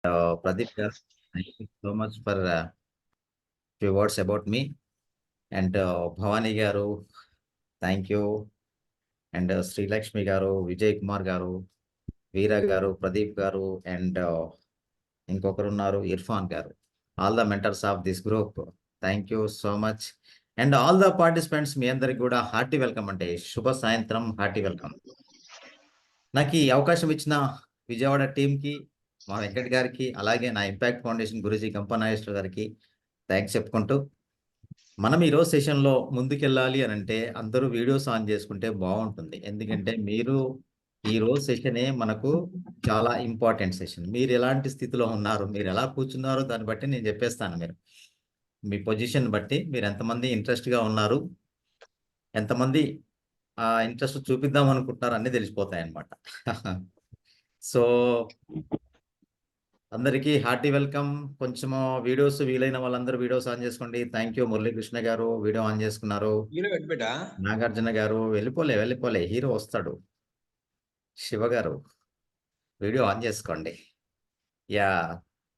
Pradeep garu, thank you so much for few words about me. And Bhavani garu, thank you. And Sri Lakshmi garu, Vijay Kumar garu, Veera garu, Pradeep garu, and Inkokarunnaru, Irfan garu. All the mentors of this group, thank you so much. And all the participants, మీ అందరికి కూడా hearty welcome అంటే శుభ సాయంత్రం, hearty welcome. నాకు ఈ అవకాశం ఇచ్చిన విజయవాడ టీంకి, మా వెంకట్ గారికి, అలాగే నా ఇంపాక్ట్ ఫౌండేషన్ గురూజీ గంప నాగేశ్వర గారికి థ్యాంక్స్ చెప్పుకుంటూ, మనం ఈరోజు సెషన్లో ముందుకెళ్ళాలి అని అంటే అందరూ వీడియోస్ ఆన్ చేసుకుంటే బాగుంటుంది. ఎందుకంటే మీరు ఈరోజు సెషనే మనకు చాలా ఇంపార్టెంట్ సెషన్. మీరు ఎలాంటి స్థితిలో ఉన్నారు, మీరు ఎలా కూర్చున్నారో దాన్ని బట్టి నేను చెప్పేస్తాను. మీరు మీ పొజిషన్ బట్టి మీరు ఎంతమంది ఇంట్రెస్ట్గా ఉన్నారు, ఎంతమంది ఇంట్రెస్ట్ చూపిద్దాం అనుకుంటున్నారు అన్నీ తెలిసిపోతాయి అన్నమాట. సో అందరికీ హార్టీ వెల్కమ్. కొంచెము వీడియోస్ వీలైన వాళ్ళందరూ వీడియోస్ ఆన్ చేసుకోండి. Thank you. మురళీకృష్ణ గారు వీడియో ఆన్ చేసుకున్నారు. నాగార్జున గారు వెళ్ళిపోలే హీరో వస్తాడు. శివ గారు వీడియో ఆన్ చేసుకోండి. Yeah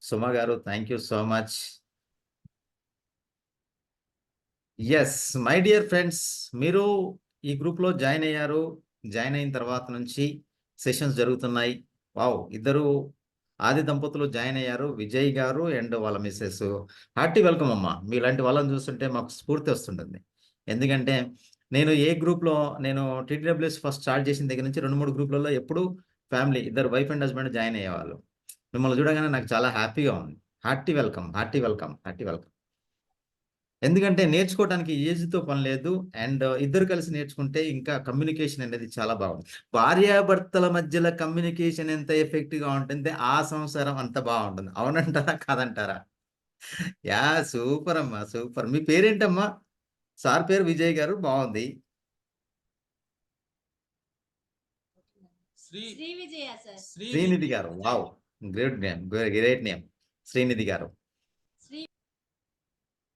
Suma garu thank you so much. Yes my dear friends, మీరు ఈ గ్రూప్లో జాయిన్ అయ్యారు. జాయిన్ అయిన తర్వాత నుంచి సెషన్స్ జరుగుతున్నాయి. వావ్, ఇద్దరు ఆది దంపతులు జాయిన్ అయ్యారు, విజయ్ గారు అండ్ వాళ్ళ మిస్సెస్. హార్టీ వెల్కమ్ అమ్మా. మీలాంటి వాళ్ళని చూస్తుంటే మాకు స్ఫూర్తి వస్తుంటుంది. ఎందుకంటే నేను ఏ గ్రూప్లో, నేను టీడబ్ల్యూఎస్ ఫస్ట్ స్టార్ట్ చేసిన దగ్గర నుంచి 2-3 గ్రూప్లలో ఎప్పుడు ఫ్యామిలీ, ఇద్దరు వైఫ్ అండ్ హస్బెండ్ జాయిన్ అయ్యేవాళ్ళు. మిమ్మల్ని చూడగానే నాకు చాలా హ్యాపీగా ఉంది. Hearty welcome, hearty welcome, hearty welcome. ఎందుకంటే నేర్చుకోవడానికి ఏజ్తో పని లేదు. అండ్ ఇద్దరు కలిసి నేర్చుకుంటే ఇంకా కమ్యూనికేషన్ అనేది చాలా బాగుంది. భార్యాభర్తల మధ్యలో కమ్యూనికేషన్ ఎంత ఎఫెక్టివ్గా ఉంటుంది, ఆ సంసారం అంత బాగుంటుంది. అవునంటారా కాదంటారా? యా సూపర్ అమ్మా, సూపర్. మీ పేరేంటమ్మా? సార్ పేరు విజయ్ గారు, బాగుంది. శ్రీనిధి గారు, wow, great name, great name. Srinidhi గారు.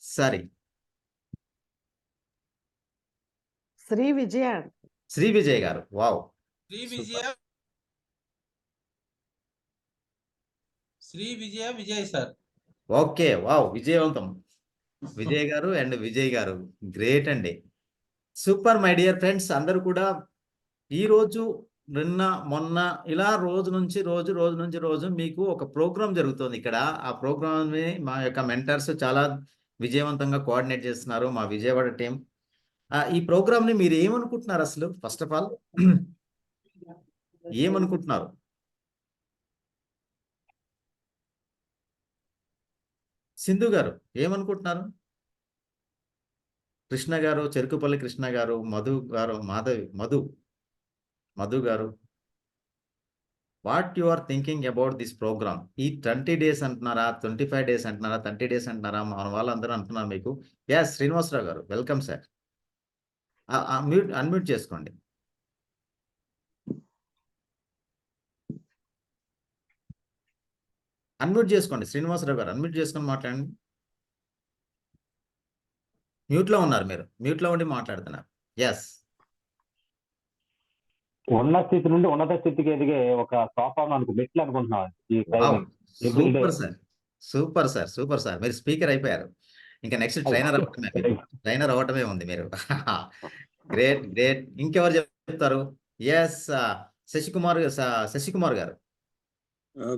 సరే, శ్రీ విజయ గారు, wow. Vijay sir. Okay, wow, విజయవంతం. విజయ్ గారు అండ్ విజయ్ గారు, గ్రేట్ అండి. Super my dear friends. అందరూ కూడా ఈరోజు, నిన్న, మొన్న ఇలా రోజు నుంచి రోజు మీకు ఒక ప్రోగ్రామ్ జరుగుతుంది ఇక్కడ. ఆ ప్రోగ్రామ్ని మా యొక్క మెంటర్స్ చాలా విజయవంతంగా కోఆర్డినేట్ చేస్తున్నారు, మా విజయవాడ టీం. ఈ ప్రోగ్రామ్ని మీరు ఏమనుకుంటున్నారు అసలు? ఫస్ట్ ఆఫ్ ఆల్ ఏమనుకుంటున్నారు? సింధు గారు ఏమనుకుంటున్నారు? కృష్ణ గారు, చెరుకుపల్లి కృష్ణ గారు, Madhu garu, Madhu garu, what you are thinking about this program? ఈ 20 days అంటున్నారా, 25 days అంటున్నారా, 30 days అంటున్నారా? మన వాళ్ళందరూ అంటున్నారు మీకు. ఎస్ శ్రీనివాసరావు గారు, వెల్కమ్ సార్. అన్మ్యూట్ చేసుకోండి. అన్మ్యూట్ చేసుకోండి శ్రీనివాసరావు గారు, అన్మ్యూట్ చేసుకొని మాట్లాడండి. మ్యూట్లో ఉన్నారు మీరు, మ్యూట్లో ఉండి మాట్లాడుతున్నారు. ఎస్, ఉన్న స్థితి నుండి ఉన్నత స్థితికి ఎదిగే ఒక సోపానం మెట్లు అనుకుంటున్నాం. Super sir, super sir, super sir. మీరు స్పీకర్ అయిపోయారు. ఇంకా నెక్స్ట్ ట్రైనర్ అవ్వటమే ఉంది మీరు. Great great. ఇంకెవరు చెప్తారు? ఎస్ శశికుమార్ గారు.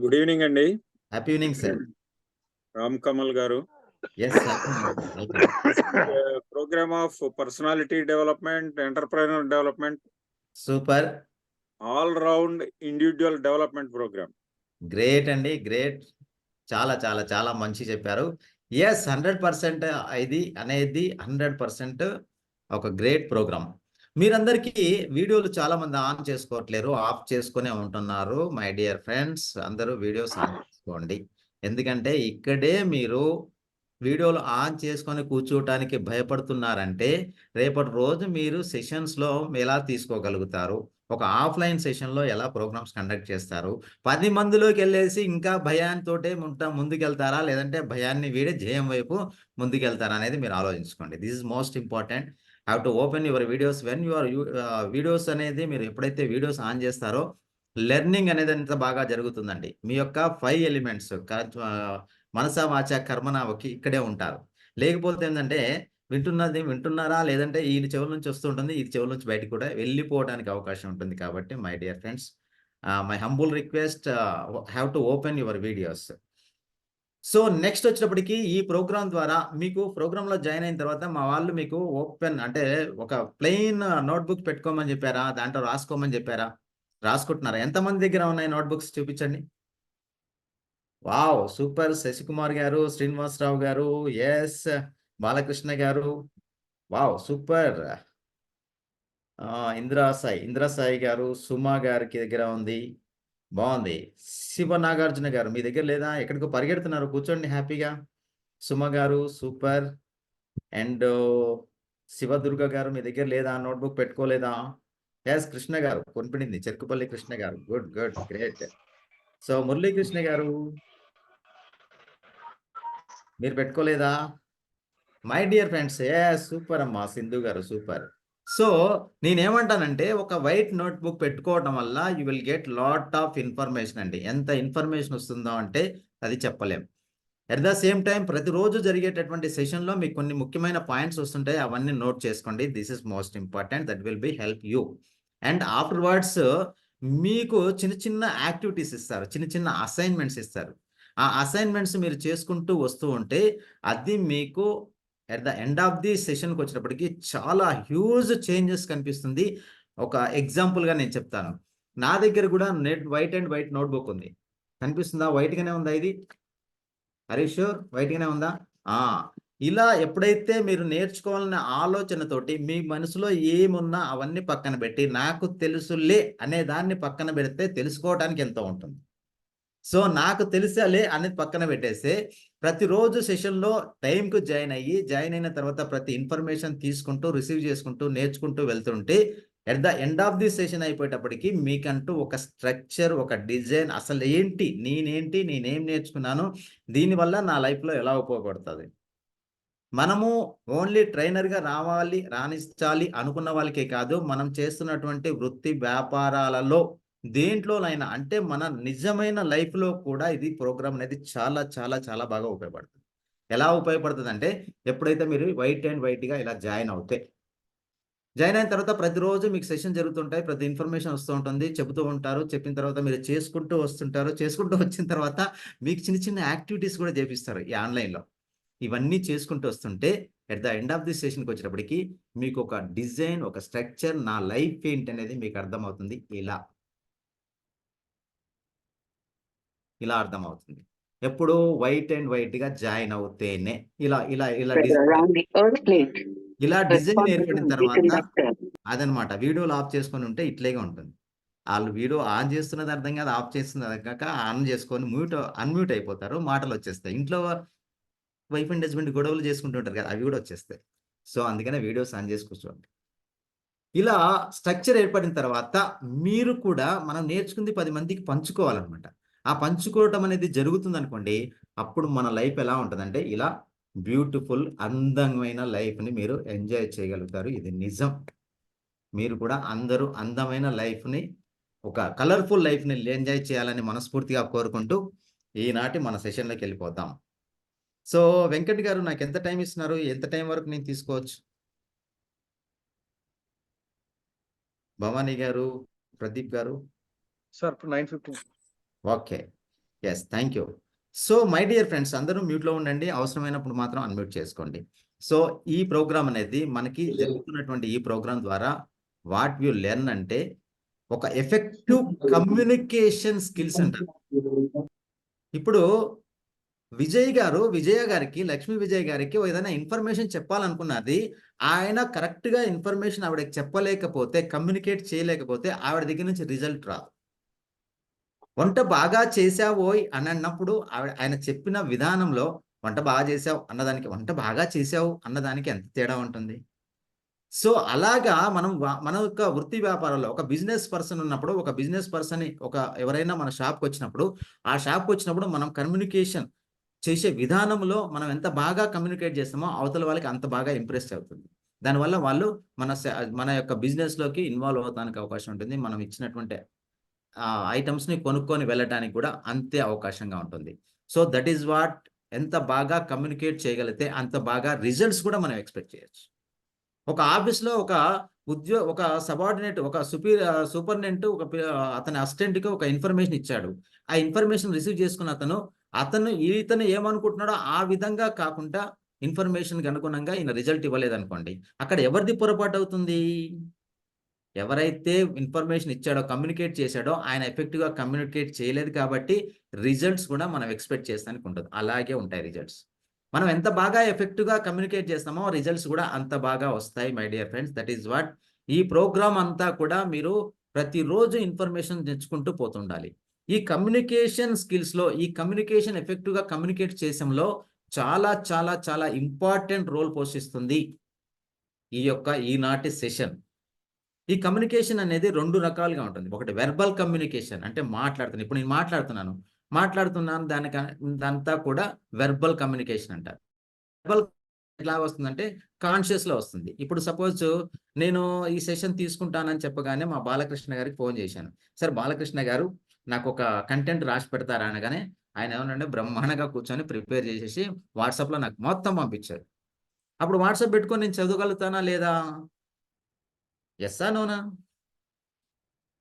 గుడ్ ఈవినింగ్ అండి. Happy evening sir. Ram Kamal గారు. Yes program of personality development, entrepreneur development, super, all round individual development program. Great అండి, గ్రేట్. చాలా చాలా చాలా మంచి చెప్పారు. ఎస్, 100% ఇది అనేది 100% ఒక గ్రేట్ ప్రోగ్రామ్. మీరందరికీ వీడియోలు చాలా మంది ఆన్ చేసుకోవట్లేరు, ఆఫ్ చేసుకునే ఉంటున్నారు. మై డియర్ ఫ్రెండ్స్, అందరూ వీడియోస్ ఆన్ చేసుకోండి. ఎందుకంటే ఇక్కడే మీరు వీడియోలు ఆన్ చేసుకొని కూర్చోటానికి భయపడుతున్నారంటే రేపటి రోజు మీరు సెషన్స్లో ఎలా తీసుకోగలుగుతారు? ఒక ఆఫ్లైన్ సెషన్లో ఎలా ప్రోగ్రామ్స్ కండక్ట్ చేస్తారు? 10 మందిలోకి వెళ్ళేసి ఇంకా భయాంతోటే ముందుకెళ్తారా, లేదంటే భయాన్ని వీడే జయం వైపు ముందుకెళ్తారా అనేది మీరు ఆలోచించుకోండి. This is most important. Have to open your videos when your videos అనేది మీరు ఎప్పుడైతే వీడియోస్ ఆన్ చేస్తారో లెర్నింగ్ అనేది ఎంత బాగా జరుగుతుందండి. మీ యొక్క 5 ఎలిమెంట్స్ మనస, వాచ, కర్మణకి ఇక్కడే ఉంటారు. లేకపోతే ఏందంటే వింటున్నది వింటున్నారా? లేదంటే ఈయన చెవుల నుంచి వస్తూ ఉంటుంది. ఈ చెవుల నుంచి బయటికి కూడా వెళ్ళిపోవడానికి అవకాశం ఉంటుంది. కాబట్టి my dear friends, my humble request, have to open your videos. So next వచ్చేటప్పటికి ఈ ప్రోగ్రామ్ ద్వారా మీకు ప్రోగ్రామ్‌లో జాయిన్ అయిన తర్వాత మా వాళ్ళు మీకు ఓపెన్ అంటే ఒక ప్లెయిన్ నోట్‌బుక్ పెట్టుకోమని చెప్పారా? దాంట్లో రాసుకోమని చెప్పారా? రాసుకుంటున్నారా? ఎంతమంది దగ్గర ఉన్నాయి నోట్‌బుక్స్ చూపించండి. వావ్! సూపర్ శశికుమార్ గారు, శ్రీనివాసరావు గారు, యెస్ బాలకృష్ణ గారు. వావ్! సూపర్. ఇందిరా సాయి గారు, సుమ గారికి దగ్గర ఉంది. బావుంది. శివ నాగార్జున గారు మీ దగ్గర లేదా? ఎక్కడికో పరిగెడుతున్నారు. కూర్చోండి హ్యాపీగా. సుమ గారు సూపర్. అండ్ శివదుర్గ గారు మీ దగ్గర లేదా? నోట్‌బుక్ పెట్టుకోలేదా? యెస్ కృష్ణ గారు కొనిపడింది. చెరుకుపల్లి కృష్ణ గారు. Good, good, great. So Muralikrishna గారు మీరు పెట్టుకోలేదా? My dear friends, yes super అమ్మా సింధు గారు సూపర్. సో నేనేమంటానంటే ఒక వైట్ నోట్‌బుక్ పెట్టుకోవడం వల్ల you will get lot of information అండి. ఎంత ఇన్ఫర్మేషన్ వస్తుందో అంటే అది చెప్పలేం. ఎట్ ద సేమ్ టైమ్ ప్రతిరోజు జరిగేటటువంటి సెషన్‌లో మీకు కొన్ని ముఖ్యమైన పాయింట్స్ వస్తుంటాయి. అవన్నీ నోట్ చేసుకోండి. This is most important. That will be help you. And afterwards మీకు చిన్న చిన్న యాక్టివిటీస్ ఇస్తారు. చిన్న చిన్న అసైన్‌మెంట్స్ ఇస్తారు. ఆ అసైన్‌మెంట్స్ మీరు చేసుకుంటూ వస్తూ ఉంటే అది మీకు at the end of the సెషన్‌కి వచ్చేటప్పటికి చాలా హ్యూజ్ చేంజెస్ కనిపిస్తుంది. ఒక ఎగ్జాంపుల్‌గా నేను చెప్తాను. నా దగ్గర కూడా వైట్ అండ్ వైట్ నోట్‌బుక్ ఉంది. కనిపిస్తుందా? వైట్‌గానే ఉందా ఇది? Are you sure? వైట్‌గానే ఉందా? ఆ! ఇలా ఎప్పుడైతే మీరు నేర్చుకోవాలనే ఆలోచనతోటి మీ మనసులో ఏమున్నా అవన్నీ పక్కన పెట్టి, నాకు తెలుసులే అనే దాన్ని పక్కన పెడితే తెలుసుకోవడానికి ఎంతో ఉంటుంది. సో నాకు తెలుసాలే అనేది పక్కన పెట్టేస్తే, ప్రతిరోజు సెషన్‌లో టైమ్‌కి జాయిన్ అయిన తర్వాత ప్రతి ఇన్ఫర్మేషన్ తీసుకుంటూ, రిసీవ్ చేసుకుంటూ, నేర్చుకుంటూ వెళ్తుంటే at the end of the session అయిపోయేటప్పటికి మీకంటూ ఒక స్ట్రక్చర్, ఒక డిజైన్ అసలేంటి? నేనేంటి? నేనేం నేర్చుకున్నాను? దీనివల్ల నా లైఫ్‌లో ఎలా ఉపయోగపడతది? మనము ఓన్లీ ట్రైనర్‌గా రావాలి, రాణించాలి అనుకున్న వాళ్ళకే కాదు, మనం చేస్తున్నటువంటి వృత్తి వ్యాపారాలలో దేంట్లోనైనా అంటే మన నిజమైన లైఫ్‌లో కూడా ఇది ప్రోగ్రామ్ అనేది చాలా, చాలా, చాలా బాగా ఉపయోగపడుతుంది. ఎలా ఉపయోగపడుతదంటే ఎప్పుడైతే మీరు వైట్ అండ్ వైట్‌గా ఇలా జాయిన్ అవుతే, జాయిన్ అయిన తర్వాత ప్రతిరోజు మీకు సెషన్ జరుగుతుంటాయి. ప్రతి ఇన్ఫర్మేషన్ వస్తూ ఉంటుంది. చెబుతూ ఉంటారు. చెప్పిన తర్వాత మీరు చేసుకుంటూ వస్తుంటారు. చేసుకుంటూ వచ్చిన తర్వాత మీకు చిన్న చిన్న యాక్టివిటీస్ కూడా చేపిస్తారు ఈ ఆన్‌లైన్‌లో. ఇవన్నీ చేసుకుంటూ వస్తుంటే at the end of the సెషన్‌కి వచ్చేటప్పటికి మీకు ఒక డిజైన్, ఒక స్ట్రక్చర్ నా లైఫ్ ఏంటనేది మీకు అర్థమవుతుంది. ఇలా అర్థమవుతుంది. ఎప్పుడు వైట్ అండ్ వైట్‌గా జాయిన్ అవుతేనే. ఇలా ఇలా ఇలా Spread around the earth plate. ఇలా డిజైన్ ఏర్పడిన Responsible తర్వాత conductor. అదనమాట. వీడియోలు ఆఫ్ చేసుకొని ఉంటే ఇట్లాగే ఉంటుంది. ఆళ్ళు వీడియో ఆన్ చేస్తున్నది అర్థం కాదు. ఆఫ్ చేస్తున్నది అర్థం కాక ఆన్ చేసుకొని అన్‌మ్యూట్ అయిపోతారు. మాటలొచ్చేస్తాయి. ఇంట్లో వైఫ్ అండ్ హస్బెండ్ గొడవలు చేసుకుంటూ ఉంటారు కదా! అవి కూడా వచ్చేస్తాయి. సో అందుకనే వీడియోస్ ఆన్ చేసి కూర్చోండి. ఇలా స్ట్రక్చర్ ఏర్పడిన తర్వాత మీరు కూడా మనం నేర్చుకుంది 10 మందికి పంచుకోవాలనమాట. ఆ పంచుకోవటం అనేది జరుగుతుందనుకోండి, అప్పుడు మన లైఫ్ ఎలా ఉంటదంటే ఇలా బ్యూటిఫుల్ అందమైన లైఫ్‌ని మీరు ఎంజాయ్ చేయగలుగుతారు. ఇది నిజం. మీరు కూడా అందరూ అందమైన లైఫ్‌ని ఒక కలర్‌ఫుల్ లైఫ్‌ని ఎంజాయ్ చేయాలని మనస్ఫూర్తిగా కోరుకుంటూ ఈనాటి మన సెషన్‌లోకెళ్ళిపోదాం. సో వెంకట్ గారు నాకెంత టైమ్ ఇస్తున్నారు? ఎంత టైం వరకు నేను తీసుకోవచ్చు? భవాని గారు, ప్రదీప్ గారు. Sir 9:15. Okay. Yes. Thank you. So my dear friends అందరూ మ్యూట్‌లో ఉండండి. అవసరమైనప్పుడు మాత్రం అన్‌మ్యూట్ చేసుకోండి. సో ఈ ప్రోగ్రామ్ అనేది మనకి జరుగుతున్నటువంటి ఈ ప్రోగ్రామ్ ద్వారా వాట్ వి లెర్న్ అంటే ఒక ఎఫెక్టివ్ కమ్యూనికేషన్ స్కిల్స్ అంటారు. ఇప్పుడు విజయ గారికి, లక్ష్మీ విజయ్ గారికి ఏదైనా ఇన్ఫర్మేషన్ చెప్పాలనుకున్నది, ఆయన కరెక్ట్‌గా ఇన్ఫర్మేషన్ ఆవిడకి చెప్పలేకపోతే, కమ్యూనికేట్ చేయలేకపోతే ఆవిడ దగ్గర నుంచి రిజల్ట్ రాదు. వంట బాగా చేశావోయ్ అని అన్నప్పుడు ఆయన చెప్పిన విధానంలో వంట బాగా చేశావు అన్నదానికి, వంట బాగా చేశావు అన్నదానికి ఎంత తేడా ఉంటుంది? సో అలాగా మనం మన యొక్క వృత్తి వ్యాపారంలో ఒక బిజినెస్ పర్సన్ ఉన్నప్పుడు, ఒక బిజినెస్ పర్సన్‌ని ఎవరైనా మన షాప్‌కొచ్చినప్పుడు, ఆ షాప్‌కొచ్చినప్పుడు మనం కమ్యూనికేషన్ చేసే విధానంలో మనం ఎంత బాగా కమ్యూనికేట్ చేస్తామో, అవతల వాళ్ళకి అంత బాగా ఇంప్రెస్ అవుతుంది. దానివల్ల వాళ్ళు మన యొక్క బిజినెస్‌లోకి ఇన్వాల్వ్ అవ్వడానికి అవకాశం ఉంటుంది. మనం ఇచ్చినటువంటి ఐటమ్స్ని కొనుక్కొని వెళ్ళడానికి కూడా అంతే అవకాశంగా ఉంటుంది. సో దట్ ఈస్ వాట్, ఎంత బాగా కమ్యూనికేట్ చేయగలిగితే అంత బాగా రిజల్ట్స్ కూడా మనం ఎక్స్పెక్ట్ చేయొచ్చు. ఒక ఆఫీస్లో ఒక సబార్డినేట్, ఒక సూపరింటెండెంట్ అతని అసిస్టెంట్కి ఒక ఇన్ఫర్మేషన్ ఇచ్చాడు. ఆ ఇన్ఫర్మేషన్ రిసీవ్ చేసుకున్న ఇతను ఏమనుకుంటున్నాడో ఆ విధంగా కాకుండా ఇన్ఫర్మేషన్కి అనుగుణంగా ఈయన రిజల్ట్ ఇవ్వలేదనుకోండి, అక్కడ ఎవరిది పొరపాటు అవుతుంది? ఎవరైతే ఇన్ఫర్మేషన్ ఇచ్చాడో, కమ్యూనికేట్ చేశాడో ఆయన ఎఫెక్టివ్గా కమ్యూనికేట్ చేయలేదు కాబట్టి రిజల్ట్స్ కూడా మనం ఎక్స్పెక్ట్ చేస్తానికి ఉంటుంది. అలాగే ఉంటాయి రిజల్ట్స్. మనం ఎంత బాగా ఎఫెక్టివ్గా కమ్యూనికేట్ చేస్తామో రిజల్ట్స్ కూడా అంత బాగా వస్తాయి my dear friends. That is what, ఈ ప్రోగ్రామ్ అంతా కూడా మీరు ప్రతిరోజు ఇన్ఫర్మేషన్ తెచ్చుకుంటూ పోతుండాలి. ఈ కమ్యూనికేషన్ స్కిల్స్లో, ఈ కమ్యూనికేషన్ ఎఫెక్టివ్గా కమ్యూనికేట్ చేసంలో చాలా చాలా చాలా ఇంపార్టెంట్ రోల్ పోషిస్తుంది ఈనాటి సెషన్. ఈ కమ్యూనికేషన్ అనేది 2 రకాలుగా ఉంటుంది. ఒకటి వెర్బల్ కమ్యూనికేషన్, అంటే మాట్లాడుతున్నాను. ఇప్పుడు నేను మాట్లాడుతున్నాను దానంతా కూడా వెర్బల్ కమ్యూనికేషన్ అంటారు. వెర్బల్ ఎలా వస్తుందంటే కాన్షియస్లో వస్తుంది. ఇప్పుడు సపోజ్ నేను ఈ సెషన్ తీసుకుంటానని చెప్పగానే మా బాలకృష్ణ గారికి ఫోన్ చేశాను. సార్ బాలకృష్ణ గారు నాకు ఒక కంటెంట్ రాసి పెడతారా అనగానే ఆయన ఏమనంటే బ్రహ్మాండంగా కూర్చొని ప్రిపేర్ చేసేసి వాట్సాప్లో నాకు మొత్తం పంపించారు. అప్పుడు వాట్సాప్ పెట్టుకొని నేను చదవగలుగుతానా లేదా? ఎస్సా నోనా?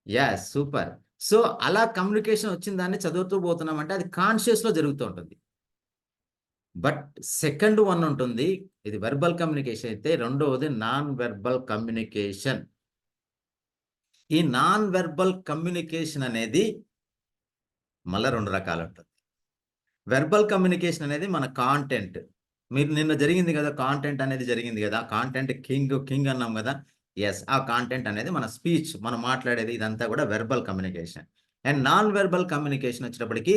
Yes, super. సో అలా కమ్యూనికేషన్ వచ్చిన దాన్ని చదువుతూ పోతున్నామంటే అది కాన్షియస్లో జరుగుతూ ఉంటుంది. బట్ సెకండ్ వన్ ఉంటుంది, ఇది వెర్బల్ కమ్యూనికేషన్ అయితే. రెండవది నాన్ వెర్బల్ కమ్యూనికేషన్. ఈ నాన్ వెర్బల్ కమ్యూనికేషన్ అనేది మళ్ళీ 2 రకాలు ఉంటుంది. వెర్బల్ కమ్యూనికేషన్ అనేది మన కాంటెంట్. మీరు నిన్న జరిగింది కదా, కాంటెంట్ అనేది జరిగింది కదా, కాంటెంట్ కింగ్ అన్నాం కదా. ఎస్, ఆ కాంటెంట్ అనేది మన స్పీచ్, మనం మాట్లాడేది, ఇదంతా కూడా verbal communication. And non verbal communication వచ్చేటప్పటికి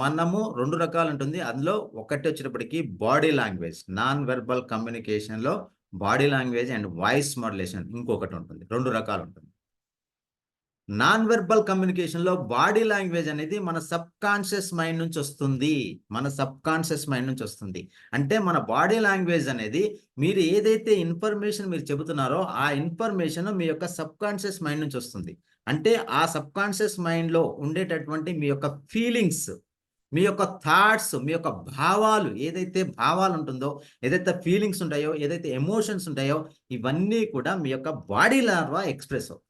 మనము 2 రకాలు ఉంటుంది. అందులో ఒకటి వచ్చేటప్పటికి బాడీ లాంగ్వేజ్. నాన్ వెర్బల్ కమ్యూనికేషన్లో body language and voice modulation ఇంకొకటి ఉంటుంది. 2 రకాలు ఉంటుంది. నాన్ వెర్బల్ కమ్యూనికేషన్లో బాడీ లాంగ్వేజ్ అనేది మన సబ్ కాన్షియస్ మైండ్ నుంచి వస్తుంది. అంటే మన బాడీ లాంగ్వేజ్ అనేది మీరు ఏదైతే ఇన్ఫర్మేషన్ మీరు చెబుతున్నారో ఆ ఇన్ఫర్మేషన్ మీ యొక్క సబ్ కాన్షియస్ మైండ్ నుంచి వస్తుంది. అంటే ఆ సబ్ కాన్షియస్ మైండ్లో ఉండేటటువంటి మీ యొక్క ఫీలింగ్స్, మీ యొక్క థాట్స్, మీ యొక్క భావాలు, ఏదైతే భావాలు ఉంటుందో, ఏదైతే ఫీలింగ్స్ ఉంటాయో, ఏదైతే ఎమోషన్స్ ఉంటాయో, ఇవన్నీ కూడా మీ యొక్క బాడీ ద్వారా ఎక్స్ప్రెస్ అవుతుంది.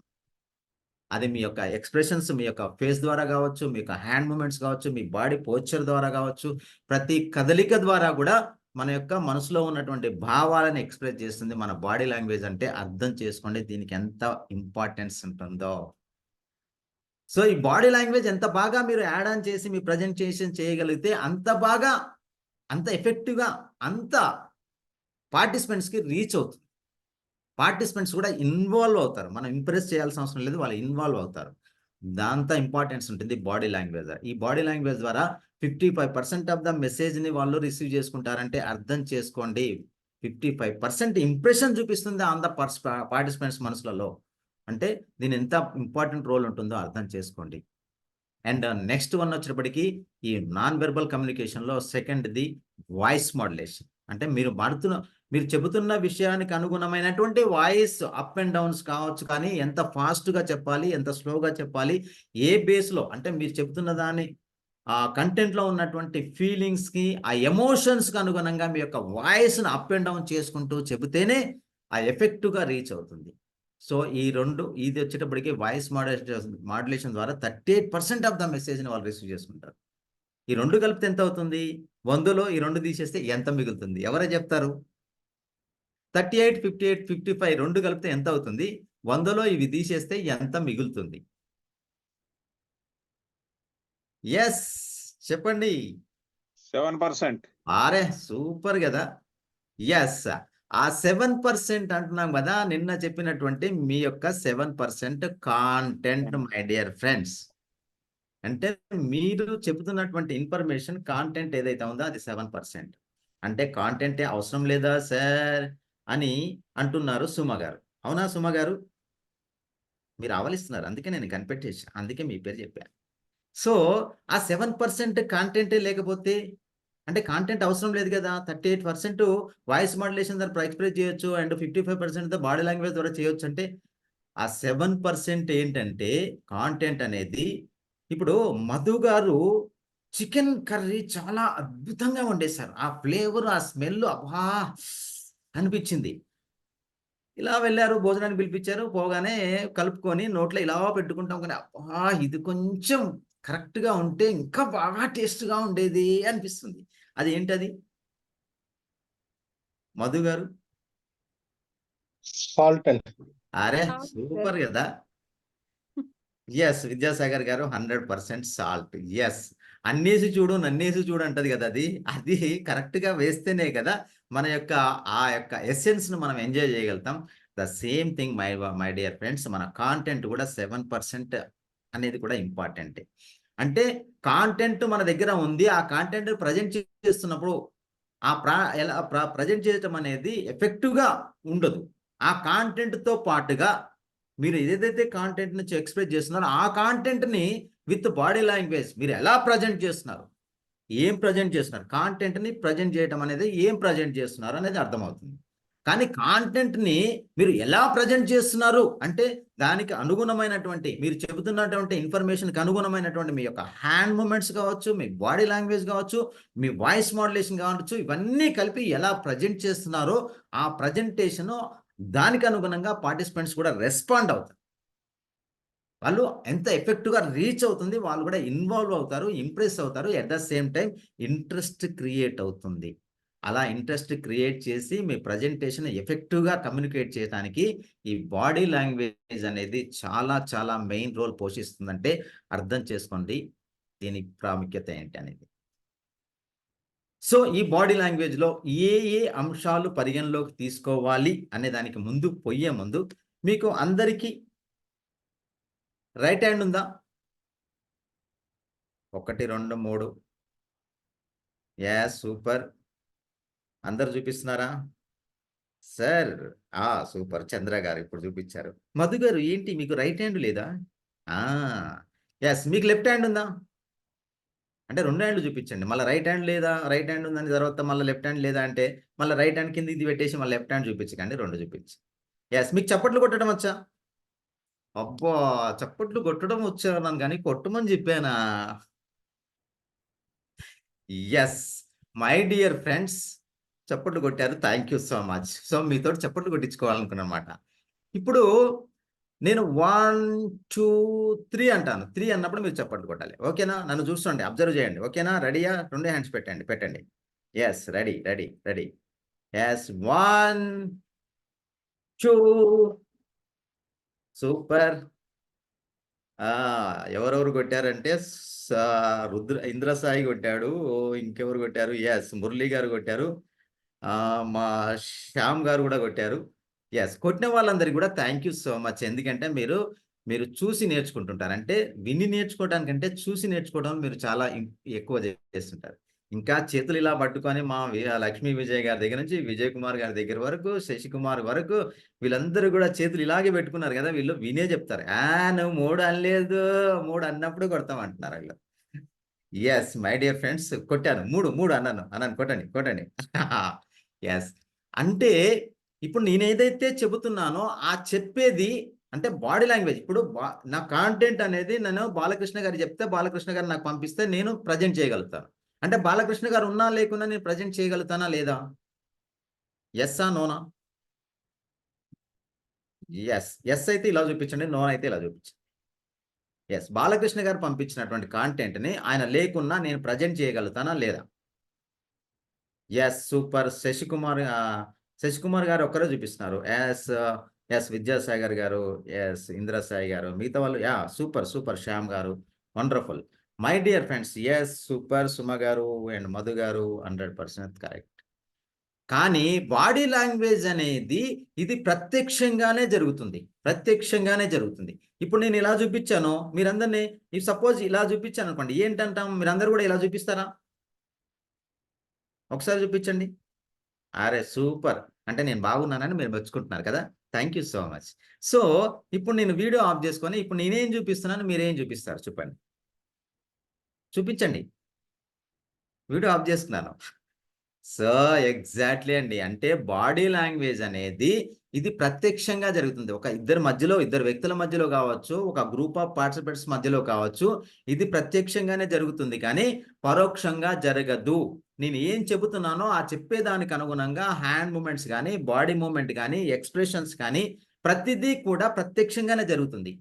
అది మీ యొక్క ఎక్స్ప్రెషన్స్, మీ యొక్క ఫేస్ ద్వారా కావచ్చు, మీ యొక్క హ్యాండ్ మూమెంట్స్ కావచ్చు, మీ బాడీ పోస్చర్ ద్వారా కావచ్చు, ప్రతి కదలిక ద్వారా కూడా మన యొక్క మనసులో ఉన్నటువంటి భావాలను ఎక్స్ప్రెస్ చేస్తుంది మన బాడీ లాంగ్వేజ్. అంటే అర్థం చేసుకోండి దీనికి ఎంత ఇంపార్టెన్స్ ఉంటుందో. సో ఈ బాడీ లాంగ్వేజ్ ఎంత బాగా మీరు యాడ్ ఆన్ చేసి మీ ప్రజెంటేషన్ చేయగలిగితే అంత బాగా, అంత ఎఫెక్టివ్గా, అంత పార్టిసిపెంట్స్కి రీచ్ అవుతుంది. పార్టిసిపెంట్స్ కూడా ఇన్వాల్వ్ అవుతారు. మనం ఇంప్రెస్ చేయాల్సిన అవసరం లేదు, వాళ్ళు ఇన్వాల్వ్ అవుతారు. దాంతో ఇంపార్టెన్స్ ఉంటుంది బాడీ లాంగ్వేజ్. ఈ బాడీ లాంగ్వేజ్ ద్వారా 55% ఆఫ్ ద మెసేజ్ని వాళ్ళు రిసీవ్ చేసుకుంటారంటే అర్థం చేసుకోండి 55% ఇంప్రెషన్ చూపిస్తుంది ఆన్ ద పార్టిసిపెంట్స్ మనసులలో. అంటే దీని ఎంత ఇంపార్టెంట్ రోల్ ఉంటుందో అర్థం చేసుకోండి. అండ్ నెక్స్ట్ వన్ వచ్చేటప్పటికి ఈ నాన్ వెర్బల్ కమ్యూనికేషన్లో సెకండ్ది వాయిస్ మాడ్యులేషన్. అంటే మీరు చెబుతున్న విషయానికి అనుగుణమైనటువంటి వాయిస్ అప్ అండ్ డౌన్స్ కావచ్చు, కానీ ఎంత ఫాస్ట్గా చెప్పాలి, ఎంత స్లోగా చెప్పాలి, ఏ బేస్లో, అంటే మీరు చెబుతున్న దాని ఆ కంటెంట్లో ఉన్నటువంటి ఫీలింగ్స్కి, ఆ ఎమోషన్స్కి అనుగుణంగా మీ యొక్క వాయిస్ని అప్ అండ్ డౌన్ చేసుకుంటూ చెబితేనే ఆ ఎఫెక్టివ్గా రీచ్ అవుతుంది. సో ఇది వచ్చేటప్పటికి వాయిస్ మాడ్యులేషన్ ద్వారా 38% ఆఫ్ ద మెసేజ్ని వాళ్ళు రిసీవ్ చేసుకుంటారు. ఈ 2 కలిపితే ఎంత అవుతుంది? 100లో ఈ 2 తీసేస్తే ఎంత మిగులుతుంది? ఎవరే చెప్తారు? 38, 58, 55 2 కలిపితే ఎంత అవుతుంది? 100లో ఇవి తీసేస్తే ఎంత మిగులుతుంది? ఎస్, చెప్పండి. 7%. అరే సూపర్ కదా. ఎస్, ఆ 7% అంటున్నాం కదా, నిన్న చెప్పినటువంటి మీ యొక్క 7% కాంటెంట్ మై డియర్ ఫ్రెండ్స్. అంటే మీరు చెబుతున్నటువంటి ఇన్ఫర్మేషన్ కాంటెంట్ ఏదైతే ఉందో అది 7%. అంటే కాంటెంటే అవసరం లేదా సార్ అని అంటున్నారు సుమ గారు. అవునా సుమ గారు? మీరు ఆవలిస్తున్నారు, అందుకే నేను కనిపెట్టేసి, అందుకే మీ పేరు చెప్పాను. సో ఆ 7% కాంటెంటే లేకపోతే, అంటే కాంటెంట్ అవసరం లేదు కదా. 38% వాయిస్ మాడ్యులేషన్ ద్వారా ఎక్స్ప్రెస్ చేయొచ్చు అండ్ 55% బాడీ లాంగ్వేజ్ ద్వారా చేయొచ్చు. అంటే ఆ 7% ఏంటంటే కాంటెంట్ అనేది, ఇప్పుడు మధు గారు చికెన్ కర్రీ చాలా అద్భుతంగా వండేశారు. ఆ ఫ్లేవర్, ఆ స్మెల్ అబ్బా అనిపించింది. ఇలా వెళ్ళారు, భోజనానికి పిలిపించారు. పోగానే కలుపుకొని నోట్లో ఇలా పెట్టుకుంటాం కానీ అబ్బా ఇది కొంచెం కరెక్ట్‌గా ఉంటే ఇంకా బాగా టేస్ట్‌గా ఉండేది అనిపిస్తుంది. అది ఏంటది? మధు గారు? Salt and అరే! Salt, sir. సూపర్ గదా! యెస్. విద్యాసాగర్ గారు 100% సాల్ట్. యెస్. అన్నేసి చూడు, నన్నేసి చూడు అంటది గదా! అది. అది కరెక్ట్‌గా వేస్తేనే కదా మన యొక్క ఆ యొక్క ఎసెన్స్‌ని మనం ఎంజాయ్ చేయగలుగుతాం. The same thing my dear friends, మన కాంటెంట్ కూడా 7% అనేది కూడా ఇంపార్టెంటే. అంటే కాంటెంట్ మన దగ్గర ఉంది. ఆ కాంటెంట్ ప్రజెంట్ చేస్తున్నప్పుడు ఎలా ప్రజెంట్ చేయటం అనేది ఎఫెక్టివ్‌గా ఉండదు. ఆ కాంటెంట్‌తో పాటుగా మీరు ఏదైతే కాంటెంట్ నుంచి ఎక్స్‌ప్రెస్ చేస్తున్నారో, ఆ కాంటెంట్‌ని విత్ బాడీ లాంగ్వేజ్ మీరు ఎలా ప్రజెంట్ చేస్తున్నారు? ఏం ప్రజెంట్ చేస్తున్నారు? కాంటెంట్‌ని ప్రజెంట్ చేయడం అనేది ఏం ప్రజెంట్ చేస్తున్నారు అనేది అర్థమవుతుంది. కానీ కాంటెంట్‌ని మీరు ఎలా ప్రజెంట్ చేస్తున్నారు అంటే, దానికి అనుగుణమైనటువంటి మీరు చెబుతున్నటువంటి ఇన్ఫర్మేషన్‌కి అనుగుణమైనటువంటి మీ యొక్క హ్యాండ్ మూవ్‌మెంట్స్ కావచ్చు, మీ బాడీ లాంగ్వేజ్ కావచ్చు, మీ వాయిస్ మోడ్యులేషన్ కావచ్చు, ఇవన్నీ కలిపి ఎలా ప్రజెంట్ చేస్తున్నారో, ఆ ప్రజెంటేషను దానికి అనుగుణంగా పార్టిసిపెంట్స్ కూడా రెస్పాండ్ అవుతారు. వాళ్ళు ఎంత ఎఫెక్టివ్‌గా రీచ్ అవుతుంది. వాళ్ళు కూడా ఇన్వాల్వ్ అవుతారు. ఇంప్రెస్ అవుతారు. At the same time interest create అవుతుంది. అలా ఇంట్రెస్ట్ క్రియేట్ చేసి మీ ప్రజెంటేషన్ ఎఫెక్టివ్‌గా కమ్యూనికేట్ చేయడానికి ఈ బాడీ లాంగ్వేజ్ అనేది చాలా చాలా మెయిన్ రోల్ పోషిస్తుందంటే అర్థం చేసుకోండి దీని ప్రాముఖ్యత ఏంటి అనేది. సో, ఈ బాడీ లాంగ్వేజ్‌లో ఏ అంశాలు పరిగణలోకి తీసుకోవాలి అనే దానికి ముందు పోయే ముందు మీకు అందరికీ రైట్ హ్యాండ్ ఉందా? 1, 2, 3. యాహ్! సూపర్. అందరూ చూపిస్తున్నారా? సార్. సూపర్. చంద్ర గారు ఇప్పుడు చూపించారు. మధు గారు ఏంటి మీకు రైట్ హ్యాండ్ లేదా? ఆ! యెస్. మీకు లెఫ్ట్ హ్యాండ్ ఉందా? అంటే 2 హ్యాండ్‌లు చూపించండి. మళ్ళా రైట్ హ్యాండ్ లేదా? రైట్ హ్యాండ్ ఉందని తర్వాత మళ్ళా లెఫ్ట్ హ్యాండ్ లేదా అంటే, మళ్ళా రైట్ హ్యాండ్ కిందకి పెట్టేసి మళ్ళీ లెఫ్ట్ హ్యాండ్ చూపించకండి. 2 చూపించు. యెస్. మీకు చప్పట్లు కొట్టడం వచ్చా? అబ్బా! చప్పట్లు కొట్టడం వచ్చా అన్నాను గానీ కొట్టమని చెప్పానా? యెస్. మై డియర్ ఫ్రెండ్స్, చప్పట్లు కొట్టారు. Thank you so much. So, మీతోటి చప్పట్లు కొట్టించుకోవాలనుకున్నానన్నమాట. ఇప్పుడు నేను 1, 2, 3 అంటాను. 3 అన్నప్పుడు మీరు చప్పట్లు కొట్టాలి. ఓకేనా? నన్ను చూస్తుండి. అబ్జర్వ్ చేయండి. ఓకేనా? రెడీయా? 2 హ్యాండ్స్ పెట్టండి. పెట్టండి. యెస్. రెడీ. యెస్. 1, 2 సూపర్. ఆ! ఎవరెవరు కొట్టారంటే ఇంద్రసాయి కొట్టాడు. ఇంకెవరు కొట్టారు? యెస్. మురళి గారు కొట్టారు. మా శ్యామ్ గారు కూడా కొట్టారు. యెస్. కొట్టిన వాళ్ళందరికి కూడా థాంక్ యూ సో మచ్. ఎందుకంటే మీరు చూసి నేర్చుకుంటుంటారు. అంటే విని నేర్చుకోవడానికంటే చూసి నేర్చుకోవడం మీరు చాలా ఎక్కువ చేస్తుంటారు. ఇంకా చేతులు ఇలా పట్టుకొని మా లక్ష్మీ విజయ్ గారి దగ్గర నుంచి విజయ్ కుమార్ గారి దగ్గర వరకు, శశికుమార్ వరకు వీళ్ళందరూ కూడా చేతులు ఇలాగే పెట్టుకున్నారు కదా! వీళ్ళు వినే చెప్తారు. నువ్వు 3 అనలేదు. 3 అన్నప్పుడు కొడతాం అంటున్నారు వీళ్ళు. యెస్. మై డియర్ ఫ్రెండ్స్ కొట్టాను. 3 అన్నాను. కొట్టండి. యెస్. అంటే ఇప్పుడు నేనేదైతే చెబుతున్నానో ఆ చెప్పేది అంటే బాడీ లాంగ్వేజ్. ఇప్పుడు నా కాంటెంట్ అనేది నేను బాలకృష్ణ గారు చెప్తే బాలకృష్ణ గారు నాకు పంపిస్తే నేను ప్రజెంట్ చేయగలుగుతాను. అంటే బాలకృష్ణ గారు ఉన్నా లేకున్నా నేను ప్రజెంట్ చేయగలుగుతానా లేదా? యెస్సా? నోనా? యెస్. యెస్ అయితే ఇలా చూపించండి. నో అయితే ఇలా చూపించండి. యెస్. బాలకృష్ణ గారు పంపించినటువంటి కాంటెంట్‌ని ఆయన లేకున్నా నేను ప్రజెంట్ చేయగలుగుతానా లేదా? యెస్. సూపర్. శశికుమార్ గారు ఒక్కరే చూపిస్తున్నారు. యెస్. విద్యాసాగర్ గారు, యెస్. ఇంద్రసాయి గారు, మిగతా వాళ్ళు సూపర్. శ్యామ్ గారు wonderful. My dear friends yes. Super. Suma గారు అండ్ మధు గారు 100% కరెక్ట్. కానీ బాడీ లాంగ్వేజ్ అనేది ఇది ప్రత్యక్షంగానే జరుగుతుంది. ఇప్పుడు నేను ఇలా చూపించాను. మీరందరిని సపోజ్ ఇలా చూపించాననుకోండి. ఏంటంటాం? మీరందరూ కూడా ఇలా చూపిస్తారా? ఒకసారి చూపించండి. అరె! సూపర్. అంటే నేను బాగున్నానని మీరు మెచ్చుకుంటున్నారు కదా! Thank you so much. So, ఇప్పుడు నేను వీడియో ఆఫ్ చేసుకొని ఇప్పుడు నేనేం చూపిస్తున్నాను, మీరేం చూపిస్తారు చెప్పండి? చూపించండి. వీడియో ఆఫ్ చేస్తున్నాను. సో ఎగ్జాక్ట్లీ అండి. అంటే బాడీ లాంగ్వేజ్ అనేది ఇది ప్రత్యక్షంగా జరుగుతుంది. ఒక ఇద్దరు వ్యక్తుల మధ్యలో కావచ్చు, ఒక గ్రూప్ ఆఫ్ పార్టిసిపెంట్స్ మధ్యలో కావచ్చు. ఇది ప్రత్యక్షంగానే జరుగుతుంది కానీ పరోక్షంగా జరగదు. నేను ఏం చెబుతున్నానో ఆ చెప్పేదానికి అనుగుణంగా హ్యాండ్ మూమెంట్స్ కానీ, బాడీ మూమెంట్ కానీ, ఎక్స్ప్రెషన్స్ కానీ ప్రతిదీ కూడా ప్రత్యక్షంగానే జరుగుతుంది.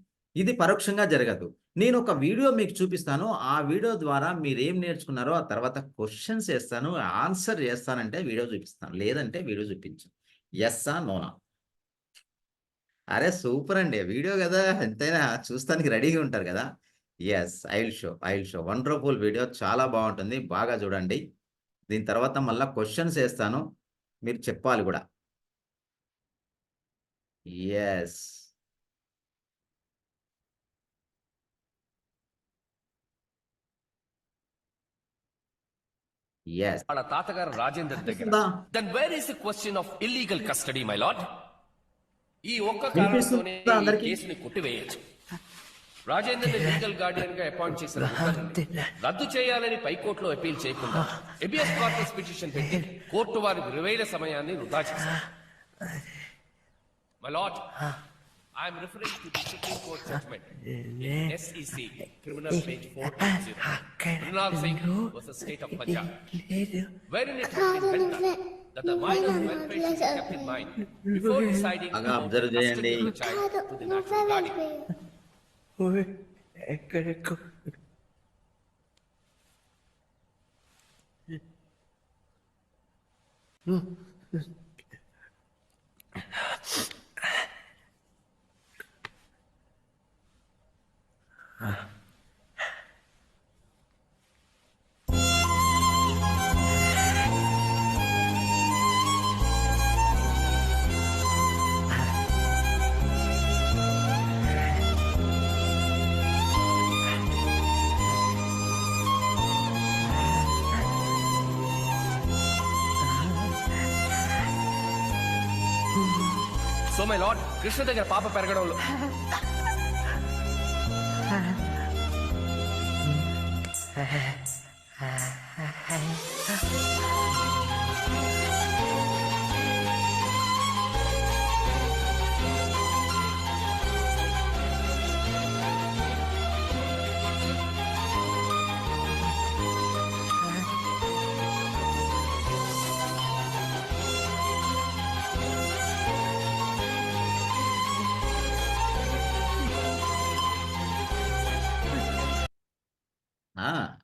ఇది పరోక్షంగా జరగదు. నేను ఒక వీడియో మీకు చూపిస్తాను. ఆ వీడియో ద్వారా మీరేం నేర్చుకున్నారో ఆ తర్వాత క్వశ్చన్స్ వేస్తాను. ఆన్సర్ చేస్తానంటే వీడియో చూపిస్తాను. లేదంటే వీడియో చూపించు. యెస్సా? నోనా? అరే సూపర్ అండి. వీడియో కదా ఎంతైనా చూస్తానికి రెడీగా ఉంటారు కదా. Yes, I will show. Wonderful video, చాలా బాగుంటుంది. బాగా చూడండి. దీని తర్వాత మళ్ళా క్వశ్చన్స్ వేస్తాను. మీరు చెప్పాలి కూడా. యెస్. యెస్. వాళ్ళ తాతగారు రాజేందర్ దగ్గర. వినిపిస్తుందా? Then where is the question of illegal custody my lord? ఈ ఒక్క వినిపిస్తుందా కారణంతోనే ఈ అందరికీ? కేసుని కొట్టివేయచ్చు. రాజేందర్ లీగల్ గార్డియన్ గా అపాయింట్ చేసిన ఉత్తర్వుల్ని రద్దు చేయాలని పైకోర్టులో అపీల్ చేయకుండా ఎబియస్ కార్పస్ పిటిషన్ పెట్టి కోర్టు వారి 20,000 సమయాన్ని వృధా చేశారు. My lord, I am referring to the Supreme Court judgment in SEC Criminal page 420. Mrinal Singh versus State of Punjab, wherein it has been held that the minor's welfare should be kept in mind before deciding బాగా about observe the custody చేయండి. of the child to the natural guardian. So my lord, Krishna దగ్గర పాప పెరగడంలో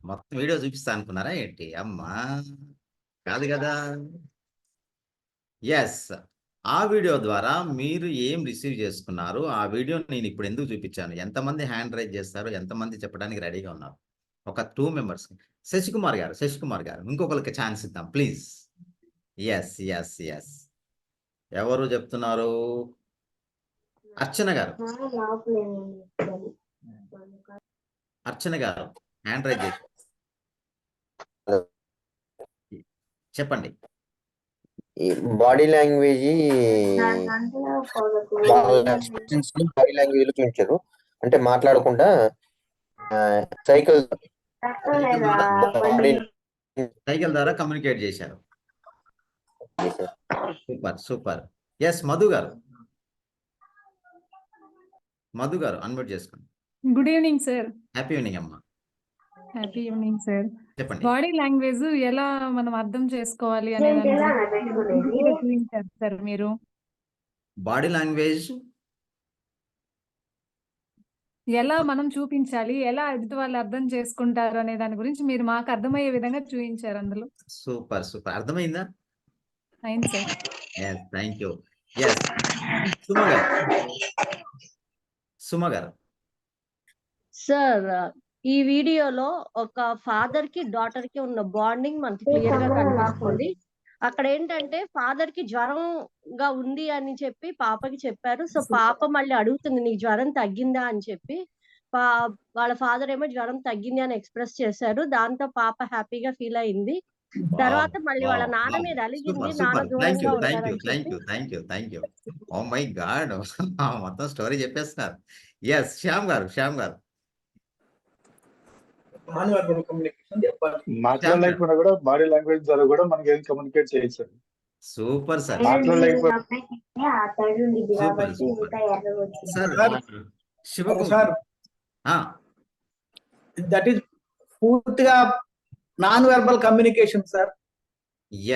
మొత్తం video చూపిస్తా అనుకున్నారా ఏంటి? అమ్మా కాదు కదా. ఎస్, ఆ వీడియో ద్వారా మీరు ఏం రిసీవ్ చేసుకున్నారు, ఆ వీడియో నేను ఇప్పుడు ఎందుకు చూపించాను, ఎంతమంది హ్యాండ్ రైజ్ చేస్తారు, ఎంతమంది చెప్పడానికి రెడీగా ఉన్నారు? ఒక 2 మెంబర్స్. శశికుమార్ గారు ఇంకొకరికి ఛాన్స్ ఇద్దాం ప్లీజ్. ఎస్ ఎస్ ఎస్, ఎవరు చెప్తున్నారు? అర్చన గారు హ్యాండ్ రైజ్ చేసి చెప్పండి. ఈ బాడీ లాంగ్వేజ్ బాడీ లాంగ్వేజ్ లో చూపించారు. అంటే మాట్లాడకుండా సైకిల్ ద్వారా కమ్యూనికేట్ చేశారు. సూపర్. ఎస్, మధు గారు అన్మ్యూట్ చేసుకోండి. Good evening sir. Happy evening అమ్మా. Happy evening sir. చెప్పండి. బాడీ లాంగ్వేజ్ ఎలా మనం అర్థం చేసుకోవాలి అనే దాని గురించి చూపించారు సార్ మీరు. బాడీ లాంగ్వేజ్ ఎలా మనం చూపించాలి, ఎలా ఎదుటి వాళ్ళు అర్థం చేసుకుంటారు అనే దాని గురించి మీరు మాకు అర్థమయ్యే విధంగా చూపించారు అందులో. సూపర్. అర్థమైందా? అయింది sir. Yes, thank you. Yes, Suma garu. Sir, ఈ వీడియోలో ఒక ఫాదర్ కి డాటర్ కి ఉన్న బాండింగ్ మనకి క్లియర్ గా కనిపిస్తుంది. అక్కడ ఏంటంటే ఫాదర్ కి జ్వరంగా ఉంది అని చెప్పి పాపకి చెప్పారు. సో పాప మళ్ళీ అడుగుతుంది, నీకు జ్వరం తగ్గిందా అని చెప్పి. వాళ్ళ ఫాదర్ ఏమో జ్వరం తగ్గింది అని ఎక్స్ప్రెస్ చేశారు. దాంతో పాప హ్యాపీగా ఫీల్ అయింది. తర్వాత మళ్ళీ వాళ్ళ నాన్న మీద అలిగింది, నాన్న దూరంగా ఉంటారని చెప్పి. Thank you. Oh my god, మొత్తం స్టోరీ చెప్పేస్తున్నారు. Yes, Shyam garu. Non verbal communication చెప్పాలి. మాట్లాడలేకుండా కూడా బాడీ లాంగ్వేజ్ ద్వారా కూడా మనకి ఏం కమ్యూనికేట్ చేయొచ్చు. సూపర్ సార్, మాట్లాడలేకపోతే super super sir. Shivakumar sir that is పూర్తిగా non verbal communication sir.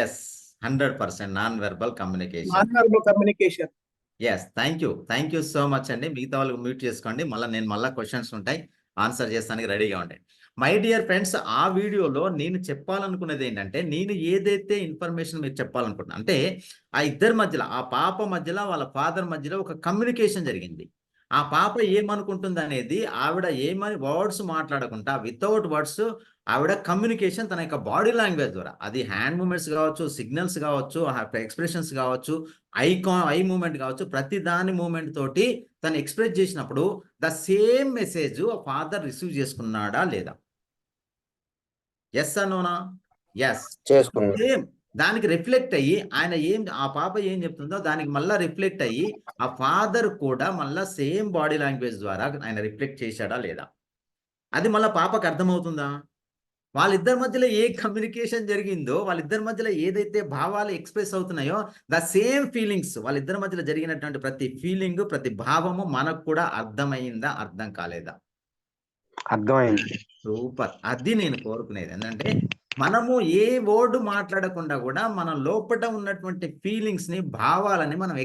Yes, 100% non verbal communication. Non verbal communication. Yes, thank you so much అండి. మిగతా వాళ్ళకి మ్యూట్ చేసుకోండి. మళ్ళీ క్వశ్చన్స్ ఉంటాయి, ఆన్సర్ చేస్తానికి రెడీగా ఉండండి. మై డియర్ ఫ్రెండ్స్, ఆ వీడియోలో నేను చెప్పాలనుకున్నది ఏంటంటే, నేను ఏదైతే ఇన్ఫర్మేషన్ మీకు చెప్పాలనుకుంటున్నా అంటే, ఆ ఇద్దరి మధ్యలో, ఆ పాప మధ్యలో వాళ్ళ ఫాదర్ మధ్యలో ఒక కమ్యూనికేషన్ జరిగింది. ఆ పాప ఏమనుకుంటుంది అనేది, ఆవిడ ఏమని వర్డ్స్ మాట్లాడకుండా వితౌట్ వర్డ్స్ ఆవిడ కమ్యూనికేషన్ తన యొక్క బాడీ లాంగ్వేజ్ ద్వారా, అది హ్యాండ్ మూమెంట్స్ కావచ్చు, సిగ్నల్స్ కావచ్చు, ఎక్స్ప్రెషన్స్ కావచ్చు, ఐ మూమెంట్ కావచ్చు, ప్రతి దాని మూమెంట్ తోటి తను ఎక్స్ప్రెస్ చేసినప్పుడు the same message father receive చేసుకున్నాడా లేదా? ఎస్ అనోనా? ఎస్, చేసుకున్నాడు. సేమ్ దానికి రిఫ్లెక్ట్ అయ్యి ఆ పాప ఏం చెప్తుందో దానికి మళ్ళా రిఫ్లెక్ట్ అయ్యి ఆ ఫాదర్ కూడా మళ్ళా సేమ్ బాడీ లాంగ్వేజ్ ద్వారా ఆయన రిఫ్లెక్ట్ చేశాడా లేదా? అది మళ్ళా పాపకు అర్థమవుతుందా? వాళ్ళిద్దరి మధ్యలో ఏ కమ్యూనికేషన్ జరిగిందో, వాళ్ళిద్దరి మధ్యలో ఏదైతే భావాలు ఎక్స్ప్రెస్ అవుతున్నాయో, ద సేమ్ ఫీలింగ్స్ వాళ్ళిద్దరి మధ్యలో జరిగినటువంటి ప్రతి ఫీలింగ్, ప్రతి భావము మనకు కూడా అర్థమైందా, అర్థం కాలేదా? అర్థమైంది. సూపర్. అది నేను కోరుకునేది ఏంటంటే, మనము ఏ వర్డ్ మాట్లాడకుండా కూడా మన లోపట ఉన్నటువంటి ఫీలింగ్స్ ని, భావాలని మనం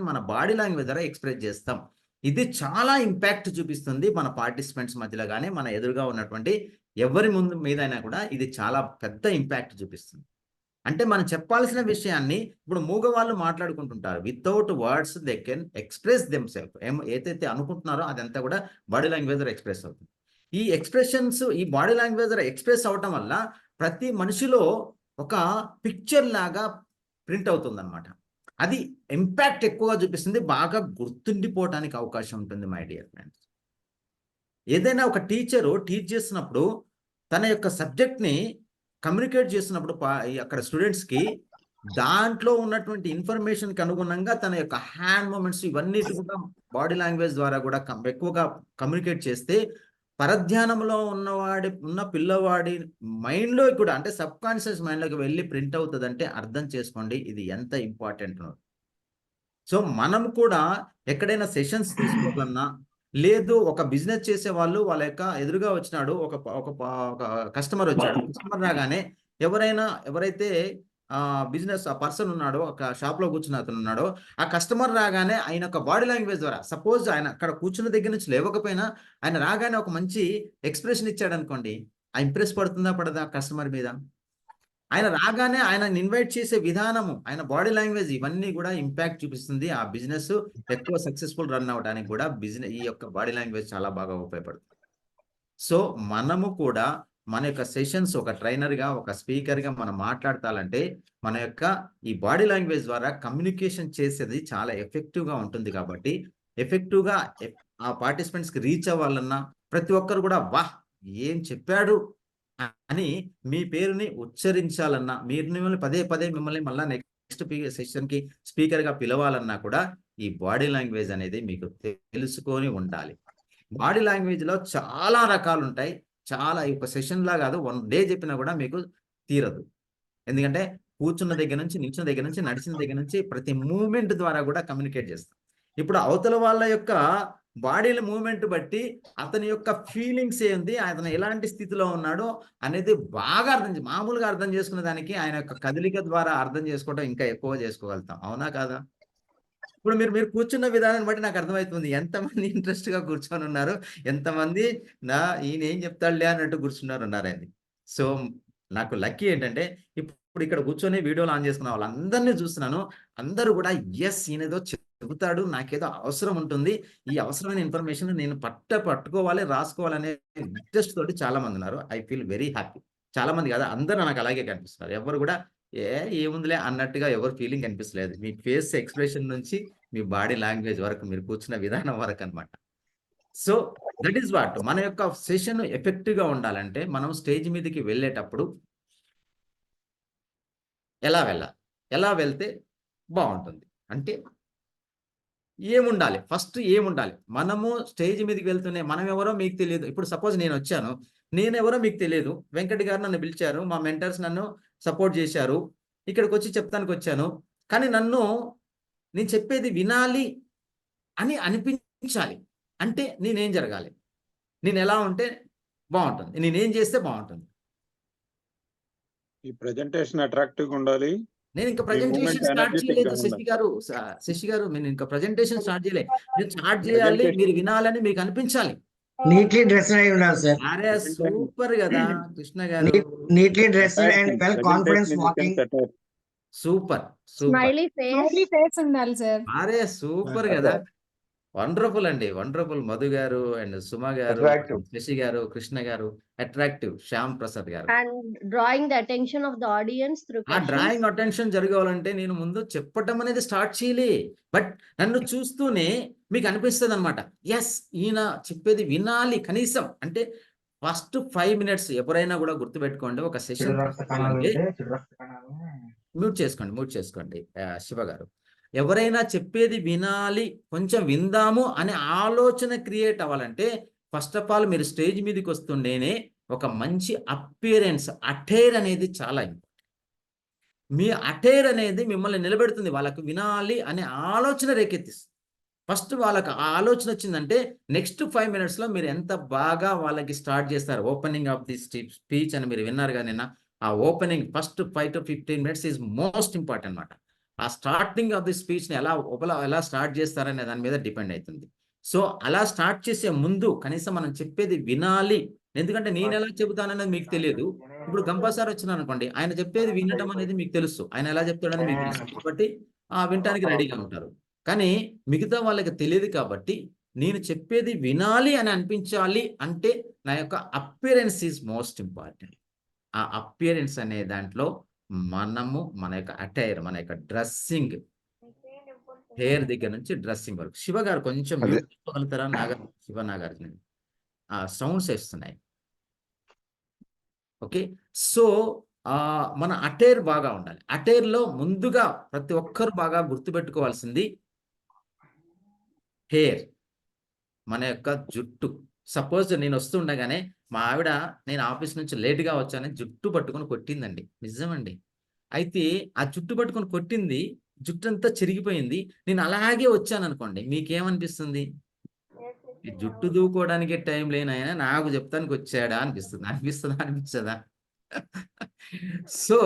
మన బాడీ లాంగ్వేజ్ ద్వారా ఎక్స్ప్రెస్ చేస్తాం. ఇది చాలా ఇంపాక్ట్ చూపిస్తుంది మన పార్టిసిపెంట్స్ మధ్యలో కానీ, మన ఎదురుగా ఉన్నటువంటి ఎవరి ముందు మీదైనా కూడా ఇది చాలా పెద్ద ఇంపాక్ట్ చూపిస్తుంది. అంటే మనం చెప్పాల్సిన విషయాన్ని ఇప్పుడు మూగవాళ్ళు మాట్లాడుకుంటుంటారు, without words they can express them self. ఏదైతే అనుకుంటున్నారో అదంతా కూడా బాడీ లాంగ్వేజ్ ద్వారా ఎక్స్ప్రెస్ అవుతుంది. ఈ ఎక్స్ప్రెషన్స్ ఈ బాడీ లాంగ్వేజ్ ద్వారా ఎక్స్ప్రెస్ అవటం వల్ల ప్రతి మనిషిలో ఒక పిక్చర్ లాగా ప్రింట్ అవుతుంది అనమాట. అది ఇంపాక్ట్ ఎక్కువగా చూపిస్తుంది, బాగా గుర్తుండిపోవటానికి అవకాశం ఉంటుంది. మై డియర్ ఫ్రెండ్స్, ఏదైనా ఒక టీచరు టీచ్ చేస్తున్నప్పుడు తన యొక్క సబ్జెక్ట్ని కమ్యూనికేట్ చేస్తున్నప్పుడు అక్కడ స్టూడెంట్స్కి దాంట్లో ఉన్నటువంటి ఇన్ఫర్మేషన్కి అనుగుణంగా తన యొక్క హ్యాండ్ మూమెంట్స్ ఇవన్నీ కూడా బాడీ లాంగ్వేజ్ ద్వారా కూడా ఎక్కువగా కమ్యూనికేట్ చేస్తే పరధ్యానంలో ఉన్న పిల్లవాడి మైండ్లో కూడా, అంటే సబ్ కాన్షియస్ మైండ్లోకి వెళ్ళి ప్రింట్ అవుతుంది. అంటే అర్థం చేసుకోండి ఇది ఎంత ఇంపార్టెంట్. సో మనం కూడా ఎక్కడైనా సెషన్స్ తీసుకోవాలన్నా, లేదు ఒక బిజినెస్ చేసే వాళ్ళు వాళ్ళ యొక్క ఎదురుగా వచ్చినాడు ఒక కస్టమర్ వచ్చాడు, కస్టమర్ రాగానే ఎవరైతే బిజినెస్ ఆ పర్సన్ ఉన్నాడో, ఒక షాప్ లో కూర్చున్న అతను ఉన్నాడో, ఆ కస్టమర్ రాగానే ఆయన ఒక బాడీ లాంగ్వేజ్ ద్వారా, సపోజ్ ఆయన అక్కడ కూర్చున్న దగ్గర నుంచి లేవకపోయినా ఆయన రాగానే ఒక మంచి ఎక్స్ప్రెషన్ ఇచ్చాడు అనుకోండి, ఆ ఇంప్రెస్ పడుతుందా పడదా కస్టమర్ మీద? ఆయన రాగానే ఆయన ఇన్వైట్ చేసే విధానము, ఆయన బాడీ లాంగ్వేజ్, ఇవన్నీ కూడా ఇంపాక్ట్ చూపిస్తుంది. ఆ బిజినెస్ ఎక్కువ సక్సెస్ఫుల్ రన్ అవడానికి కూడా ఈ యొక్క బాడీ లాంగ్వేజ్ చాలా బాగా ఉపయోగపడుతుంది. సో మనము కూడా మన యొక్క సెషన్స్ ఒక ట్రైనర్గా, ఒక స్పీకర్గా మనం మాట్లాడాలంటే మన యొక్క ఈ బాడీ లాంగ్వేజ్ ద్వారా కమ్యూనికేషన్ చేసేది చాలా ఎఫెక్టివ్గా ఉంటుంది. కాబట్టి ఎఫెక్టివ్గా ఆ పార్టిసిపెంట్స్కి రీచ్ అవ్వాలన్నా ప్రతి ఒక్కరు కూడా వాహ్ ఏం చెప్పాడు అని మీ పేరుని ఉచ్చరించాలన్నా, మిమ్మల్ని పదే మిమ్మల్ని మళ్ళీ నెక్స్ట్ సెషన్కి స్పీకర్గా పిలవాలన్నా కూడా ఈ బాడీ లాంగ్వేజ్ అనేది మీకు తెలుసుకొని ఉండాలి. బాడీ లాంగ్వేజ్లో చాలా రకాలు ఉంటాయి. చాలా ఒక సెషన్లా కాదు, 1 డే చెప్పినా కూడా మీకు తీరదు. ఎందుకంటే కూర్చున్న దగ్గర నుంచి, నిల్చున్న దగ్గర నుంచి, నడిచిన దగ్గర నుంచి ప్రతి మూమెంట్ ద్వారా కూడా కమ్యూనికేట్ చేస్తాం. ఇప్పుడు అవతల వాళ్ళ యొక్క బాడీల మూమెంట్ బట్టి అతని యొక్క ఫీలింగ్స్ ఏంది, అతను ఎలాంటి స్థితిలో ఉన్నాడో అనేది బాగా మామూలుగా అర్థం చేసుకునే దానికి ఆయన యొక్క కదలిక ద్వారా అర్థం చేసుకోవడం ఇంకా ఎక్కువ చేసుకోగలుగుతాం. అవునా కాదా? ఇప్పుడు మీరు కూర్చున్న విధానాన్ని బట్టి నాకు అర్థమవుతుంది ఎంతమంది ఇంట్రెస్ట్ గా కూర్చొని ఉన్నారు, ఎంతమంది ఈయన ఏం చెప్తాడులే అన్నట్టు కూర్చున్నారు ఉన్నారని. సో నాకు లక్కీ ఏంటంటే ఇప్పుడు ఇక్కడ కూర్చొని వీడియోలు ఆన్ చేసుకున్న వాళ్ళందరినీ చూస్తున్నాను. అందరూ కూడా ఎస్ ఈయనేదో చెబుతాడు, నాకేదో అవసరం ఉంటుంది, ఈ అవసరమైన ఇన్ఫర్మేషన్ నేను పట్టుకోవాలి, రాసుకోవాలనే ఇంట్రెస్ట్ తోటి చాలా మంది ఉన్నారు. I feel very happy. చాలా మంది కదా, అందరూ నాకు అలాగే కనిపిస్తున్నారు. ఎవరు కూడా ఏముందిలే అన్నట్టుగా ఎవరు ఫీలింగ్ కనిపిస్తలేదు. మీ ఫేస్ ఎక్స్ప్రెషన్ నుంచి మీ బాడీ లాంగ్వేజ్ వరకు, మీరు కూర్చున్న విధానం వరకు అనమాట. సో దట్ ఈస్ వాట్ మన యొక్క సెషన్ ఎఫెక్టివ్గా ఉండాలంటే మనం స్టేజ్ మీదకి వెళ్ళేటప్పుడు ఎలా వెళ్తే బాగుంటుంది అంటే ఫస్ట్ ఏముండాలి? మనము స్టేజ్ మీదకి వెళ్తూనే మనం ఎవరో మీకు తెలియదు. ఇప్పుడు సపోజ్ నేను వచ్చాను, నేనెవరో మీకు తెలియదు. వెంకట్ గారు నన్ను పిలిచారు. మా మెంటర్స్ నన్ను సపోర్ట్ చేశారు. ఇక్కడికి వచ్చి చెప్తానికి వచ్చాను. కానీ నేను చెప్పేది వినాలి అని అనిపించాలి. అంటే నేనేం జరగాలి? నేను ఎలా ఉంటే బాగుంటుంది? నేనేం చేస్తే బాగుంటుంది? ఈ ప్రెజెంటేషన్ అట్రాక్టివ్ గా ఉండాలి. నేను ఇంకా ఈ ప్రజెంటేషన్ మూమెంట్ స్టార్ట్ ఎనర్జెటిక్ చేయలేదు గా ఉండాలి. శశి గారు నేను ఇంకా ప్రజెంటేషన్ స్టార్ట్ చేయలేదు. నేను స్టార్ట్ చేయాలి, మీరు వినాలని మీకు అనిపించాలి. నీట్లీ డ్రెస్డ్ అయి ఉండాలి సార్. అరే సూపర్ కదా కృష్ణ గారు, neatly dressed and well confidence Presentation walking. becomes attire. Super super. Smiley face. Face ఉండాలి సార్. అరే సూపర్ కదా, వండర్ఫుల్ అండి, వండర్ఫుల్. మధు గారు అండ్ సుమ గారు, Attractive. శశి గారు, కృష్ణ గారు, అట్రాక్టివ్. శ్యామ్ ప్రసాద్ గారు. And drawing the attention of the audience through ఆ డ్రాయింగ్ అటెన్షన్ జరగాలంటే నేను ముందు చెప్పటం అనేది స్టార్ట్ చేయలే, బట్ నన్ను చూస్తూనే మీకు అనిపిస్తుంది అనమాట, ఎస్ ఈయన చెప్పేది వినాలి కనీసం. అంటే ఫస్ట్ 5 minutes ఎవరైనా కూడా గుర్తుపెట్టుకోండి, ఒక సెషన్ మ్యూట్ చేసుకోండి శివ గారు. ఎవరైనా చెప్పేది వినాలి, కొంచెం విందాము అనే ఆలోచన క్రియేట్ అవ్వాలంటే ఫస్ట్ ఆఫ్ ఆల్ మీరు స్టేజ్ మీదకి వస్తుండేనే ఒక మంచి అపియరెన్స్, అటైర్ అనేది చాలా ఇంపార్టెంట్. మీ అటైర్ అనేది మిమ్మల్ని నిలబెడుతుంది, వాళ్ళకు వినాలి అనే ఆలోచన రేకెత్తిస్తుంది. ఫస్ట్ వాళ్ళకి ఆ ఆలోచన వచ్చిందంటే నెక్స్ట్ 5 minutes లో మీరు ఎంత బాగా వాళ్ళకి స్టార్ట్ చేస్తారు. ఓపెనింగ్ ఆఫ్ ది స్పీచ్ అని మీరు విన్నారు కదా నిన్న. ఆ opening first 5 to 15 minutes is most important అనమాట. ఆ స్టార్టింగ్ ఆఫ్ ది స్పీచ్ని ఎలా స్టార్ట్ చేస్తారనే దాని మీద డిపెండ్ అవుతుంది. సో అలా స్టార్ట్ చేసే ముందు కనీసం మనం చెప్పేది వినాలి. ఎందుకంటే నేను ఎలా చెబుతాననేది మీకు తెలియదు. ఇప్పుడు గంపా సార్ వచ్చినారు అనుకోండి, ఆయన చెప్పేది వినటం అనేది మీకు తెలుసు, ఆయన ఎలా చెప్తాడని మీకు తెలుసు, కాబట్టి వినటానికి రెడీగా ఉంటారు. కానీ మిగతా వాళ్ళకి తెలియదు కాబట్టి నేను చెప్పేది వినాలి అని అనిపించాలి అంటే నా యొక్క అపియరెన్స్ ఈజ్ మోస్ట్ ఇంపార్టెంట్. ఆ అపియరెన్స్ అనే దాంట్లో మన యొక్క అటైర్, మన యొక్క డ్రెస్సింగ్, హెయిర్ దగ్గర నుంచి డ్రెస్సింగ్ వరకు. శివ గారు కొంచెం మ్యూట్ చేసుకోగలుగుతారా? శివ నాగార్జున సౌండ్స్ వేస్తున్నాయి. ఓకే, సో మన అటైర్ బాగా ఉండాలి. అటైర్లో ముందుగా ప్రతి ఒక్కరు బాగా గుర్తుపెట్టుకోవాల్సింది హెయిర్, మన యొక్క జుట్టు. సపోజ్ నేను వస్తుండగానే మా ఆవిడ నేను ఆఫీస్ నుంచి లేట్గా వచ్చానని జుట్టు పట్టుకొని కొట్టిందండి, నిజమండి. అయితే ఆ జుట్టు పట్టుకొని కొట్టింది, జుట్టు అంతా చెరిగిపోయింది. నేను అలాగే వచ్చాను అనుకోండి, మీకేమనిపిస్తుంది? ఈ జుట్టు దూకోవడానికి టైం లేని ఆయన నాకు చెప్తానికి వచ్చాడా అనిపిస్తుందా? సో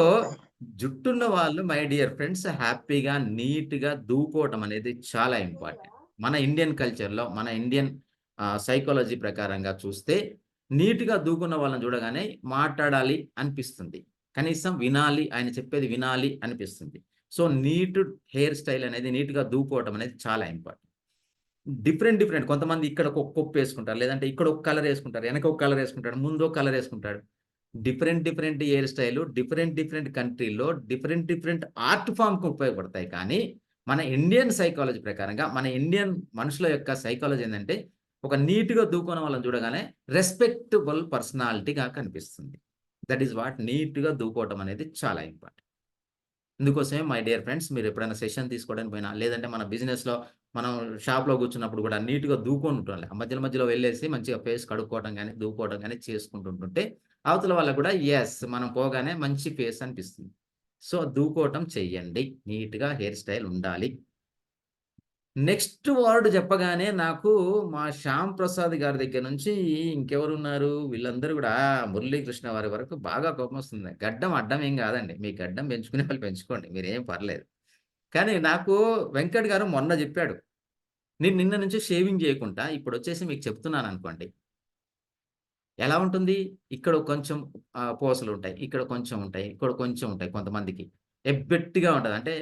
జుట్టున్న వాళ్ళు మై డియర్ ఫ్రెండ్స్ హ్యాపీగా నీట్గా దూకోవటం అనేది చాలా ఇంపార్టెంట్. మన ఇండియన్ కల్చర్లో, మన ఇండియన్ సైకాలజీ ప్రకారంగా చూస్తే నీట్గా దూకున్న వాళ్ళని చూడగానే మాట్లాడాలి అనిపిస్తుంది, కనీసం వినాలి, ఆయన చెప్పేది వినాలి అనిపిస్తుంది. సో నీట్ హెయిర్ స్టైల్ అనేది, నీట్గా దూకోవటం అనేది చాలా ఇంపార్టెంట్. డిఫరెంట్ కొంతమంది ఇక్కడ ఒక కొప్పు వేసుకుంటారు, లేదంటే ఇక్కడ ఒక కలర్ వేసుకుంటారు, వెనక ఒక కలర్ వేసుకుంటాడు, ముందు ఒక కలర్ వేసుకుంటాడు. డిఫరెంట్ హెయిర్ స్టైల్ డిఫరెంట్ కంట్రీలో డిఫరెంట్ ఆర్ట్ ఫామ్కి ఉపయోగపడతాయి. కానీ మన ఇండియన్ సైకాలజీ ప్రకారంగా, మన ఇండియన్ మనుషుల యొక్క సైకాలజీ ఏంటంటే ఒక నీట్గా దూకున్న వాళ్ళని చూడగానే రెస్పెక్టబుల్ పర్సనాలిటీగా కనిపిస్తుంది. దట్ ఈస్ వాట్ నీట్గా దూకోవటం అనేది చాలా ఇంపార్టెంట్. అందుకోసమే మై డియర్ ఫ్రెండ్స్, మీరు ఎప్పుడైనా సెషన్ తీసుకోవడానికి పోయినా, లేదంటే మన బిజినెస్లో మనం షాప్లో కూర్చున్నప్పుడు కూడా నీట్గా దూకొని ఉంటుండాలి. మధ్యలో వెళ్ళేసి మంచిగా ఫేస్ కడుక్కోవడం కానీ దూకోవడం కానీ చేసుకుంటుంటుంటే అవతల వాళ్ళకు కూడా ఎస్ మనం పోగానే మంచి ఫేస్ అనిపిస్తుంది. సో దూకోవటం చెయ్యండి, నీట్గా హెయిర్ స్టైల్ ఉండాలి. నెక్స్ట్ వర్డ్ చెప్పగానే నాకు మా శ్యామ్ ప్రసాద్ గారి దగ్గర నుంచి ఇంకెవరున్నారు, వీళ్ళందరూ కూడా మురళీకృష్ణ వారి వరకు బాగా కోపం వస్తుంది. గడ్డం అడ్డం ఏం కాదండి, మీ గడ్డం పెంచుకునే వాళ్ళు పెంచుకోండి, మీరేం పర్లేదు. కానీ నాకు వెంకట్ గారు మొన్న చెప్పాడు, నేను నిన్న నుంచి షేవింగ్ చేయకుండా ఇప్పుడు వచ్చేసి మీకు చెప్తున్నాను అనుకోండి, ఎలా ఉంటుంది? ఇక్కడ కొంచెం పోసలు ఉంటాయి, ఇక్కడ కొంచెం ఉంటాయి, ఇక్కడ కొంచెం ఉంటాయి. కొంతమందికి ఎబ్బెట్టిగా ఉంటుంది. అంటే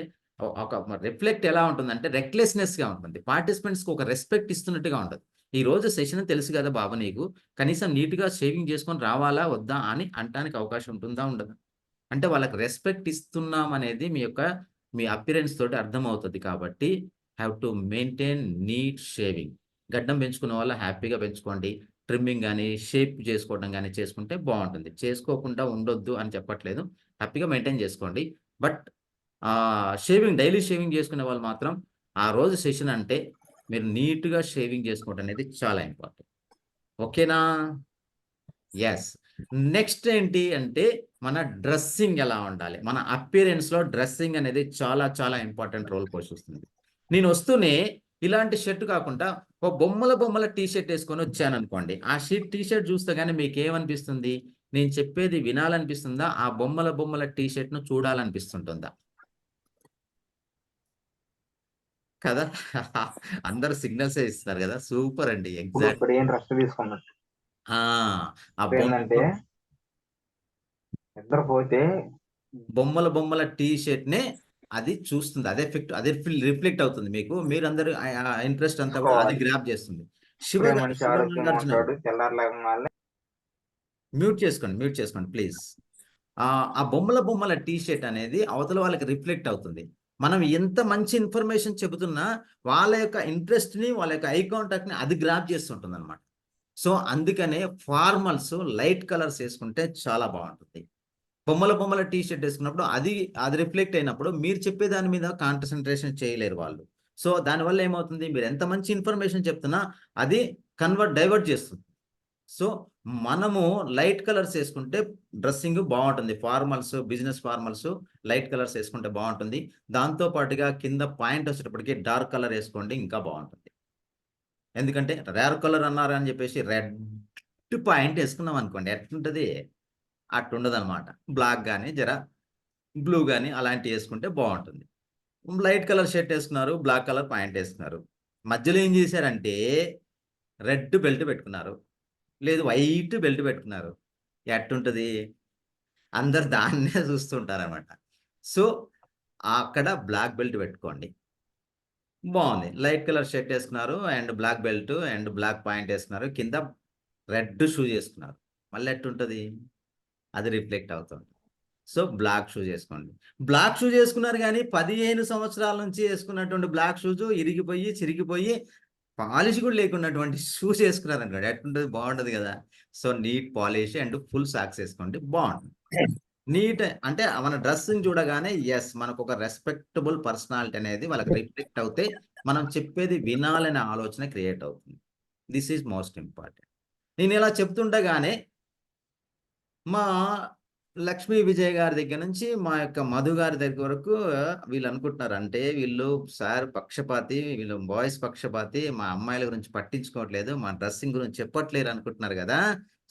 ఒక రిఫ్లెక్ట్ ఎలా ఉంటుందంటే రెక్లెస్నెస్గా ఉంటుంది. పార్టిసిపెంట్స్కి ఒక రెస్పెక్ట్ ఇస్తున్నట్టుగా ఉంటుంది. ఈ రోజు సెషన్ తెలుసు కదా బాబు నీకు, కనీసం నీట్గా షేవింగ్ చేసుకొని రావాలా వద్దా అని అంటానికి అవకాశం ఉంటుందా ఉండదా? అంటే వాళ్ళకి రెస్పెక్ట్ ఇస్తున్నాం అనేది మీ అపిరెన్స్ తోటి అర్థమవుతుంది. కాబట్టి have to maintain neat shaving. గడ్డం పెంచుకున్న వాళ్ళు హ్యాపీగా పెంచుకోండి. ట్రిమ్మింగ్ కానీ షేప్ చేసుకోవడం కానీ చేసుకుంటే బాగుంటుంది. చేసుకోకుండా ఉండొద్దు అని చెప్పట్లేదు, హ్యాపీగా మెయింటైన్ చేసుకోండి. బట్ డైలీ షేవింగ్ చేసుకునే వాళ్ళు మాత్రం ఆ రోజు సెషన్ అంటే మీరు నీట్గా షేవింగ్ చేసుకోవడం అనేది చాలా ఇంపార్టెంట్. ఓకేనా? ఎస్. నెక్స్ట్ ఏంటి అంటే మన డ్రెస్సింగ్ ఎలా ఉండాలి, మన అపియరెన్స్ లో డ్రెస్సింగ్ అనేది చాలా చాలా ఇంపార్టెంట్ రోల్ పోషిస్తుంది. నేను వస్తూనే ఇలాంటి షర్ట్ కాకుండా ఒక బొమ్మల టీ షర్ట్ వేసుకొని వచ్చాను అనుకోండి, ఆ టీ షర్ట్ చూస్తే కానీ మీకు ఏమనిపిస్తుంది, నేను చెప్పేది వినాలనిపిస్తుందా, ఆ బొమ్మల టీ షర్ట్ ను చూడాలనిపిస్తుంటుందా కదా? అందరు సిగ్నల్స్ ఇస్తున్నారు కదా, సూపర్ అండి, ఇప్పుడు ఎగ్జాక్ట్. బ్రెయిన్ రెస్ట్ తీసుకున్నట్టు. ఆ ఏంటంటే నిద్రపోతే బొమ్మల టీ షర్ట్ నే అది చూస్తుంది, అదే ఎఫెక్ట్, అదే రిఫ్లెక్ట్ అవుతుంది మీకు, మీరందరూ ఇంట్రెస్ట్ అంతా కూడా అది గ్రాప్ చేస్తుంది. ఇప్పుడే మనిషి ఆరోగ్యంగా శివనాగార్జున ఉంటాడు, తెల్లారలేగానే మ్యూట్ చేసుకోండి ప్లీజ్. ఆ బొమ్మల టీ షర్ట్ అనేది అవతల వాళ్ళకి రిఫ్లెక్ట్ అవుతుంది. మనం ఎంత మంచి ఇన్ఫర్మేషన్ చెబుతున్నా వాళ్ళ యొక్క ఇంట్రెస్ట్ ని, వాళ్ళ యొక్క ఐ కాంటాక్ట్ ని అది గ్రాప్ చేస్తుంటుంది అనమాట. సో అందుకనే ఫార్మల్స్ లైట్ కలర్స్ వేసుకుంటే చాలా బాగుంటుంది. బొమ్మల టీ షర్ట్ వేసుకున్నప్పుడు అది రిఫ్లెక్ట్ అయినప్పుడు మీరు చెప్పే దాని మీద కాన్సన్ట్రేషన్ చేయలేరు వాళ్ళు. సో దానివల్ల ఏమవుతుంది, మీరు ఎంత మంచి ఇన్ఫర్మేషన్ చెప్తున్నా అది డైవర్ట్ చేస్తుంది. సో మనము లైట్ కలర్స్ వేసుకుంటే డ్రెస్సింగ్ బాగుంటుంది. Formals, business formals light colours వేసుకుంటే బాగుంటుంది. దాంతో పాటుగా కింద పాయింట్ వచ్చేటప్పటికి డార్క్ కలర్ వేసుకోండి, ఇంకా బాగుంటుంది. ఎందుకంటే రేర్ కలర్ అన్నారు అని చెప్పేసి రెడ్ పాయింట్ వేసుకున్నాం అనుకోండి, ఎట్లుంటది, అట్టుండదు అనమాట. బ్లాక్ కానీ జర బ్లూ కానీ అలాంటివి వేసుకుంటే బాగుంటుంది. లైట్ కలర్ షర్ట్ వేసుకున్నారు, బ్లాక్ కలర్ పాయింట్ వేసుకున్నారు, మధ్యలో ఏం చేశారంటే రెడ్ బెల్ట్ పెట్టుకున్నారు, లేదు వైట్ బెల్ట్ పెట్టుకున్నారు, ఎట్టుంటది, అందరు దాన్నే చూస్తుంటారు అనమాట. సో అక్కడ బ్లాక్ బెల్ట్ పెట్టుకోండి, బాగుంది. లైట్ కలర్ షర్ట్ వేసుకున్నారు and black belt and black point వేసుకున్నారు, కింద రెడ్ షూస్ వేసుకున్నారు, మళ్ళీ ఎట్టుంటది, అది రిఫ్లెక్ట్ అవుతుంది. సో బ్లాక్ షూస్ వేసుకోండి. బ్లాక్ షూస్ వేసుకున్నారు కానీ 15 సంవత్సరాల నుంచి వేసుకున్నటువంటి బ్లాక్ షూస్ ఇరిగిపోయి చిరిగిపోయి పాలిష్ కూడా లేకున్నటువంటి షూస్ వేసుకున్నారు అనుకోండి, ఎట్లుంటుంది, బాగుంటుంది కదా. So neat polish and full socks వేసుకోండి, బాగుంటుంది. నీట్ అంటే మన డ్రెస్సింగ్ చూడగానే ఎస్ మనకు ఒక రెస్పెక్టబుల్ పర్సనాలిటీ అనేది వాళ్ళకి రిఫ్లెక్ట్ అవుతే మనం చెప్పేది వినాలనే ఆలోచన క్రియేట్ అవుతుంది. This is most important. నేను ఇలా చెప్తుండగానే మా లక్ష్మీ విజయ్ గారి దగ్గర నుంచి మా యొక్క మధు గారి దగ్గర వరకు వీళ్ళు అనుకుంటున్నారు, అంటే వీళ్ళు సార్ పక్షపాతి, వీళ్ళు బాయ్స్ పక్షపాతి, మా అమ్మాయిల గురించి పట్టించుకోవట్లేదు, మా డ్రెస్సింగ్ గురించి చెప్పట్లేరు అనుకుంటున్నారు కదా.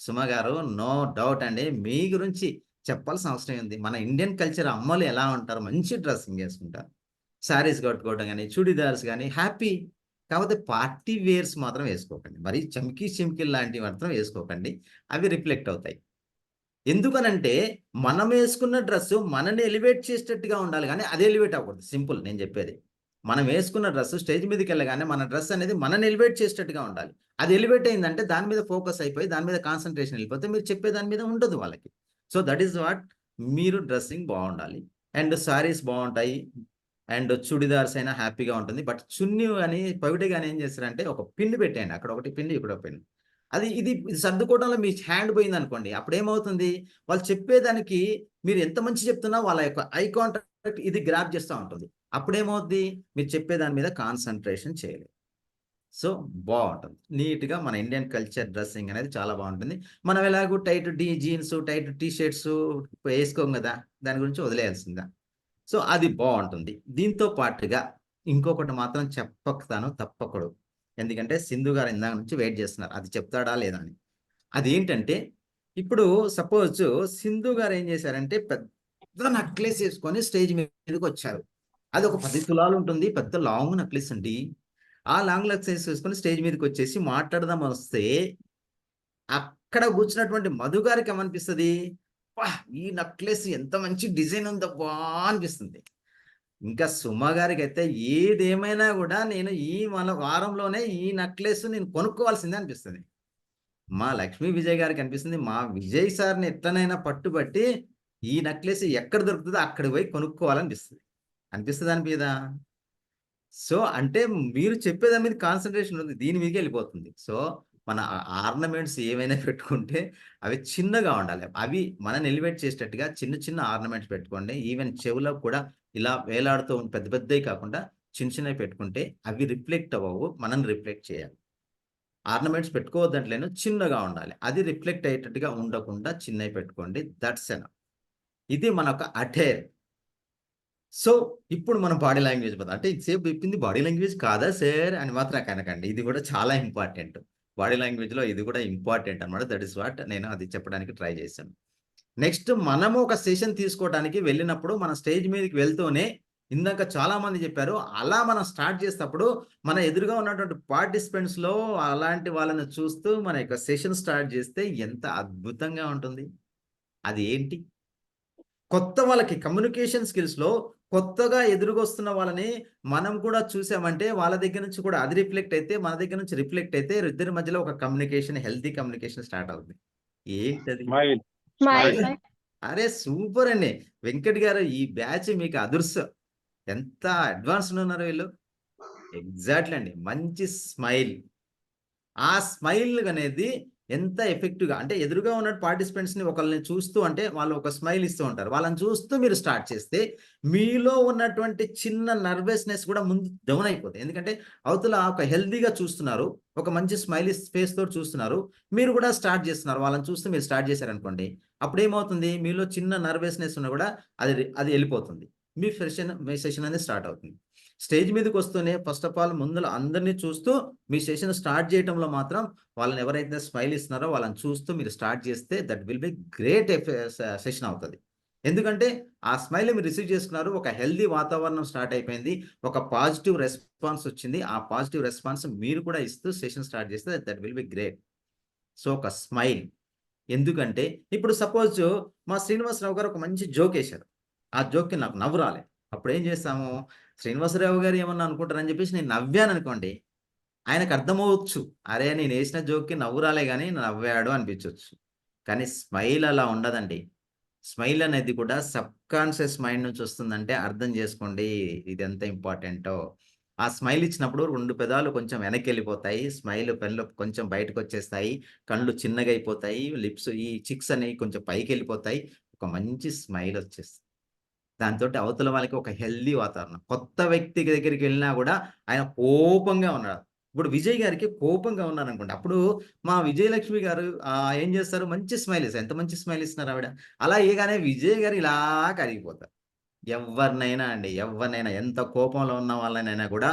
సుమ గారు, నో డౌట్ అండి, మీ గురించి చెప్పాల్సిన అవసరం ఉంది. మన ఇండియన్ కల్చర్ అమ్మలు ఎలా ఉంటారు, మంచి డ్రెస్సింగ్ వేసుకుంటారు, శారీస్ కట్టుకోవడం కానీ చూడీదార్స్ కానీ హ్యాపీ. కాకపోతే పార్టీ వేర్స్ మాత్రం వేసుకోకండి, మరి చమ్కీ లాంటివి మాత్రం వేసుకోకండి, అవి రిఫ్లెక్ట్ అవుతాయి. ఎందుకనంటే మనం వేసుకున్న డ్రెస్ మనని ఎలివేట్ చేసేటట్టుగా ఉండాలి, కానీ అది ఎలివేట్ అవ్వకూడదు. సింపుల్, నేను చెప్పేది, మనం వేసుకున్న డ్రెస్ స్టేజ్ మీదకి వెళ్ళగానే మన డ్రెస్ అనేది మనని ఎలివేట్ చేసేటట్టుగా ఉండాలి. అది ఎలివేట్ అయిందంటే దాని మీద ఫోకస్ అయిపోయి దాని మీద కాన్సన్ట్రేషన్ వెళ్ళిపోతే మీరు చెప్పే దాని మీద ఉండదు వాళ్ళకి. సో దట్ ఈస్ వాట్, మీరు డ్రెస్సింగ్ బాగుండాలి అండ్ సారీస్ బాగుంటాయి అండ్ చుడిదార్స్ అయినా హ్యాపీగా ఉంటుంది. బట్ చున్నీ కానీ పవిటి కానీ ఏం చేస్తారంటే ఒక పిన్ పెట్టేయండి, అక్కడ ఒకటి పిన్ ఇక్కడ ఒక పిన్, ఇది సర్దుకోవడంలో మీ హ్యాండ్ పోయింది అనుకోండి, అప్పుడు ఏమవుతుంది, వాళ్ళు చెప్పేదానికి మీరు ఎంత మంచి చెప్తున్నా వాళ్ళ యొక్క ఐ కాంటాక్ట్ ఇది గ్రాప్ చేస్తూ ఉంటుంది. అప్పుడేమవుతుంది, మీరు చెప్పేదాని మీద కాన్సన్ట్రేషన్ చేయలేదు. సో బాగుంటుంది నీట్గా. మన ఇండియన్ కల్చర్ డ్రెస్సింగ్ అనేది చాలా బాగుంటుంది. మనం ఎలాగో tight jeans tight T shirts వేసుకోం కదా, దాని గురించి వదిలేయాల్సిందా. సో అది బాగుంటుంది. దీంతో పాటుగా ఇంకొకటి మాత్రం చెప్పతాను తప్పకూడదు, ఎందుకంటే సింధు గారు ఇందాక నుంచి వెయిట్ చేస్తున్నారు, అది చెప్తాడా లేదా అని. అదేంటంటే ఇప్పుడు సపోజ్ సింధు గారు ఏం చేశారంటే పెద్ద నక్లెస్ వేసుకొని స్టేజ్ మీదకి వచ్చారు. అది ఒక 10 తులాలు ఉంటుంది, పెద్ద లాంగ్ నక్లెస్ అండి. ఆ లాంగ్ నక్లెస్ వేసుకొని స్టేజ్ మీదకి వచ్చేసి మాట్లాడదాం వస్తే అక్కడ కూర్చున్నటువంటి మధు గారికి ఏమనిపిస్తుంది, ఈ నక్లెస్ ఎంత మంచి డిజైన్ ఉందబ్బా అనిపిస్తుంది. ఇంకా సుమ గారికి అయితే ఏదేమైనా కూడా నేను మన వారంలోనే ఈ నక్లెస్ నేను కొనుక్కోవాల్సిందే అనిపిస్తుంది. మా లక్ష్మీ విజయ్ గారికి అనిపిస్తుంది, మా విజయ్ సార్ని ఎట్లనైనా పట్టుబట్టి ఈ నక్లెస్ ఎక్కడ దొరుకుతుందో అక్కడ పోయి కొనుక్కోవాలనిపిస్తుంది. అనిపిస్తుంది అనిపిదా? సో అంటే మీరు చెప్పేదాని మీద కాన్సన్ట్రేషన్ ఉంది, దీని మీదకి వెళ్ళిపోతుంది. సో మన ఆర్నమెంట్స్ ఏమైనా పెట్టుకుంటే అవి చిన్నగా ఉండాలి, అవి మనని ఎలివేట్ చేసేటట్టుగా చిన్న ఆర్నమెంట్స్ పెట్టుకోండి. ఈవెన్ చెవులో కూడా ఇలా వేలాడుతూ పెద్దవి కాకుండా చిన్నవి పెట్టుకుంటే అవి రిఫ్లెక్ట్ అవ్వవు, మనం రిఫ్లెక్ట్ చేయాలి. ఆర్నమెంట్స్ పెట్టుకోవద్దంటలేను, చిన్నగా ఉండాలి. అది రిఫ్లెక్ట్ అయ్యేటట్టుగా ఉండకుండా చిన్నవి పెట్టుకోండి. That's enough. ఇది మన ఒక అటైర్. సో ఇప్పుడు మనం బాడీ లాంగ్వేజ్ పోతాం. అంటే ఇంతసేపు చెప్పింది బాడీ లాంగ్వేజ్ కాదా సార్ అని మాత్రం కనకండి. ఇది కూడా చాలా ఇంపార్టెంట్. బాడీ లాంగ్వేజ్లో ఇది కూడా ఇంపార్టెంట్ అనమాట. దట్ ఇస్ వాట్ నేను అది చెప్పడానికి ట్రై చేశాను. నెక్స్ట్ మనము ఒక సెషన్ తీసుకోవడానికి వెళ్ళినప్పుడు మన స్టేజ్ మీదకి వెళ్తూనే ఇందాక చాలా మంది చెప్పారు, అలా మనం స్టార్ట్ చేసేటప్పుడు మన ఎదురుగా ఉన్నటువంటి పార్టిసిపెంట్స్లో అలాంటి వాళ్ళని చూస్తూ మన యొక్క సెషన్ స్టార్ట్ చేస్తే ఎంత అద్భుతంగా ఉంటుంది. అది ఏంటి? కొత్త వాళ్ళకి కమ్యూనికేషన్ స్కిల్స్లో కొత్తగా ఎదురుగొస్తున్న వాళ్ళని మనం కూడా చూసామంటే వాళ్ళ దగ్గర నుంచి కూడా అది రిఫ్లెక్ట్ అయితే మన దగ్గర నుంచి రిఫ్లెక్ట్ అయితే ఇద్దరి మధ్యలో ఒక కమ్యూనికేషన్, హెల్తీ కమ్యూనికేషన్ స్టార్ట్ అవుతుంది. ఏంటది? అరే సూపర్ అండి వెంకట్ గారు, ఈ బ్యాచ్ మీకు అదృష్టం. ఎంత అడ్వాన్స్ ఉన్నారు వీళ్ళు. ఎగ్జాక్ట్లీ అండి. మంచి స్మైల్. ఆ స్మైల్ అనేది ఎంత ఎఫెక్టివ్గా అంటే ఎదురుగా ఉన్న పార్టిసిపెంట్స్ని ఒకళ్ళని చూస్తూ అంటే వాళ్ళు ఒక స్మైల్ ఇస్తూ ఉంటారు. వాళ్ళని చూస్తూ మీరు స్టార్ట్ చేస్తే మీలో ఉన్నటువంటి చిన్న నర్వస్నెస్ కూడా ముందు డౌన్ అయిపోతుంది. ఎందుకంటే అవతల ఒక హెల్దీగా చూస్తున్నారు, ఒక మంచి స్మైలీ ఫేస్ తోటి చూస్తున్నారు, మీరు కూడా స్టార్ట్ చేస్తున్నారు. వాళ్ళని చూస్తూ మీరు స్టార్ట్ చేశారనుకోండి, అప్పుడు ఏమవుతుంది, మీలో చిన్న నర్వస్నెస్ ఉన్నా కూడా అది వెళ్ళిపోతుంది. మీ సెషన్ అనేది స్టార్ట్ అవుతుంది. స్టేజ్ మీదకి వస్తూనే ఫస్ట్ ఆఫ్ ఆల్ ముందులో అందరినీ చూస్తూ మీ సెషన్ స్టార్ట్ చేయడంలో మాత్రం వాళ్ళని ఎవరైతే స్మైల్ ఇస్తున్నారో వాళ్ళని చూస్తూ మీరు స్టార్ట్ చేస్తే that will be great session అవుతుంది. ఎందుకంటే ఆ స్మైల్ మీరు రిసీవ్ చేసుకున్నారు, ఒక హెల్దీ వాతావరణం స్టార్ట్ అయిపోయింది, ఒక పాజిటివ్ రెస్పాన్స్ వచ్చింది. ఆ పాజిటివ్ రెస్పాన్స్ మీరు కూడా ఇస్తూ సెషన్ స్టార్ట్ చేస్తే that will be great. So ఒక స్మైల్. ఎందుకంటే ఇప్పుడు సపోజ్ మా శ్రీనివాసరావు గారు ఒక మంచి జోక్ వేశారు, ఆ జోక్కి నాకు నవ్వు రాలే. అప్పుడు ఏం చేస్తాము, శ్రీనివాసరావు గారు ఏమన్నా అనుకుంటారని చెప్పేసి నేను నవ్వాను అనుకోండి, ఆయనకు అర్థమవచ్చు, అరే నేను వేసిన జోక్కి నవ్వు రాలే కానీ నవ్వాడు అనిపించవచ్చు. కానీ స్మైల్ అలా ఉండదండి. స్మైల్ అనేది కూడా సబ్ కాన్షియస్ మైండ్ నుంచి వస్తుందంటే అర్థం చేసుకోండి ఇది ఎంత ఇంపార్టెంటో. ఆ స్మైల్ ఇచ్చినప్పుడు 2 పెదాలు కొంచెం వెనక్కి వెళ్ళిపోతాయి, స్మైల్ పెన్లు కొంచెం బయటకు వచ్చేస్తాయి, కళ్ళు చిన్నగా అయిపోతాయి, లిప్స్ ఈ చిక్స్ అనేవి కొంచెం పైకి వెళ్ళిపోతాయి, ఒక మంచి స్మైల్ వచ్చేస్తుంది. దాంతో అవతల వాళ్ళకి ఒక హెల్దీ వాతావరణం. కొత్త వ్యక్తి దగ్గరికి వెళ్ళినా కూడా ఆయన కోపంగా ఉన్నాడు. ఇప్పుడు విజయ్ గారికి కోపంగా ఉన్నారనుకోండి, అప్పుడు మా విజయలక్ష్మి గారు ఏం చేస్తారు, మంచి స్మైల్ ఇస్తారు. ఎంత మంచి స్మైల్ ఇస్తున్నారు ఆవిడ. అలా ఇయగానే విజయ్ గారు ఇలా కరిగిపోతారు. ఎవరినైనా అండి, ఎవరినైనా ఎంత కోపంలో ఉన్న వాళ్ళనైనా కూడా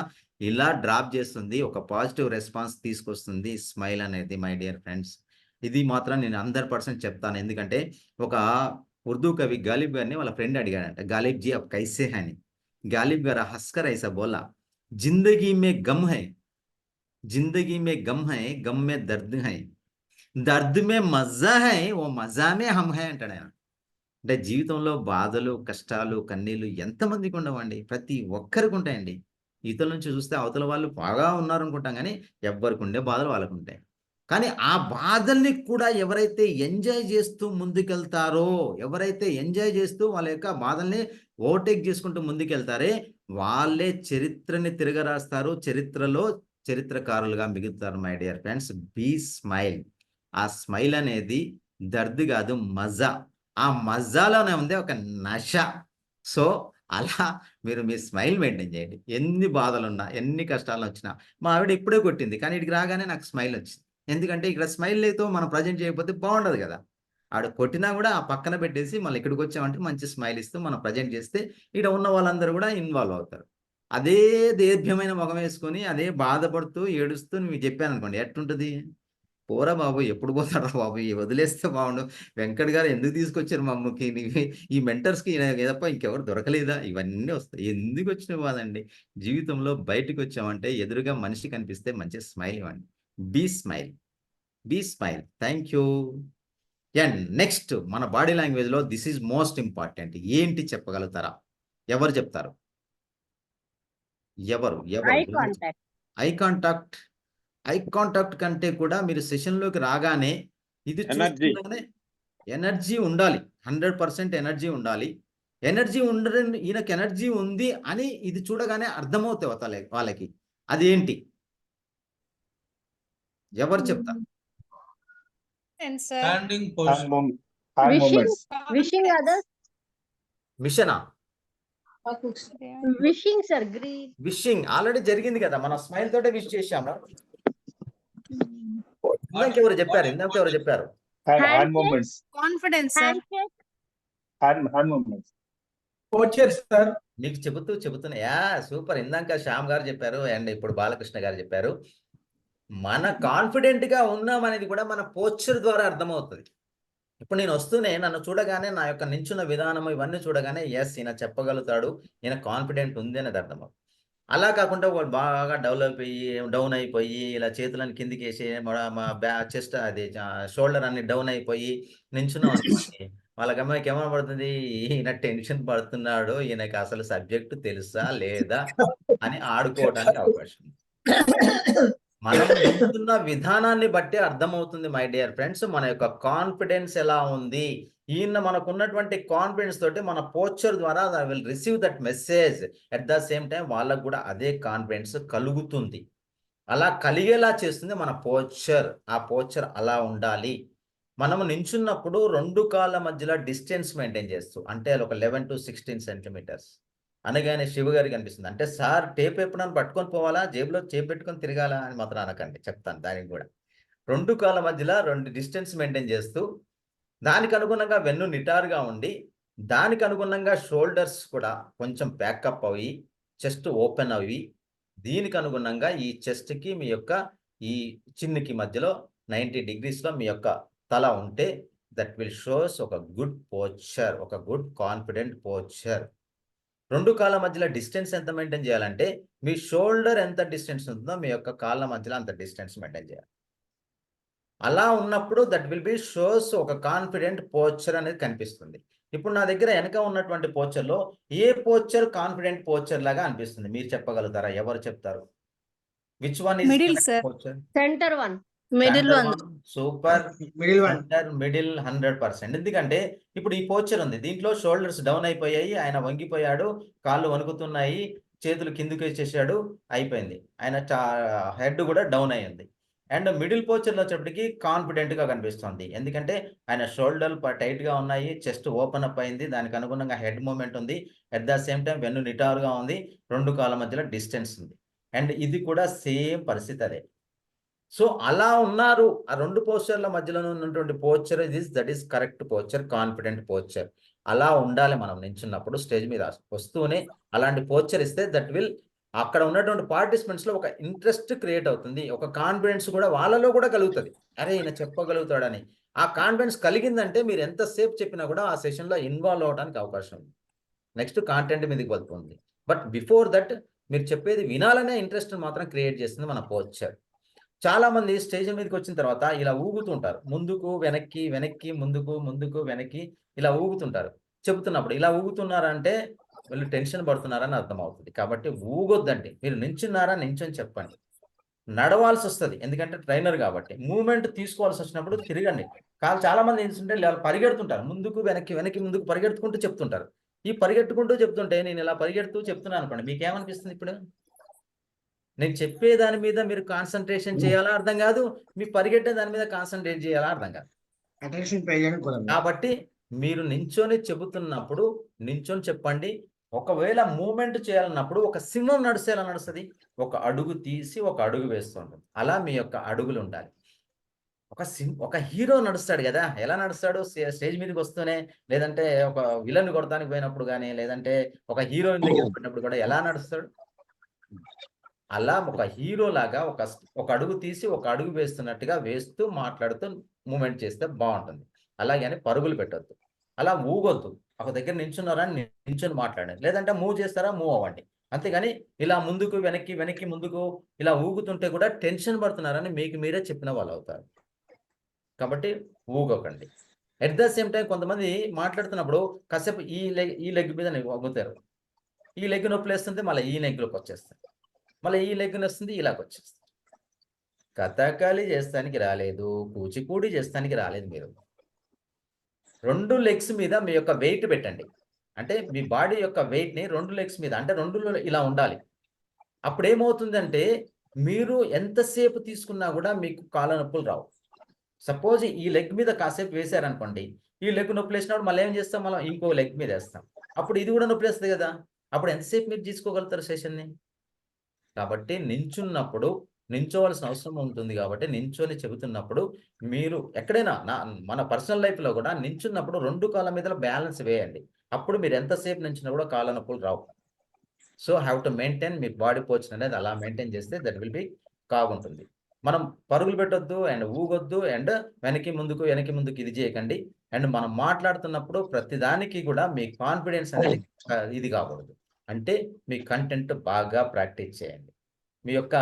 ఇలా డ్రాప్ చేస్తుంది, ఒక పాజిటివ్ రెస్పాన్స్ తీసుకొస్తుంది స్మైల్ అనేది. మై డియర్ ఫ్రెండ్స్, ఇది మాత్రం నేను 100% చెప్తాను. ఎందుకంటే ఒక ఉర్దూ కవి గాలిబ్ గారిని వాళ్ళ ఫ్రెండ్ అడిగాడంట, గాలిబ్ జీ అప్ కైసే హై అని. గాలిబ్ గారు హస్కర్ ఐసా బోలా, జిందగీ మే గమ్ హై, జిందగీ మే గమ్ హై, గమ్ మే దర్ద్ హై, దర్ద్ మే మజా హై, ఓ మజా మే హమ్ హై అంటాడు ఆయన. అంటే జీవితంలో బాధలు, కష్టాలు, కన్నీళ్ళు ఎంతమందికి ఉండవండి? ప్రతి ఒక్కరికి ఉంటాయండి. ఇతరుల నుంచి చూస్తే అవతల వాళ్ళు బాగా ఉన్నారనుకుంటాం కానీ ఎవ్వరికి ఉండే బాధలు వాళ్ళకు ఉంటాయి. కానీ ఆ బాధల్ని కూడా ఎవరైతే ఎంజాయ్ చేస్తూ ముందుకెళ్తారో, ఎవరైతే ఎంజాయ్ చేస్తూ వాళ్ళ యొక్క బాధల్ని ఓవర్టేక్ చేసుకుంటూ ముందుకెళ్తారే వాళ్ళే చరిత్రని తిరగరాస్తారు, చరిత్రలో చరిత్రకారులుగా మిగులుతారు. My dear friends, be smile. ఆ స్మైల్ అనేది దర్ద్ కాదు, మజా. ఆ మజాలోనే ఉంది ఒక నష. సో అలా మీరు మీ స్మైల్ మెయింటైన్ చేయండి. ఎన్ని బాధలున్నా, ఎన్ని కష్టాలు వచ్చినా. మా ఆవిడ ఇప్పుడే కొట్టింది, కానీ ఇక్కడికి రాగానే నాకు స్మైల్ వచ్చింది. ఎందుకంటే ఇక్కడ స్మైల్ అయితే మనం ప్రజెంట్ చేయకపోతే బాగుండదు కదా. ఆడ కొట్టినా కూడా ఆ పక్కన పెట్టేసి మళ్ళీ ఇక్కడికి వచ్చామంటే మంచి స్మైల్ ఇస్తూ మనం ప్రజెంట్ చేస్తే ఇక్కడ ఉన్న వాళ్ళందరూ కూడా ఇన్వాల్వ్ అవుతారు. అదే దీర్ఘమైన ముఖం వేసుకొని అదే బాధపడుతూ ఏడుస్తూ నువ్వు చెప్పాను అనుకోండి, ఎట్టుంటుంది? పోరా బాబు, ఎప్పుడు పోతారా బాబు, వదిలేస్తే బాగుండు. వెంకట్ గారు ఎందుకు తీసుకొచ్చారు మా అమ్మకి, ఈ మెంటర్స్కి తప్ప ఇంకెవరు దొరకలేదా? ఇవన్నీ వస్తాయి. ఎందుకు వచ్చిన బాధండి? జీవితంలో బయటకు వచ్చామంటే ఎదురుగా మనిషి కనిపిస్తే మంచి స్మైల్ ఇవ్వండి. Be smile, be smile. Thank you. And next మన బాడీ లాంగ్వేజ్లో దిస్ ఈజ్ మోస్ట్ ఇంపార్టెంట్. ఏంటి చెప్పగలుగుతారా? ఎవరు చెప్తారు? ఎవరు? Eye contact. ఐ కాంటాక్ట్ కంటే కూడా మీరు సెషన్లోకి రాగానే ఇది చూస్తూనే ఎనర్జీ ఉండాలి. 100% ఎనర్జీ ఉండాలి. ఎనర్జీ ఉండడం, ఈయనకి ఎనర్జీ ఉంది అని ఇది చూడగానే అర్థమవుతాయి వాళ్ళకి. అది ఏంటి? ఎవరు చెప్తారు? Standing position. మిషనా? విషింగ్ సార్, విషింగ్ ఆల్రెడీ జరిగింది కదా, మనం స్మైల్ తోటే విష్ చేశాము. ఇందాక ఎవరు చెప్పారు hand movements, confidence hand movements. Posture sir. మీకు చెబుతున్నా సూపర్. ఇందాక శ్యామ్ గారు చెప్పారు అండ్ ఇప్పుడు బాలకృష్ణ గారు చెప్పారు. మన కాన్ఫిడెంట్ గా ఉన్నాం అనేది కూడా మన పోస్చర్ ద్వారా అర్థమవుతుంది. ఇప్పుడు నేను వస్తూనే నన్ను చూడగానే నా యొక్క నించున్న విధానం ఇవన్నీ చూడగానే ఎస్ ఈయన చెప్పగలుగుతాడు, ఈయన కాన్ఫిడెంట్ ఉంది అనేది అర్థమవుతుంది. అలా కాకుండా వాడు బాగా డౌన్ అయిపోయి ఇలా చేతులను కిందికి వేసి మా చెస్ట్ అది షోల్డర్ అన్ని డౌన్ అయిపోయి నించున్నాం అనుకోండి, వాళ్ళకి అమ్మాయికి ఏమైనా పడుతుంది, ఈయన టెన్షన్ పడుతున్నాడు, ఈయనకి అసలు సబ్జెక్టు తెలుసా లేదా అని ఆడుకోవడానికి అవకాశం ఉంది. మనం నించున్న విధానాన్ని బట్టి అర్థమవుతుంది మై డియర్ ఫ్రెండ్స్ మన యొక్క కాన్ఫిడెన్స్ ఎలా ఉంది. ఈయన మనకు ఉన్నటువంటి కాన్ఫిడెన్స్ తోటి మన పోస్చర్ ద్వారా will receive that message. At the same time వాళ్ళకు కూడా అదే కాన్ఫిడెన్స్ కలుగుతుంది. అలా కలిగేలా చేస్తుంది మన పోస్చర్. ఆ పోస్చర్ అలా ఉండాలి. మనము నించున్నప్పుడు 2 కాళ్ళ మధ్యలో డిస్టెన్స్ మెయింటైన్ చేస్తూ, అంటే ఒక 11 to 16 సెంటీమీటర్స్ అనగానే శివ గారికి అనిపిస్తుంది, అంటే సార్ టేప్ ఎప్పుడైనా పట్టుకొని పోవాలా, జేబులో చేపు పెట్టుకొని తిరగాలా అని మాత్రం అనకండి, చెప్తాను దానికి కూడా. 2 కాళ్ళ మధ్యలో 2 డిస్టెన్స్ మెయింటైన్ చేస్తూ, దానికి అనుగుణంగా వెన్ను నిటారుగా ఉండి, దానికి అనుగుణంగా షోల్డర్స్ కూడా కొంచెం ప్యాకప్ అవి, చెస్ట్ ఓపెన్ అవి, దీనికి అనుగుణంగా ఈ చెస్ట్కి మీ యొక్క ఈ చిన్నికి మధ్యలో 90 degreesలో మీ యొక్క తల ఉంటే దట్ విల్ షోస్ ఒక గుడ్ పోస్చర్, ఒక గుడ్ కాన్ఫిడెంట్ పోస్చర్. 2 కాళ్ళ మధ్యలో డిస్టెన్స్ ఎంత మెయింటైన్ చేయాలంటే మీ షోల్డర్ ఎంత డిస్టెన్స్ ఉంటుందో మీ యొక్క కాళ్ళ మధ్యలో అంత డిస్టెన్స్ మెయింటైన్ చేయాలి. అలా ఉన్నప్పుడు దట్ విల్ బి షోస్ ఒక కాన్ఫిడెంట్ పోస్చర్ అనేది కనిపిస్తుంది. ఇప్పుడు నా దగ్గర వెనక ఉన్నటువంటి పోస్చర్లో ఏ పోస్చర్ కాన్ఫిడెంట్ పోస్చర్ లాగా అనిపిస్తుంది, మీరు చెప్పగలుగుతారా? ఎవరు చెప్తారు? Which one is middle sir. Posture? Centre one. Super. Middle one. Middle 100%. ఎందుకంటే ఇప్పుడు ఈ పోస్చర్ ఉంది, దీంట్లో షోల్డర్స్ డౌన్ అయిపోయాయి, ఆయన వంగిపోయాడు, కాళ్ళు వణుకుతున్నాయి, చేతులు కిందకి వచ్చేసాడు, అయిపోయింది. ఆయన హెడ్ కూడా డౌన్ అయ్యింది. అండ్ మిడిల్ పోస్చర్లో వచ్చేప్పటికి కాన్ఫిడెంట్ గా కనిపిస్తుంది. ఎందుకంటే ఆయన షోల్డర్ టైట్ గా ఉన్నాయి, చెస్ట్ ఓపెన్ అప్ అయింది, దానికి అనుగుణంగా హెడ్ మూమెంట్ ఉంది, అట్ ద సేమ్ టైం వెన్ను నిటారుగా ఉంది, 2 కాళ్ళ మధ్యలో డిస్టెన్స్ ఉంది. అండ్ ఇది కూడా సేమ్ పరిస్థితి అదే. సో అలా ఉన్నారు. ఆ 2 పోస్చర్ల మధ్యలో ఉన్నటువంటి posture that is correct posture, confident posture. అలా ఉండాలి మనం నించున్నప్పుడు. స్టేజ్ మీద వస్తూనే అలాంటి పోస్చర్ ఇస్తే దట్ విల్ అక్కడ ఉన్నటువంటి పార్టిసిపెంట్స్ లో ఒక ఇంట్రెస్ట్ క్రియేట్ అవుతుంది, ఒక కాన్ఫిడెన్స్ కూడా వాళ్ళలో కూడా కలుగుతుంది. అరే ఈయన చెప్పగలుగుతాడని. ఆ కాన్ఫిడెన్స్ కలిగిందంటే మీరు ఎంతసేపు చెప్పినా కూడా ఆ సెషన్లో ఇన్వాల్వ్ అవడానికి అవకాశం ఉంది. నెక్స్ట్ కాంటెంట్ మీదకి వెళ్తుంది. బట్ బిఫోర్ దట్ మీరు చెప్పేది వినాలనే ఇంట్రెస్ట్ మాత్రం క్రియేట్ చేస్తుంది మన పోస్చర్. చాలా మంది స్టేజ్ మీదకి వచ్చిన తర్వాత ఇలా ఊగుతుంటారు, ముందుకు వెనక్కి వెనక్కి ముందుకు ముందుకు వెనక్కి ఇలా ఊగుతుంటారు. చెబుతున్నప్పుడు ఇలా ఊగుతున్నారంటే వీళ్ళు టెన్షన్ పడుతున్నారని అర్థం అవుతుంది. కాబట్టి ఊగొద్దండి. మీరు నించున్నారా, నించొని చెప్పండి. నడవాల్సి వస్తుంది, ఎందుకంటే ట్రైనర్ కాబట్టి. మూవ్మెంట్ తీసుకోవాల్సి వచ్చినప్పుడు తిరగండి. చాలా మంది ఏంటంటే పరిగెడుతుంటారు, ముందుకు వెనక్కి వెనక్కి ముందుకు పరిగెడుతుంటూ చెప్తుంటారు. ఈ పరిగెట్టుకుంటూ చెప్తుంటే నేను ఇలా పరిగెడుతూ చెప్తున్నాను అనుకోండి, మీకేమనిపిస్తుంది? ఇప్పుడు నేను చెప్పే దాని మీద మీరు కాన్సన్ట్రేషన్ చేయాలా అర్థం కాదు, మీ పరిగెట్టే దాని మీద కాన్సన్ట్రేట్ చేయాలా అర్థం కాదు. కాబట్టి మీరు నించొని చెబుతున్నప్పుడు నించొని చెప్పండి. ఒకవేళ మూమెంట్ చేయాలన్నప్పుడు ఒక సింహం నడిస్తే ఎలా నడుస్తుంది? ఒక అడుగు తీసి ఒక అడుగు వేస్తుంటుంది. అలా మీ యొక్క అడుగులు ఉండాలి. ఒక హీరో నడుస్తాడు కదా, ఎలా నడుస్తాడు? స్టేజ్ మీదకి వస్తూనే, లేదంటే ఒక విలన్ కొడతానికి పోయినప్పుడు కానీ, లేదంటే ఒక హీరోయిన్ దగ్గర పోయినప్పుడు కూడా ఎలా నడుస్తాడు? అలా ఒక హీరో లాగా ఒక అడుగు తీసి ఒక అడుగు వేస్తున్నట్టుగా వేస్తూ మాట్లాడుతూ మూమెంట్ చేస్తే బాగుంటుంది. అలాగని పరుగులు పెట్టొద్దు, అలా ఊగొద్దు. ఒక దగ్గర నించున్నారా నించుని మాట్లాడండి, లేదంటే మూవ్ చేస్తారా మూవ్ అవ్వండి. అంతేగాని ఇలా ముందుకు వెనక్కి వెనక్కి ముందుకు ఇలా ఊగుతుంటే కూడా టెన్షన్ పడుతున్నారని మీకు మీరే చెప్పిన వాళ్ళు అవుతారు. కాబట్టి ఊగకండి. ఎట్ ద సేమ్ టైం కొంతమంది మాట్లాడుతున్నప్పుడు కాసేపు ఈ లెగ్ మీద ఊగుతారు, ఈ లెగ్ నొప్పి వేస్తుంటే మళ్ళీ ఈ లెగ్లోకి వచ్చేస్తారు, మళ్ళీ ఈ లెగ్ వస్తుంది ఇలాగ వచ్చేస్తుంది. కథాకళి చేస్తానికి రాలేదు, కూచిపూడి చేస్తానికి రాలేదు. మీరు 2 లెగ్స్ మీద మీ యొక్క వెయిట్ పెట్టండి. అంటే మీ బాడీ యొక్క వెయిట్ని 2 లెగ్స్ మీద, అంటే 2 ఇలా ఉండాలి. అప్పుడు ఏమవుతుందంటే మీరు ఎంతసేపు తీసుకున్నా కూడా మీకు కాళ్ళ నొప్పులు రావు. సపోజ్ ఈ లెగ్ మీద కాసేపు వేసారనుకోండి, ఈ లెగ్ నొప్పి వేసినప్పుడు మళ్ళీ ఏం చేస్తాం, మనం ఇంకో లెగ్ మీద వేస్తాం, అప్పుడు ఇది కూడా నొప్పి వేస్తుంది కదా. అప్పుడు ఎంతసేపు మీరు తీసుకోగలుగుతారు సెషన్ని? కాబట్టి నించున్నప్పుడు నించోవలసిన అవసరం ఉంటుంది కాబట్టి నించొని చెబుతున్నప్పుడు మీరు ఎక్కడైనా మన పర్సనల్ లైఫ్లో కూడా నించున్నప్పుడు 2 కాళ్ళ మీద బ్యాలెన్స్ వేయండి. అప్పుడు మీరు ఎంతసేపు నించున్నా కూడా కాళ్ళ నొప్పులు రావు. సో హ్యావ్ టు మెయింటైన్ మీ బాడీ పోర్షన్ అనేది అలా మెయింటైన్ చేస్తే దట్ విల్ బి బాగుంటుంది. మనం పరుగులు పెట్టొద్దు అండ్ ఊగొద్దు అండ్ వెనక్కి ముందుకు ఇది చేయకండి. అండ్ మనం మాట్లాడుతున్నప్పుడు ప్రతిదానికి కూడా మీ కాన్ఫిడెన్స్ అనేది ఇది కాకూడదు. అంటే మీ కంటెంట్ బాగా ప్రాక్టీస్ చేయండి. మీ యొక్క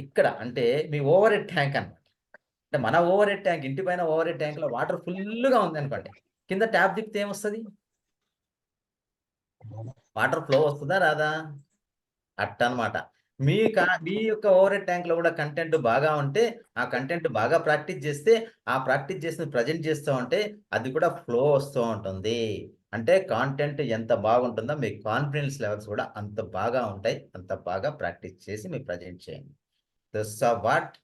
ఇక్కడ అంటే మీ ఓవర్ హెడ్ ట్యాంక్ అనమాట. అంటే మన ఓవర్ హెడ్ ట్యాంక్, ఇంటి పైన ఓవర్ హెడ్ ట్యాంక్లో వాటర్ ఫుల్గా ఉంది అనుకోండి, కింద ట్యాప్ తిప్పితే ఏమొస్తుంది? వాటర్ ఫ్లో వస్తుందా రాదా? అట్టనమాట. మీ యొక్క ఓవర్ హెడ్ ట్యాంక్లో కూడా కంటెంట్ బాగా ఉంటే, ఆ కంటెంట్ బాగా ప్రాక్టీస్ చేస్తే, ఆ ప్రాక్టీస్ చేసిన ప్రజెంట్ చేస్తూ ఉంటే అది కూడా ఫ్లో వస్తూ ఉంటుంది. అంటే కాంటెంట్ ఎంత బాగుంటుందో మీ కాన్ఫిడెన్స్ లెవెల్స్ కూడా అంత బాగా ఉంటాయి. అంత బాగా ప్రాక్టీస్ చేసి మీరు ప్రజెంట్ చేయండి. దిస్ వాట్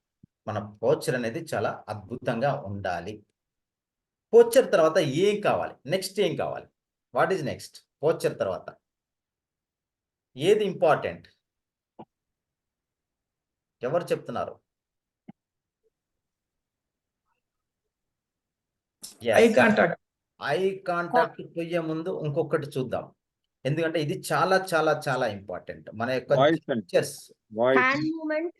మన పోస్చర్ అనేది చాలా అద్భుతంగా ఉండాలి. పోస్చర్ తర్వాత ఏం కావాలి? నెక్స్ట్ ఏం కావాలి? What is next? పోస్చర్ తర్వాత ఏది ఇంపార్టెంట్? ఎవరు చెప్తున్నారు? Eye contact. ఐ కాంటాక్ట్ పోయే ముందు ఇంకొకటి చూద్దాం. ఎందుకంటే ఇది చాలా చాలా చాలా ఇంపార్టెంట్. మన యొక్క హ్యాండ్ మూమెంట్.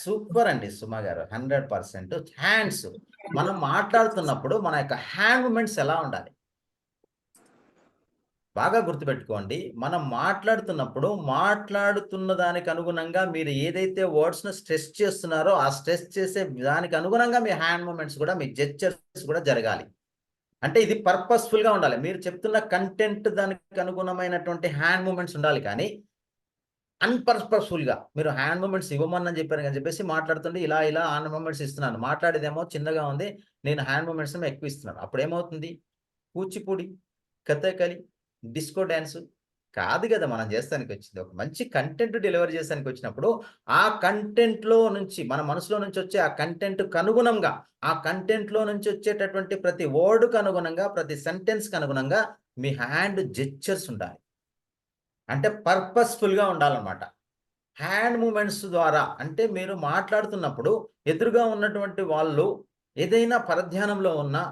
సూపర్ అండి సుమా గారు, 100%. హ్యాండ్స్ మనం మాట్లాడుతున్నప్పుడు మన యొక్క హ్యాండ్ మూమెంట్స్ ఎలా ఉండాలి? బాగా గుర్తుపెట్టుకోండి. మనం మాట్లాడుతున్నప్పుడు మాట్లాడుతున్న దానికి అనుగుణంగా మీరు ఏదైతే వర్డ్స్ను స్ట్రెస్ చేస్తున్నారో ఆ స్ట్రెస్ చేసే దానికి అనుగుణంగా మీ హ్యాండ్ మూమెంట్స్ కూడా, మీ జెస్చర్స్ కూడా జరగాలి. అంటే ఇది పర్పస్ఫుల్గా ఉండాలి. మీరు చెప్తున్న కంటెంట్ దానికి అనుగుణమైనటువంటి హ్యాండ్ మూమెంట్స్ ఉండాలి. కానీ అన్పర్పస్ఫుల్గా మీరు హ్యాండ్ మూమెంట్స్ ఇవ్వమని చెప్పారు అని చెప్పేసి మాట్లాడుతుంటే ఇలా హ్యాండ్ మూమెంట్స్ ఇస్తున్నాను, మాట్లాడేదేమో చిన్నగా ఉంది, నేను హ్యాండ్ మూమెంట్స్ ఎక్కువ ఇస్తున్నాను. అప్పుడు ఏమవుతుంది? కూచిపూడి, కథకళి, డిస్కో డ్యాన్స్ కాదు కదా మనం చేస్తానికి వచ్చింది. ఒక మంచి కంటెంట్ డెలివరీ చేస్తానికి వచ్చినప్పుడు ఆ కంటెంట్లో నుంచి, మన మనసులో నుంచి వచ్చే ఆ కంటెంట్కి అనుగుణంగా, ఆ కంటెంట్లో నుంచి వచ్చేటటువంటి ప్రతి వర్డ్కి అనుగుణంగా, ప్రతి సెంటెన్స్కి అనుగుణంగా మీ హ్యాండ్ జెస్చర్స్ ఉండాలి. అంటే పర్పస్ఫుల్గా ఉండాలన్నమాట. హ్యాండ్ మూమెంట్స్ ద్వారా అంటే మీరు మాట్లాడుతున్నప్పుడు ఎదురుగా ఉన్నటువంటి వాళ్ళు ఏదైనా పరధ్యానంలో ఉన్నా,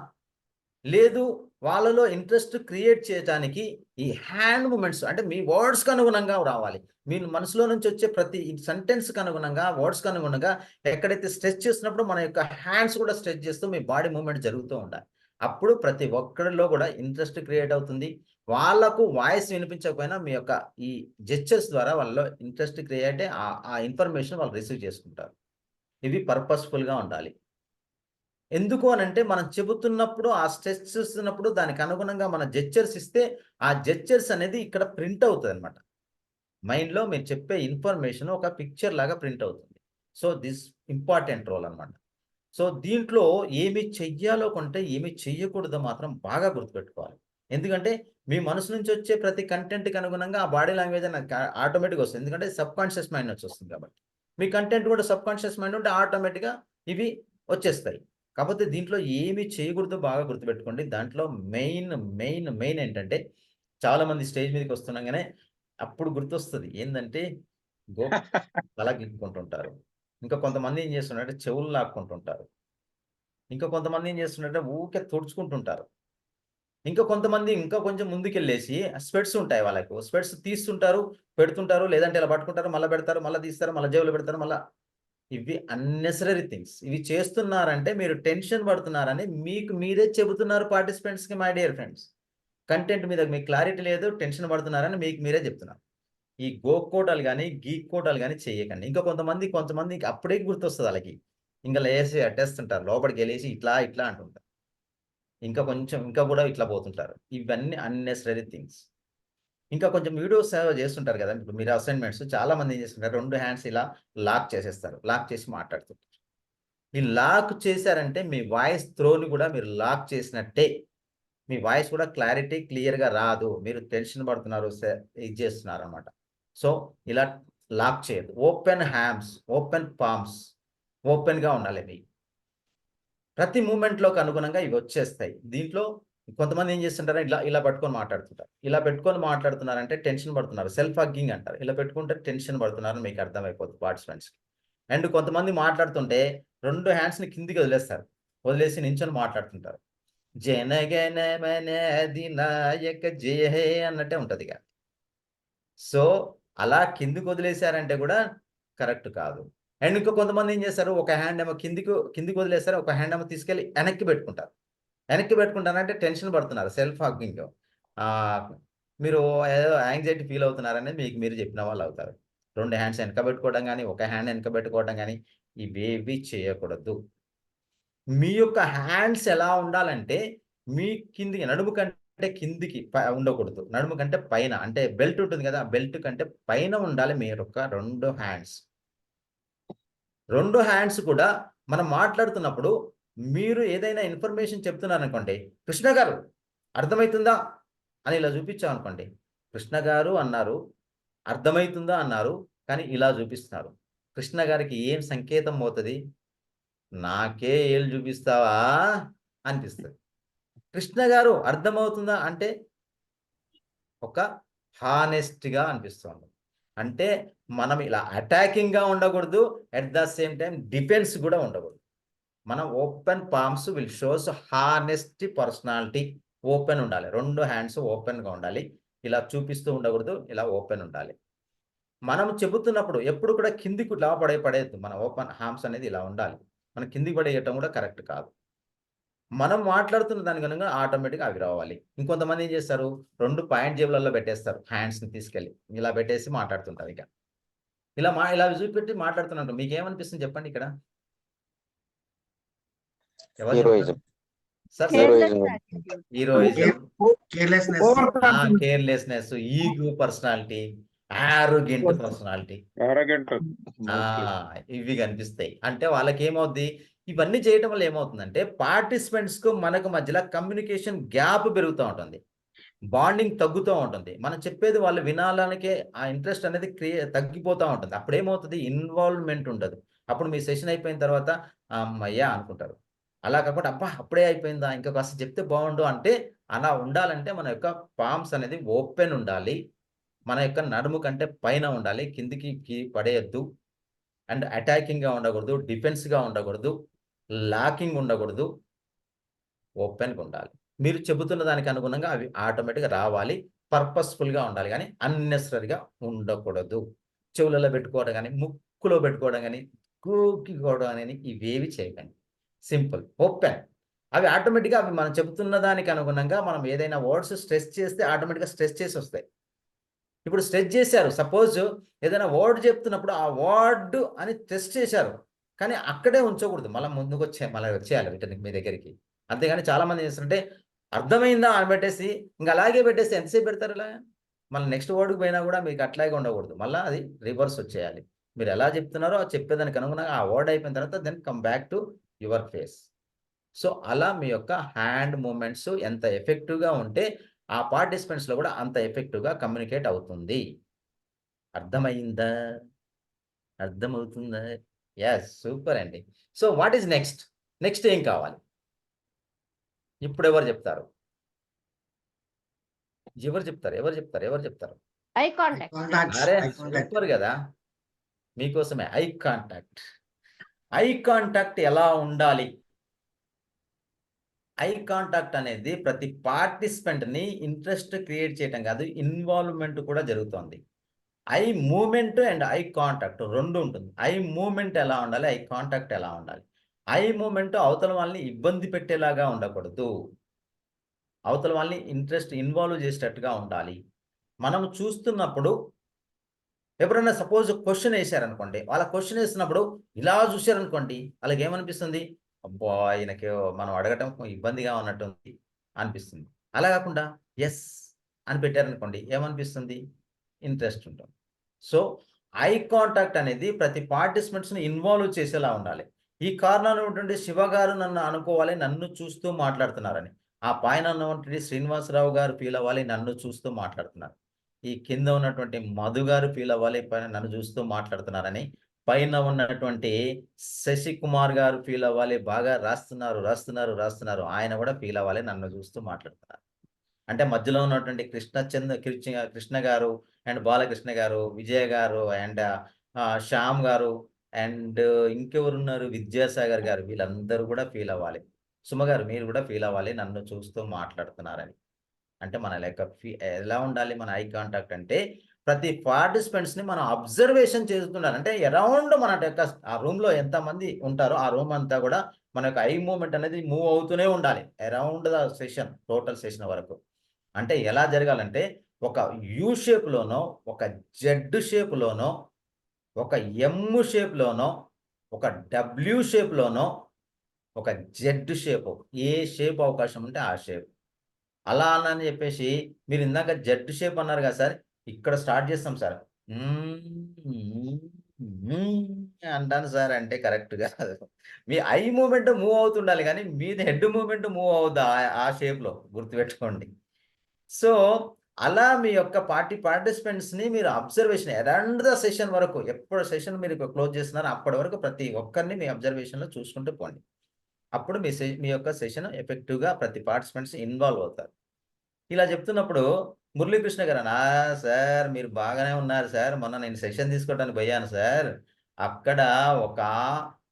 లేదు వాళ్ళలో ఇంట్రెస్ట్ క్రియేట్ చేయడానికి ఈ హ్యాండ్ మూమెంట్స్ అంటే మీ వర్డ్స్కి అనుగుణంగా రావాలి. మీ మనసులో నుంచి వచ్చే ప్రతి సెంటెన్స్కి అనుగుణంగా, వర్డ్స్కి అనుగుణంగా ఎక్కడైతే స్ట్రెచ్ చేస్తున్నప్పుడు మన యొక్క హ్యాండ్స్ కూడా స్ట్రెచ్ చేస్తూ మీ బాడీ మూమెంట్ జరుగుతూ ఉండాలి. అప్పుడు ప్రతి ఒక్కరిలో కూడా ఇంట్రెస్ట్ క్రియేట్ అవుతుంది. వాళ్ళకు వాయిస్ వినిపించకపోయినా మీ యొక్క ఈ జెస్చర్స్ ద్వారా వాళ్ళలో ఇంట్రెస్ట్ క్రియేట్ ఆ ఇన్ఫర్మేషన్ వాళ్ళు రిసీవ్ చేసుకుంటారు. ఇవి పర్పస్ఫుల్గా ఉండాలి. ఎందుకు అనంటే మనం చెబుతున్నప్పుడు ఆ స్ట్రెస్ చేస్తున్నప్పుడు దానికి అనుగుణంగా మన జెస్చర్స్ ఇస్తే ఆ జెస్చర్స్ అనేది ఇక్కడ ప్రింట్ అవుతుంది అనమాట. మైండ్లో మీరు చెప్పే ఇన్ఫర్మేషన్ ఒక పిక్చర్ లాగా ప్రింట్ అవుతుంది. సో దిస్ ఇంపార్టెంట్ రోల్ అనమాట. సో దీంట్లో ఏమి చెయ్యాలో కొంటే ఏమి చెయ్యకూడదో మాత్రం బాగా గుర్తుపెట్టుకోవాలి. ఎందుకంటే మీ మనసు నుంచి వచ్చే ప్రతి కంటెంట్కి అనుగుణంగా ఆ బాడీ లాంగ్వేజ్ అనేది ఆటోమేటిక్గా వస్తుంది. ఎందుకంటే సబ్ కాన్షియస్ మైండ్ నుంచి వస్తుంది కాబట్టి. మీ కంటెంట్ కూడా సబ్ కాన్షియస్ మైండ్ ఉంటే ఆటోమేటిక్గా ఇవి వచ్చేస్తాయి. కాకపోతే దీంట్లో ఏమి చేయకూడదో బాగా గుర్తుపెట్టుకోండి. దాంట్లో మెయిన్ ఏంటంటే చాలామంది స్టేజ్ మీదకి వస్తున్నాగానే అప్పుడు గుర్తొస్తుంది ఏంటంటే తల గిట్టుకుంటుంటారు. ఇంకా కొంతమంది ఏం చేస్తున్నారంటే చెవులు లాక్కుంటుంటారు. ఇంకా కొంతమంది ఏం చేస్తున్నారంటే ఊరికే తుడుచుకుంటుంటారు. ఇంకా కొంతమంది ఇంకా కొంచెం ముందుకెళ్ళేసి స్పెట్స్ ఉంటాయి వాళ్ళకు, స్పెట్స్ తీస్తుంటారు, పెడుతుంటారు, లేదంటే ఇలా పట్టుకుంటారు, మళ్ళీ పెడతారు, మళ్ళీ తీస్తారు, మళ్ళీ జేబులో పెడతారు, మళ్ళీ. ఇవి అన్నెసరీ థింగ్స్. ఇవి చేస్తున్నారంటే మీరు టెన్షన్ పడుతున్నారని మీకు మీరే చెబుతున్నారు పార్టిసిపెంట్స్కి. మై డియర్ ఫ్రెండ్స్, కంటెంట్ మీద మీకు క్లారిటీ లేదు, టెన్షన్ పడుతున్నారని మీకు మీరే చెప్తున్నారు. ఈ గోకోటాలు కానీ గీకోటాలు కానీ చేయకండి. ఇంకా కొంతమంది అప్పుడే గుర్తొస్తుంది వాళ్ళకి, ఇంకా లేసి అట్టేస్తుంటారు, లోపలికి వెళ్ళేసి ఇట్లా అంటుంటారు, ఇంకా కూడా ఇట్లా పోతుంటారు. ఇవన్నీ అన్నెసరీ థింగ్స్. ఇంకా కొంచెం వీడియోస్ చేస్తుంటారు కదా, ఇప్పుడు మీరు అసైన్మెంట్స్ చాలా మంది ఏం చేస్తుంటారు, 2 హ్యాండ్స్ ఇలా లాక్ చేసేస్తారు, లాక్ చేసి మాట్లాడుతుంటారు. ఈ లాక్ చేశారంటే మీ వాయిస్ త్రోని కూడా మీరు లాక్ చేసినట్టే. మీ వాయిస్ కూడా క్లియర్గా రాదు, మీరు టెన్షన్ పడుతున్నారు, ఇది చేస్తున్నారు అనమాట. సో ఇలా లాక్ చేయదు. ఓపెన్ హ్యాండ్స్, ఓపెన్ పామ్స్, ఓపెన్గా ఉండాలి. మీ ప్రతి మూమెంట్లోకి అనుగుణంగా ఇవి వచ్చేస్తాయి. దీంట్లో కొంతమంది ఏం చేస్తుంటారు, ఇలా పట్టుకొని మాట్లాడుతుంటారు. ఇలా పెట్టుకొని మాట్లాడుతున్నారంటే టెన్షన్ పడుతున్నారు, సెల్ఫ్ హగ్గింగ్ అంటారు. ఇలా పెట్టుకుంటే టెన్షన్ పడుతున్నారని మీకు అర్థమైపోతుంది పార్టిసిపెంట్స్కి. అండ్ కొంతమంది మాట్లాడుతుంటే 2 హ్యాండ్స్ని కిందికి వదిలేస్తారు, వదిలేసి నించొని మాట్లాడుతుంటారు. జనగణమన అధినాయక జయ హే అన్నట్టే ఉంటుంది ఇక. సో అలా కిందికి వదిలేశారంటే కూడా కరెక్ట్ కాదు. అండ్ ఇంకా కొంతమంది ఏం చేస్తారు, ఒక హ్యాండ్ ఏమో కిందికి వదిలేస్తారు, ఒక హ్యాండ్ ఏమో తీసుకెళ్ళి వెనక్కి పెట్టుకుంటారు. వెనక్కి పెట్టుకుంటారంటే టెన్షన్ పడుతున్నారు, సెల్ఫ్ హాకింగ్. మీరు ఏదో యాంగ్జైటీ ఫీల్ అవుతున్నారనేది మీకు మీరు చెప్పిన వాళ్ళు అవుతారు. 2 హ్యాండ్స్ వెనక పెట్టుకోవడం కానీ, ఒక హ్యాండ్ వెనక పెట్టుకోవడం కానీ ఇవేవి చేయకూడదు. మీ యొక్క హ్యాండ్స్ ఎలా ఉండాలంటే మీ కిందికి, నడుము కంటే కిందికి ఉండకూడదు, నడుము కంటే పైన, అంటే బెల్ట్ ఉంటుంది కదా, బెల్ట్ కంటే పైన ఉండాలి మీ యొక్క 2 హ్యాండ్స్. 2 హ్యాండ్స్ కూడా మనం మాట్లాడుతున్నప్పుడు మీరు ఏదైనా ఇన్ఫర్మేషన్ చెప్తున్నారనుకోండి, కృష్ణ గారు అర్థమవుతుందా అని ఇలా చూపించామనుకోండి, కృష్ణ గారు అన్నారు, అర్థమవుతుందా అన్నారు, కానీ ఇలా చూపిస్తున్నారు. కృష్ణ గారికి ఏం సంకేతం అవుతుంది, నాకే ఏళ్ళు చూపిస్తావా అనిపిస్తుంది. కృష్ణ గారు అర్థమవుతుందా అంటే ఒక హానెస్ట్గా అనిపిస్తుంది. అంటే మనం ఇలా అటాకింగ్గా ఉండకూడదు, at the same time defence కూడా ఉండకూడదు. మనం open palms will shows honest personality. Open ఉండాలి, 2 హ్యాండ్స్ ఓపెన్గా ఉండాలి, ఇలా చూపిస్తూ ఉండకూడదు, ఇలా ఓపెన్ ఉండాలి. మనం చెబుతున్నప్పుడు ఎప్పుడు కూడా కిందికి ఇలా పడేయద్దు. మన ఓపెన్ హామ్స్ అనేది ఇలా ఉండాలి. మనం కిందికి పడేయటం కూడా కరెక్ట్ కాదు. మనం మాట్లాడుతున్న దానికి అనుగుణంగా ఆటోమేటిక్గా అవి రావాలి. ఇంకొంతమంది ఏం చేస్తారు, 2 పాయింట్ జేబులలో పెట్టేస్తారు, హ్యాండ్స్ని తీసుకెళ్ళి ఇలా పెట్టేసి మాట్లాడుతుంటారు. ఇక ఇలా చూపెట్టి మాట్లాడుతున్నారు. మీకు ఏమనిపిస్తుంది చెప్పండి ఇక్కడ? ఎవరు heroism. Sir Careless attitude. Heroism, Overconfidence. Carelessness, ego personality, arrogant personality, arrogant. ఇవి కనిపిస్తాయి. అంటే వాళ్ళకి ఏమవుద్ది, ఇవన్నీ చేయటం వల్ల ఏమవుతుందంటే పార్టిసిపెంట్స్ కు మనకు మధ్యలో కమ్యూనికేషన్ గ్యాప్ పెరుగుతూ ఉంటుంది, బాండింగ్ తగ్గుతూ ఉంటుంది. మనం చెప్పేది వాళ్ళు వినాలనికే ఆ ఇంట్రెస్ట్ అనేది తగ్గిపోతూ ఉంటుంది. అప్పుడు ఏమవుతుంది, ఇన్వాల్వ్మెంట్ ఉండదు. అప్పుడు మీ సెషన్ అయిపోయిన తర్వాత అమ్మయ్యా అనుకుంటారు. అలా కాకుండా అబ్బా అప్పుడే అయిపోయిందా, ఇంకా కాస్త చెప్తే బాగుండు అంటే, అలా ఉండాలంటే మన యొక్క పామ్స్ అనేది ఓపెన్ ఉండాలి, మన యొక్క నడుము కంటే పైన ఉండాలి, కిందికి పడేయద్దు. అండ్ అటాకింగ్గా ఉండకూడదు, డిఫెన్స్గా ఉండకూడదు, లాకింగ్ ఉండకూడదు, ఓపెన్గా ఉండాలి. మీరు చెబుతున్న దానికి అనుగుణంగా అవి ఆటోమేటిక్గా రావాలి, పర్పస్ఫుల్గా ఉండాలి, కానీ అన్నెసరీగా ఉండకూడదు. చెవులలో పెట్టుకోవడం కానీ, ముక్కులో పెట్టుకోవడం కానీ, కూకికోవడం అని ఇవేవి చేయకండి. Simple open. అవి ఆటోమేటిక్గా అవి మనం చెబుతున్న దానికి అనుగుణంగా మనం ఏదైనా వర్డ్స్ స్ట్రెస్ చేస్తే ఆటోమేటిక్గా స్ట్రెస్ చేసి వస్తాయి. ఇప్పుడు స్ట్రెచ్ చేశారు, సపోజ్ ఏదైనా వర్డ్ చెప్తున్నప్పుడు ఆ వర్డ్ అని టెస్ట్ చేశారు, కానీ అక్కడే ఉంచకూడదు, మళ్ళీ ముందుకు వచ్చేయాలి రిటర్న్ మీ దగ్గరికి. అంతేగాని చాలామంది ఏం చేస్తారంటే అర్థమైందా అని పెట్టేసి ఇంకా అలాగే పెట్టేసి ఎంతసేపు పెడతారు ఇలా, మళ్ళీ నెక్స్ట్ వర్డ్కి పోయినా కూడా మీకు అట్లాగే ఉండకూడదు, మళ్ళీ అది రివర్స్ వచ్చేయాలి. మీరు ఎలా చెప్తున్నారో చెప్పేదానికి అనుగుణంగా ఆ వర్డ్ అయిపోయిన తర్వాత then come back to your face. So అలా మీ యొక్క హ్యాండ్ మూమెంట్స్ ఎంత ఎఫెక్టివ్గా ఉంటే ఆ పార్టిసిపెంట్స్లో కూడా అంత ఎఫెక్టివ్గా కమ్యూనికేట్ అవుతుంది. అర్థమైందా? అర్థమవుతుందా? ఎస్, సూపర్ అండి. So what is next? Next ఏం కావాలి ఇప్పుడు? ఎవరు చెప్తారు? ఎవరు చెప్తారు? Eye contact. అరే సూపర్ కదా, మీకోసమే ఐ కాంటాక్ట్. ఐ కాంటాక్ట్ ఎలా ఉండాలి? ఐ కాంటాక్ట్ అనేది ప్రతి పార్టిసిపెంట్ని ఇంట్రెస్ట్ క్రియేట్ చేయటం కాదు, ఇన్వాల్వ్మెంట్ కూడా జరుగుతుంది. Eye movement and eye contact 2 ఉంటుంది. ఐ మూమెంట్ ఎలా ఉండాలి, ఐ కాంటాక్ట్ ఎలా ఉండాలి? ఐ మూమెంట్ అవతల వాళ్ళని ఇబ్బంది పెట్టేలాగా ఉండకూడదు, అవతల వాళ్ళని ఇన్వాల్వ్ చేసేటట్టుగా ఉండాలి. మనం చూస్తున్నప్పుడు ఎవరైనా సపోజ్ క్వశ్చన్ వేశారనుకోండి, వాళ్ళ క్వశ్చన్ వేసినప్పుడు ఇలా చూశారనుకోండి, వాళ్ళకి ఏమనిపిస్తుంది, అబ్బా ఈయనకి మనం అడగటం ఇబ్బందిగా ఉన్నట్టుంది అనిపిస్తుంది. అలా కాకుండా ఎస్ అని పెట్టారనుకోండి, ఏమనిపిస్తుంది, ఇంట్రెస్ట్ ఉంటుంది. సో ఐ కాంటాక్ట్ అనేది ప్రతి పార్టిసిపెంట్స్ని ఇన్వాల్వ్ చేసేలా ఉండాలి. ఈ కారణాలు ఉన్నటువంటి శివ గారు నన్ను అనుకోవాలి, నన్ను చూస్తూ మాట్లాడుతున్నారని. ఆ పైన ఉన్నటువంటి శ్రీనివాసరావు గారు ఫీల్ అవ్వాలి, నన్ను చూస్తూ మాట్లాడుతున్నారు. ఈ కింద ఉన్నటువంటి మధు గారు ఫీల్ అవ్వాలి, పైన నన్ను చూస్తూ మాట్లాడుతున్నారని. పైన ఉన్నటువంటి శశికుమార్ గారు ఫీల్ అవ్వాలి, బాగా రాస్తున్నారు, ఆయన కూడా ఫీల్ అవ్వాలి, నన్ను చూస్తూ మాట్లాడుతున్నారు. అంటే మధ్యలో ఉన్నటువంటి కృష్ణ గారు అండ్ బాలకృష్ణ గారు, విజయ్ గారు అండ్ శ్యామ్ గారు అండ్ ఇంకెవరున్నారు, విద్యాసాగర్ గారు, వీళ్ళందరూ కూడా ఫీల్ అవ్వాలి. సుమ గారు మీరు కూడా ఫీల్ అవ్వాలి నన్ను చూస్తూ మాట్లాడుతున్నారని. అంటే మన లెక్క ఎలా ఉండాలి మన ఐ కాంటాక్ట్ అంటే ప్రతి పార్టిసిపెంట్స్ని మనం అబ్జర్వేషన్ చేస్తుండాలి. అంటే అరౌండ్ మన యొక్క ఆ రూమ్లో ఎంతమంది ఉంటారో ఆ రూమ్ అంతా కూడా మన యొక్క ఐ మూమెంట్ అనేది మూవ్ అవుతూనే ఉండాలి around the session, total session వరకు. అంటే ఎలా జరగాలంటే ఒక యూ షేప్లోనో, ఒక జెడ్ షేప్లోనో, ఒక ఎమ్ షేప్లోనో, ఒక డబ్ల్యూ షేప్లోనో, ఒక జెడ్ షేప్, ఏ షేప్ అవకాశం ఉంటే ఆ షేప్. అలా అని చెప్పేసి మీరు ఇందాక జెడ్ షేప్ అన్నారు కదా సార్, ఇక్కడ స్టార్ట్ చేస్తాం సార్ అంటాను సార్ అంటే కరెక్ట్ కాదు. మీ ఐ మూమెంట్ మూవ్ అవుతుండాలి కానీ మీది హెడ్ మూమెంట్ మూవ్ అవుద్దా ఆ షేప్లో, గుర్తుపెట్టుకోండి. సో అలా మీ యొక్క పార్టిసిపెంట్స్ని మీరు అబ్జర్వేషన్ అరౌండ్ ద సెషన్ వరకు, ఎప్పుడు సెషన్ మీరు క్లోజ్ చేస్తున్నారో అప్పటి వరకు ప్రతి ఒక్కరిని మీ అబ్జర్వేషన్లో చూసుకుంటూ పోండి. అప్పుడు మీ యొక్క సెషన్ ఎఫెక్టివ్గా ప్రతి పార్టిసిపెంట్స్ ఇన్వాల్వ్ అవుతారు. ఇలా చెప్తున్నప్పుడు మురళీకృష్ణ గారు సార్ మీరు బాగానే ఉన్నారు సార్, మొన్న నేను సెషన్ తీసుకోవడానికి పోయాను సార్, అక్కడ ఒక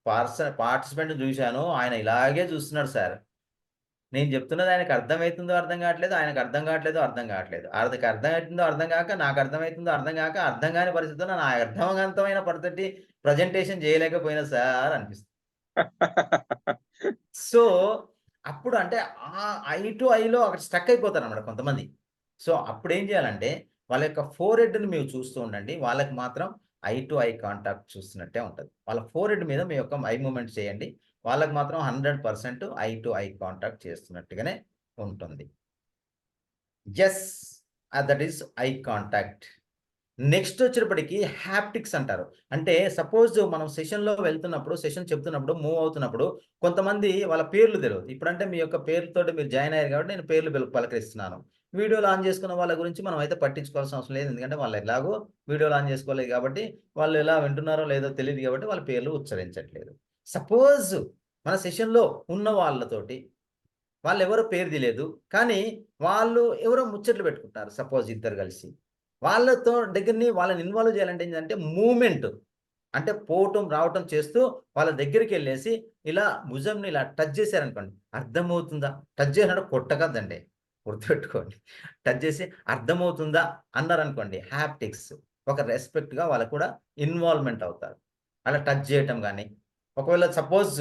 పార్టిసిపెంట్ చూశాను, ఆయన ఇలాగే చూస్తున్నాడు సార్, నేను చెప్తున్నది ఆయనకు అర్థమవుతుందో అర్థం కావట్లేదు, ఆయనకు అర్థం కావట్లేదు అర్థం కావట్లేదు, ఆయనకు అర్థమవుతుందో అర్థం కాక, నాకు అర్థమవుతుందో అర్థం కాక, అర్థం కాని పరిస్థితుల్లో నా అర్థవంతమైన పద్ధతి ప్రజెంటేషన్ చేయలేకపోయినా సార్ అనిపిస్తుంది. సో అప్పుడు అంటే ఆ ఐ టు ఐలో అక్కడ స్టక్ అయిపోతారు అన్నమాట కొంతమంది. సో అప్పుడు ఏం చేయాలంటే వాళ్ళ యొక్క ఫోర్ హెడ్ని మీరు చూస్తూ ఉండండి, వాళ్ళకి మాత్రం ఐ టు ఐ కాంటాక్ట్ చూస్తున్నట్టే ఉంటుంది. వాళ్ళ ఫోర్ హెడ్ మీద మీ యొక్క ఐ మూమెంట్ చేయండి, వాళ్ళకి మాత్రం 100% ఐ టు ఐ కాంటాక్ట్ చేస్తున్నట్టుగానే ఉంటుంది. Yes, that is eye contact. Next వచ్చేటప్పటికి హ్యాప్టిక్స్ అంటారు. అంటే సపోజ్ మనం సెషన్లో వెళ్తున్నప్పుడు, సెషన్ చెప్తున్నప్పుడు, మూవ్ అవుతున్నప్పుడు కొంతమంది వాళ్ళ పేర్లు తెలియదు. ఇప్పుడంటే మీ యొక్క పేరుతోటి మీరు జాయిన్ అయ్యారు కాబట్టి నేను పేర్లు పలకరిస్తున్నాను. వీడియోలు ఆన్ చేసుకున్న వాళ్ళ గురించి మనం అయితే పట్టించుకోవాల్సిన అవసరం లేదు, ఎందుకంటే వాళ్ళు ఎలాగో వీడియోలు ఆన్ చేసుకోలేదు కాబట్టి, వాళ్ళు ఎలా వింటున్నారో లేదో తెలియదు కాబట్టి వాళ్ళ పేర్లు ఉచ్చరించట్లేదు. సపోజ్ మన సెషన్లో ఉన్న వాళ్ళతోటి వాళ్ళు ఎవరో పేరు తెలియదు కానీ వాళ్ళు ఎవరో ముచ్చట్లు పెట్టుకుంటారు, సపోజ్ ఇద్దరు కలిసి వాళ్ళతో వాళ్ళని ఇన్వాల్వ్ చేయాలంటే ఏంటంటే మూమెంట్, అంటే పోవటం రావటం చేస్తూ వాళ్ళ దగ్గరికి వెళ్ళేసి ఇలా భుజంని ఇలా టచ్ చేశారనుకోండి, అర్థమవుతుందా, టచ్ చేసినట్టు కొట్టకద్దండి, గుర్తుపెట్టుకోండి, టచ్ చేసి అర్థమవుతుందా అన్నారనుకోండి, హ్యాప్టిక్స్, ఒక రెస్పెక్ట్గా వాళ్ళకు కూడా ఇన్వాల్వ్మెంట్ అవుతారు. అలా టచ్ చేయటం కానీ, ఒకవేళ సపోజ్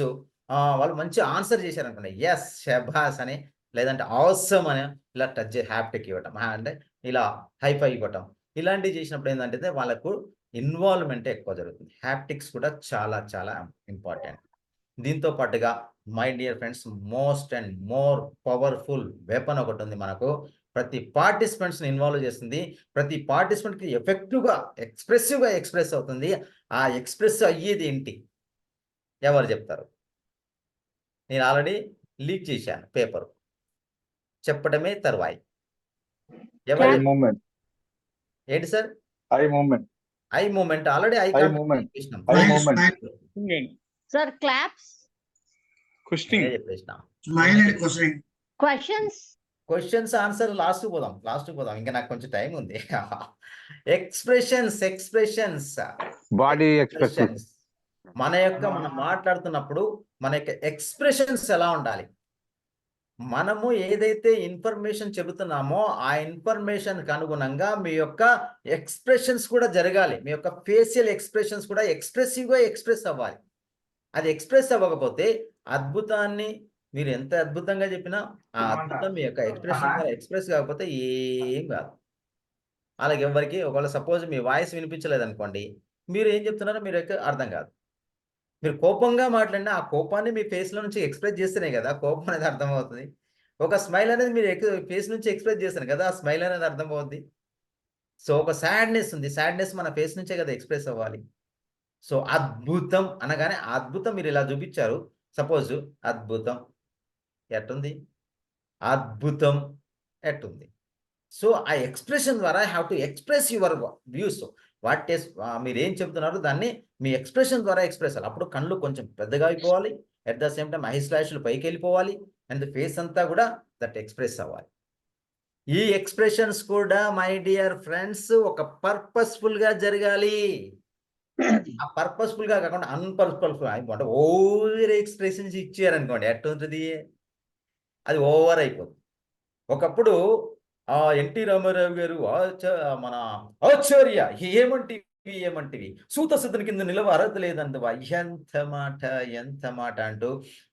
వాళ్ళు మంచి ఆన్సర్ చేశారనుకోండి, ఎస్ షబాస్ అని, లేదంటే ఆసమ్ అని ఇలా టచ్ హ్యాప్టిక్ ఇవ్వటం, అంటే ఇలా హైఫై ఇవ్వటం, ఇలాంటివి చేసినప్పుడు ఏంటంటే వాళ్ళకు ఇన్వాల్వ్మెంట్ ఎక్కువ జరుగుతుంది. హ్యాప్టిక్స్ కూడా చాలా చాలా ఇంపార్టెంట్. దీంతో పాటుగా my dear friends, most and more powerful weapon ఒకటి ఉంది మనకు, ప్రతి పార్టిసిపెంట్స్ని ఇన్వాల్వ్ చేస్తుంది, ప్రతి పార్టిసిపెంట్కి ఎఫెక్టివ్గా ఎక్స్ప్రెస్ అవుతుంది. ఆ ఎక్స్ప్రెస్ అయ్యేది ఏంటి ఎవరు చెప్తారు? నేను ఆల్రెడీ లీక్ చేశాను పేపర్, చెప్పడమే తర్వాయి. ఏంటి సార్? Eye movement already sir claps, చెప్పేసిన. క్వశ్చన్స్ ఆన్సర్ లాస్ట్ పోదాం, ఇంకా నాకు కొంచెం టైం ఉంది. ఎక్స్ప్రెషన్స్, బాడీ ఎక్స్ప్రెషన్స్, మనం మాట్లాడుతున్నప్పుడు మన యొక్క ఎక్స్ప్రెషన్స్ ఎలా ఉండాలి, మనము ఏదైతే ఇన్ఫర్మేషన్ చెబుతున్నామో ఆ ఇన్ఫర్మేషన్కి అనుగుణంగా మీ యొక్క ఎక్స్ప్రెషన్స్ కూడా జరగాలి, మీ యొక్క ఫేషియల్ ఎక్స్ప్రెషన్స్ కూడా ఎక్స్ప్రెసివ్గా ఎక్స్ప్రెస్ అవ్వాలి. అది ఎక్స్ప్రెస్ అవ్వకపోతే అద్భుతాన్ని మీరు ఎంత అద్భుతంగా చెప్పినా ఆ అద్భుతం మీ యొక్క ఎక్స్ప్రెస్ కాకపోతే ఏం కాదు. అలాగే ఎవరికి ఒకవేళ సపోజ్ మీ వాయిస్ వినిపించలేదు అనుకోండి, మీరు ఏం చెప్తున్నారో మీరు అర్థం కాదు. మీరు కోపంగా మాట్లాడినా ఆ కోపాన్ని మీ ఫేస్లో నుంచి ఎక్స్ప్రెస్ చేస్తేనే కదా కోపం అనేది అర్థమవుతుంది. ఒక స్మైల్ అనేది మీరు ఫేస్ నుంచి ఎక్స్ప్రెస్ చేస్తారు కదా, ఆ స్మైల్ అనేది అర్థమవుద్ది. సో ఒక సాడ్నెస్ ఉంది, సాడ్నెస్ మన ఫేస్ నుంచే కదా ఎక్స్ప్రెస్ అవ్వాలి. సో అద్భుతం అనగానే ఆ అద్భుతం మీరు ఇలా చూపించారు, సపోజ్ అద్భుతం ఎట్టుంది, అద్భుతం ఎట్టుంది. సో ఆ ఎక్స్ప్రెషన్ ద్వారా I have to express your views, what is మీరు ఏం చెప్తున్నారు దాన్ని మీ ఎక్స్ప్రెషన్ ద్వారా ఎక్స్ప్రెస్ అవ్వాలి. అప్పుడు కళ్ళు కొంచెం పెద్దగా అయిపోవాలి, at the same time eye స్లాష్లు పైకి వెళ్ళిపోవాలి, అండ్ ఫేస్ అంతా కూడా దట్ ఎక్స్ప్రెస్ అవ్వాలి. ఈ ఎక్స్ప్రెషన్స్ కూడా మై డియర్ ఫ్రెండ్స్ ఒక పర్పస్ఫుల్గా జరగాలి. ఆ పర్పస్ఫుల్ గా కాకుండా అన్పర్పస్ఫుల్ అంటే ఓవర్ ఎక్స్ప్రెషన్స్ ఇచ్చారనుకోండి ఎట్టుంటుంది, అది ఓవర్ అయిపోతుంది. ఒకప్పుడు ఎన్టీ రామారావు గారు మన ఆచార్య ఏమంటివి సూతసుతుని కింద నిలవ అర్హత లేదందువా, ఎంత మాట అంటూ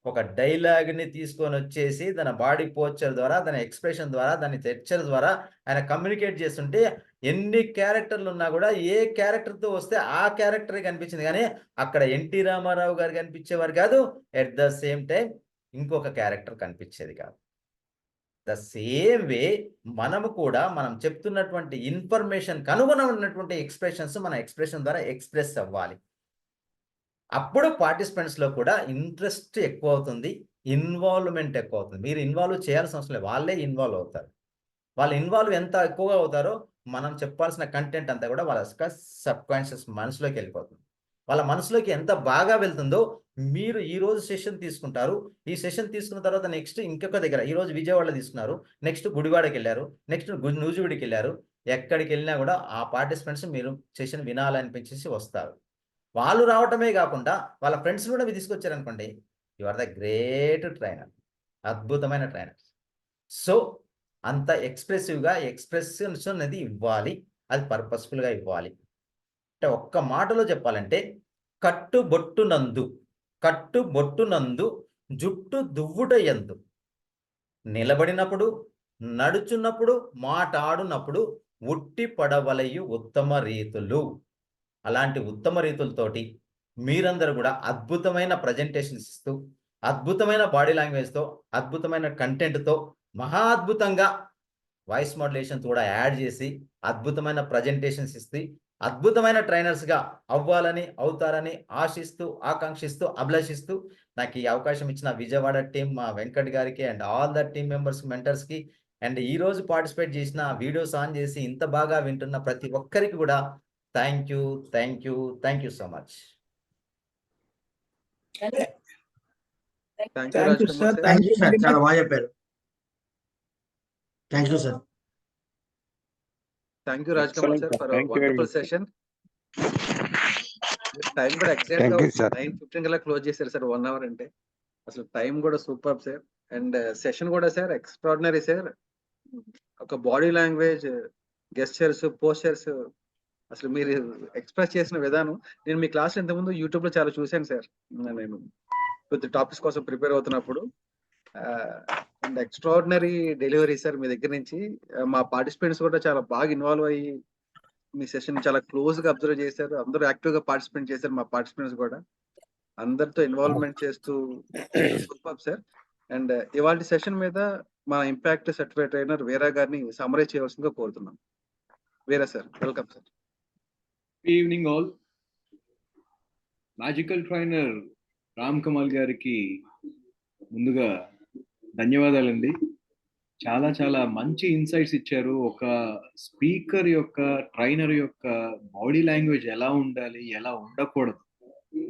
ఒక డైలాగ్ ని తీసుకొని వచ్చేసి తన బాడీ పోస్చర్ ద్వారా, తన ఎక్స్ప్రెషన్ ద్వారా, దాని టెక్స్చర్ ద్వారా ఆయన కమ్యూనికేట్ చేస్తుంటే ఎన్ని క్యారెక్టర్లు ఉన్నా కూడా ఏ క్యారెక్టర్ తో వస్తే ఆ క్యారెక్టర్ కనిపించింది, కానీ అక్కడ ఎన్టీ రామారావు గారు కనిపించేవారు కాదు. ఎట్ ద సేమ్ టైం ఇంకొక క్యారెక్టర్ కనిపించేది కాదు. ద సేమ్ వే మనము కూడా మనం చెప్తున్నటువంటి ఇన్ఫర్మేషన్ కనుగొనటువంటి ఎక్స్ప్రెషన్స్ మన ఎక్స్ప్రెషన్ ద్వారా ఎక్స్ప్రెస్ అవ్వాలి. అప్పుడు పార్టిసిపెంట్స్ లో కూడా ఇంట్రెస్ట్ ఎక్కువ అవుతుంది, ఇన్వాల్వ్మెంట్ ఎక్కువ అవుతుంది. మీరు ఇన్వాల్వ్ చేయాల్సిన అవసరం లేదు, వాళ్ళే ఇన్వాల్వ్ అవుతారు. వాళ్ళు ఇన్వాల్వ్ ఎంత ఎక్కువగా అవుతారో మనం చెప్పాల్సిన కంటెంట్ అంతా కూడా వాళ్ళ సబ్ కాన్షియస్ మనసులోకి వెళ్ళిపోతుంది. వాళ్ళ మనసులోకి ఎంత బాగా వెళ్తుందో మీరు ఈ రోజు సెషన్ తీసుకుంటారు. ఈ సెషన్ తీసుకున్న తర్వాత నెక్స్ట్ ఇంకొక దగ్గర, ఈ రోజు విజయవాడలో తీసుకున్నారు, నెక్స్ట్ గుడివాడకి వెళ్ళారు, నెక్స్ట్ నూజివీడికి వెళ్ళారు. ఎక్కడికి వెళ్ళినా కూడా ఆ పార్టిసిపెంట్స్ మీరు సెషన్ వినాలనిపించేసి వస్తారు. వాళ్ళు రావటమే కాకుండా వాళ్ళ ఫ్రెండ్స్ కూడా మీరు తీసుకొచ్చారనుకోండి, you are the great trainer, అద్భుతమైన ట్రైనర్. సో అంత ఎక్స్ప్రెసివ్గా ఎక్స్ప్రెషన్స్ అనేది ఇవ్వాలి, అది పర్పస్ఫుల్గా ఇవ్వాలి. అంటే ఒక్క మాటలో చెప్పాలంటే కట్టుబొట్టునందు జుట్టు దువ్వుటయందు, నిలబడినప్పుడు, నడుచున్నప్పుడు, మాటాడునప్పుడు ఉట్టి పడవలయు ఉత్తమ రీతులు. అలాంటి ఉత్తమ రీతులతోటి మీరందరూ కూడా అద్భుతమైన ప్రజెంటేషన్స్ ఇస్తూ, అద్భుతమైన బాడీ లాంగ్వేజ్తో, అద్భుతమైన కంటెంట్తో, మహా అద్భుతంగా వాయిస్ మోడ్యులేషన్ కూడా యాడ్ చేసి అద్భుతమైన ప్రజెంటేషన్స్ ఇస్తూ అద్భుతమైన ట్రైనర్స్గా అవ్వాలని, అవుతారని ఆశిస్తూ, ఆకాంక్షిస్తూ, అభిలషిస్తూ నాకు ఈ అవకాశం ఇచ్చిన విజయవాడ టీం, మా వెంకట్ గారికి and all the team members, మెంటర్స్కి, అండ్ ఈ రోజు పార్టిసిపేట్ చేసిన, వీడియోస్ ఆన్ చేసి ఇంత బాగా వింటున్న ప్రతి ఒక్కరికి కూడా thank you so much. Thank you sir, thank you sir, చాలా బాగా చెప్పారు. Thank you sir. Thank you Raj Kamal sir for wonderful session. Time కూడా ఎగ్జాక్ట్ గా 9:15 కల్లా క్లోజ్ చేశారు సార్. 1 hour అంటే అసలు టైం కూడా సూపర్ సార్. అండ్ సెషన్ కూడా సార్ ఎక్స్ట్రాడినరీ సార్. ఒక బాడీ లాంగ్వేజ్, గెస్చర్స్, పోస్చర్స్, అసలు మీరు ఎక్స్ప్రెస్ చేసిన విధానం, నేను మీ క్లాస్ ఇంతకుముందు యూట్యూబ్ లో చాలా చూశాను సార్. నేను కొద్ది టాపిక్స్ కోసం ప్రిపేర్ అవుతున్నప్పుడు. అండ్ ఎక్స్ట్రాడినరీ డెలివరీ సార్ మీ దగ్గర నుంచి. మా పార్టిసిపెంట్స్ కూడా చాలా బాగా ఇన్వాల్వ్ అయ్యి మీ సెషన్ చాలా క్లోజ్ గా అబ్జర్వ్ చేశారు. అందరూ యాక్టివ్ గా పార్టిసిపేట్ చేశారు. మా పార్టిసిపెంట్స్ కూడా అందరితో ఇన్వాల్వ్మెంట్ చేస్తూ సూపర్ సార్. అండ్ ఇవాళ సెషన్ మీద మా ఇంపాక్ట్ సర్టిఫైడ్ ట్రైనర్ వీరా గారిని సమరైజ్ చేయవలసిందిగా కోరుతున్నాం. Veera sir, welcome sir. Evening all. Magical trainer Ram Kamal గారికి ముందుగా ధన్యవాదాలండి. చాలా చాలా మంచి ఇన్సైట్స్ ఇచ్చారు. ఒక స్పీకర్ యొక్క, ట్రైనర్ యొక్క బాడీ లాంగ్వేజ్ ఎలా ఉండాలి, ఎలా ఉండకూడదు.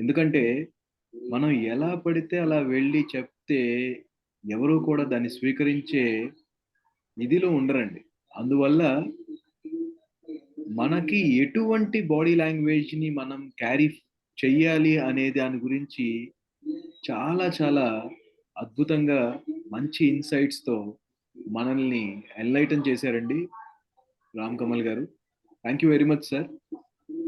ఎందుకంటే మనం ఎలా పడితే అలా వెళ్ళి చెప్తే ఎవరు కూడా దాన్ని స్వీకరించే ఇదిలో ఉండరండి. అందువల్ల మనకి ఎటువంటి బాడీ లాంగ్వేజ్ ని మనం క్యారీ చెయ్యాలి అనే దాని గురించి చాలా చాలా అద్భుతంగా మంచి ఇన్సైట్స్ తో మనల్ని ఎన్లైటన్ చేశారండి రామ్ కమల్ గారు. Thank you very much sir.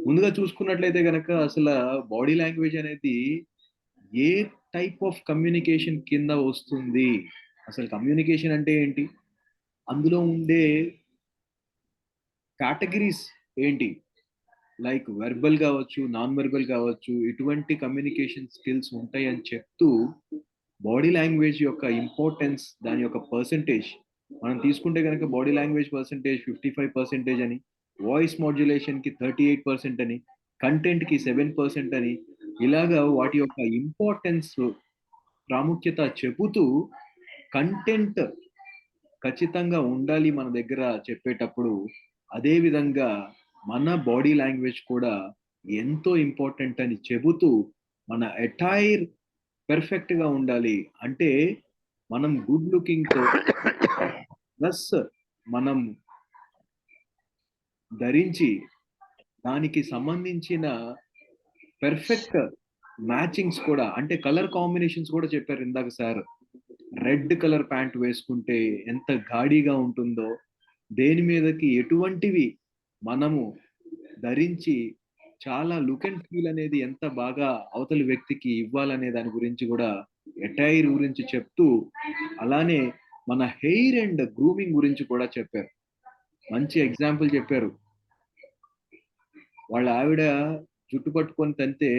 ముందుగా చూసుకున్నట్లయితే కనుక అసలు బాడీ లాంగ్వేజ్ అనేది ఏ టైప్ ఆఫ్ కమ్యూనికేషన్ కింద వస్తుంది, అసలు కమ్యూనికేషన్ అంటే ఏంటి, అందులో ఉండే కేటగిరీస్ ఏంటి, లైక్ వెర్బల్ కావచ్చు, నాన్ వెర్బల్ కావచ్చు, ఇటువంటి కమ్యూనికేషన్ స్కిల్స్ ఉంటాయి అని చెప్తూ బాడీ లాంగ్వేజ్ యొక్క ఇంపార్టెన్స్, దాని యొక్క పర్సంటేజ్ మనం తీసుకుంటే కనుక బాడీ లాంగ్వేజ్ పర్సంటేజ్ 55% అని, వాయిస్ మాడ్యులేషన్ కి 38% అని, కంటెంట్ కి 7% అని, ఇలాగా వాటి యొక్క ఇంపార్టెన్స్, ప్రాముఖ్యత చెబుతూ కంటెంట్ ఖచ్చితంగా ఉండాలి మన దగ్గర చెప్పేటప్పుడు. అదే విధంగా మన బాడీ లాంగ్వేజ్ కూడా ఎంతో ఇంపార్టెంట్ అని చెబుతూ మన అటైర్ పెర్ఫెక్ట్ గా ఉండాలి. అంటే మనం గుడ్ లుకింగ్ తో ప్లస్ మనం ధరించి దానికి సంబంధించిన పెర్ఫెక్ట్ మ్యాచింగ్స్ కూడా, అంటే కలర్ కాంబినేషన్స్ కూడా చెప్పారు ఇందాక సార్. రెడ్ కలర్ ప్యాంట్ వేసుకుంటే ఎంత గాడిగా ఉంటుందో, దేని మీదకి ఎటువంటివి మనము ధరించి చాలా లుక్ అండ్ ఫీల్ అనేది ఎంత బాగా అవతలి వ్యక్తికి ఇవ్వాలనే దాని గురించి కూడా అటైర్ గురించి చెప్తూ, అలానే మన హెయిర్ అండ్ గ్రూమింగ్ గురించి కూడా చెప్పారు. మంచి ఎగ్జాంపుల్ చెప్పారు. వాళ్ళ ఆవిడ జుట్టు పట్టుకొని తంతే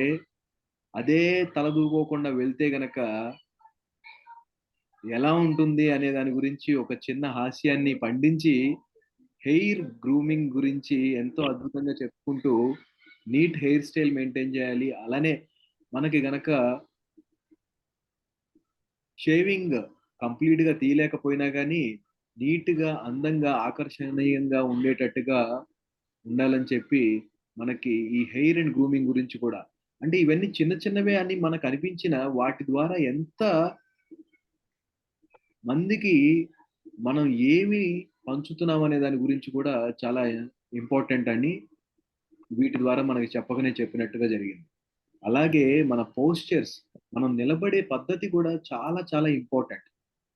అదే తలదూకోకుండా వెళ్తే గనక ఎలా ఉంటుంది అనే దాని గురించి ఒక చిన్న హాస్యాన్ని పండించి హెయిర్ గ్రూమింగ్ గురించి ఎంతో అద్భుతంగా చెప్పుకుంటూ నీట్ హెయిర్ స్టైల్ మెయింటైన్ చేయాలి. అలానే మనకి గనక షేవింగ్ కంప్లీట్ గా తీయలేకపోయినా కానీ నీట్ గా, అందంగా, ఆకర్షణీయంగా ఉండేటట్టుగా ఉండాలని చెప్పి మనకి ఈ హెయిర్ అండ్ గ్రూమింగ్ గురించి కూడా, అంటే ఇవన్నీ చిన్న చిన్నవే అని మనకు అనిపించిన వాటి ద్వారా ఎంత మందికి మనం ఏమి పంచుతున్నాం అనే దాని గురించి కూడా చాలా ఇంపార్టెంట్ అని వీటి ద్వారా మనకి చెప్పకనే చెప్పినట్టుగా జరిగింది. అలాగే మన పోస్చర్స్, మనం నిలబడే పద్ధతి కూడా చాలా చాలా ఇంపార్టెంట్.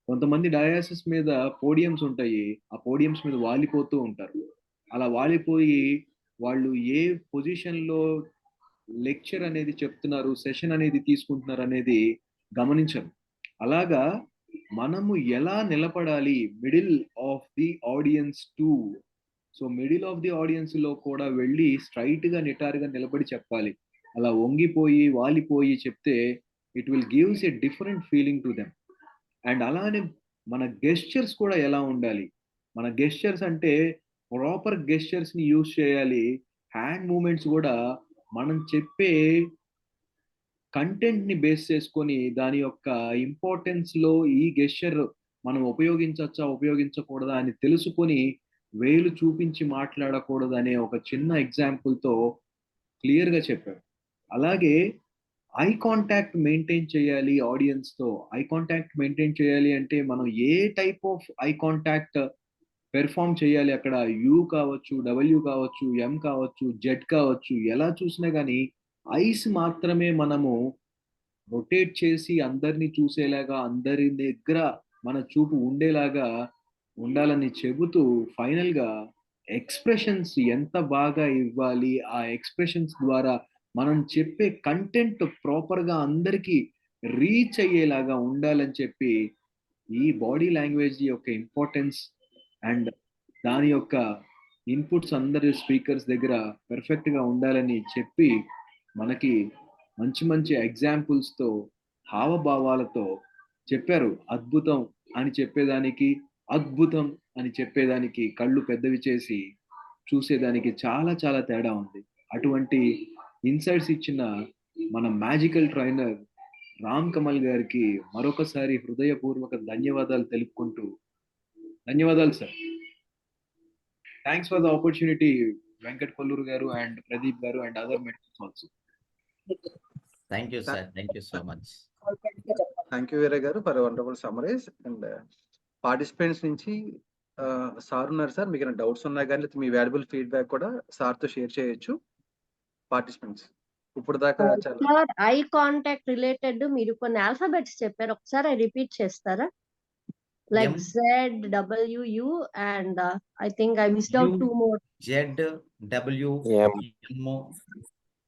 కొంతమంది డయాసిస్ మీద పోడియంస్ ఉంటాయి, ఆ పోడియంస్ మీద వాలిపోతూ ఉంటారు. అలా వాలిపోయి వాళ్ళు ఏ పొజిషన్ లో లెక్చర్ అనేది చెప్తున్నారు, సెషన్ అనేది తీసుకుంటున్నారు అనేది గమనించరు. అలాగా మనము ఎలా నిలబడాలి middle of the audience to, so middle of the audience లో కూడా వెళ్ళి స్ట్రైట్ గా నిటారుగా నిలబడి చెప్పాలి. అలా వంగిపోయి వాలిపోయి చెప్తే it will gives a different feeling to them. And అలానే మన గెస్చర్స్ కూడా ఎలా ఉండాలి, మన గెస్చర్స్ అంటే ప్రాపర్ గెస్చర్స్ ని యూజ్ చేయాలి. హ్యాండ్ మూమెంట్స్ కూడా మనం చెప్పే కంటెంట్ ని బేస్ చేసుకొని దాని యొక్క ఇంపార్టెన్స్ లో ఈ గెస్చర్ మనం ఉపయోగించవచ్చా ఉపయోగించకూడదా అని తెలుసుకొని వేలు చూపించి మాట్లాడకూడదు అనే ఒక చిన్న ఎగ్జాంపుల్ తో క్లియర్ గా చెప్పారు. అలాగే ఐ కాంటాక్ట్ మెయింటైన్ చేయాలి ఆడియన్స్ తో. ఐ కాంటాక్ట్ మెయింటైన్ చేయాలి అంటే మనం ఏ type of eye contact perform చేయాలి, అక్కడ యూ కావచ్చు, డబ్ల్యూ కావచ్చు, ఎం కావచ్చు, జెడ్ కావచ్చు, ఎలా చూసినా కానీ ఐస్ మాత్రమే మనము రొటేట్ చేసి అందరినీ చూసేలాగా, అందరి దగ్గర మన చూపు ఉండేలాగా ఉండాలని చెబుతూ ఫైనల్ గా ఎక్స్ప్రెషన్స్ ఎంత బాగా ఇవ్వాలి, ఆ ఎక్స్ప్రెషన్స్ ద్వారా మనం చెప్పే కంటెంట్ ప్రాపర్ గా అందరికీ రీచ్ అయ్యేలాగా ఉండాలని చెప్పి ఈ బాడీ లాంగ్వేజ్ యొక్క ఇంపార్టెన్స్ అండ్ దాని యొక్క ఇన్పుట్స్ అందరి స్పీకర్స్ దగ్గర పెర్ఫెక్ట్ గా ఉండాలని చెప్పి మనకి మంచి మంచి ఎగ్జాంపుల్స్ తో, హావభావాలతో చెప్పారు. అద్భుతం అని చెప్పేదానికి, అద్భుతం అని చెప్పేదానికి కళ్ళు పెద్దవి చేసి చూసేదానికి చాలా చాలా తేడా ఉంది. అటువంటి ఇన్సైట్స్ ఇచ్చిన మన మ్యాజికల్ ట్రైనర్ రామ్ కమల్ గారికి మరొకసారి హృదయపూర్వక ధన్యవాదాలు తెలుపుకుంటూ, ధన్యవాదాలు సార్. Thanks for the opportunity Venkat Kolluru గారు అండ్ ప్రదీప్ గారు and other mentors also. Thank you sir, thank you so much. Thank you Veeraiah గారు for wonderful summarise. And participants నుంచి సార్ ఉన్నారు సార్, మీకు ఏమైనా డౌట్స్ ఉన్నా కానీ మీ వాల్యుబుల్ ఫీడ్బ్యాక్ కూడా సార్ తో షేర్ చేయొచ్చు. పార్టిసిపెంట్స్ ఇప్పుడు దాకా సార్ ఐ కాంటాక్ట్ రిలేటెడ్ మీరు కొన్ని ఆల్ఫాబెట్స్ చెప్పారు, ఒకసారి రిపీట్ చేస్తారా? Like Z, W, you and I think I missed out 2 more. Z, W, M, M,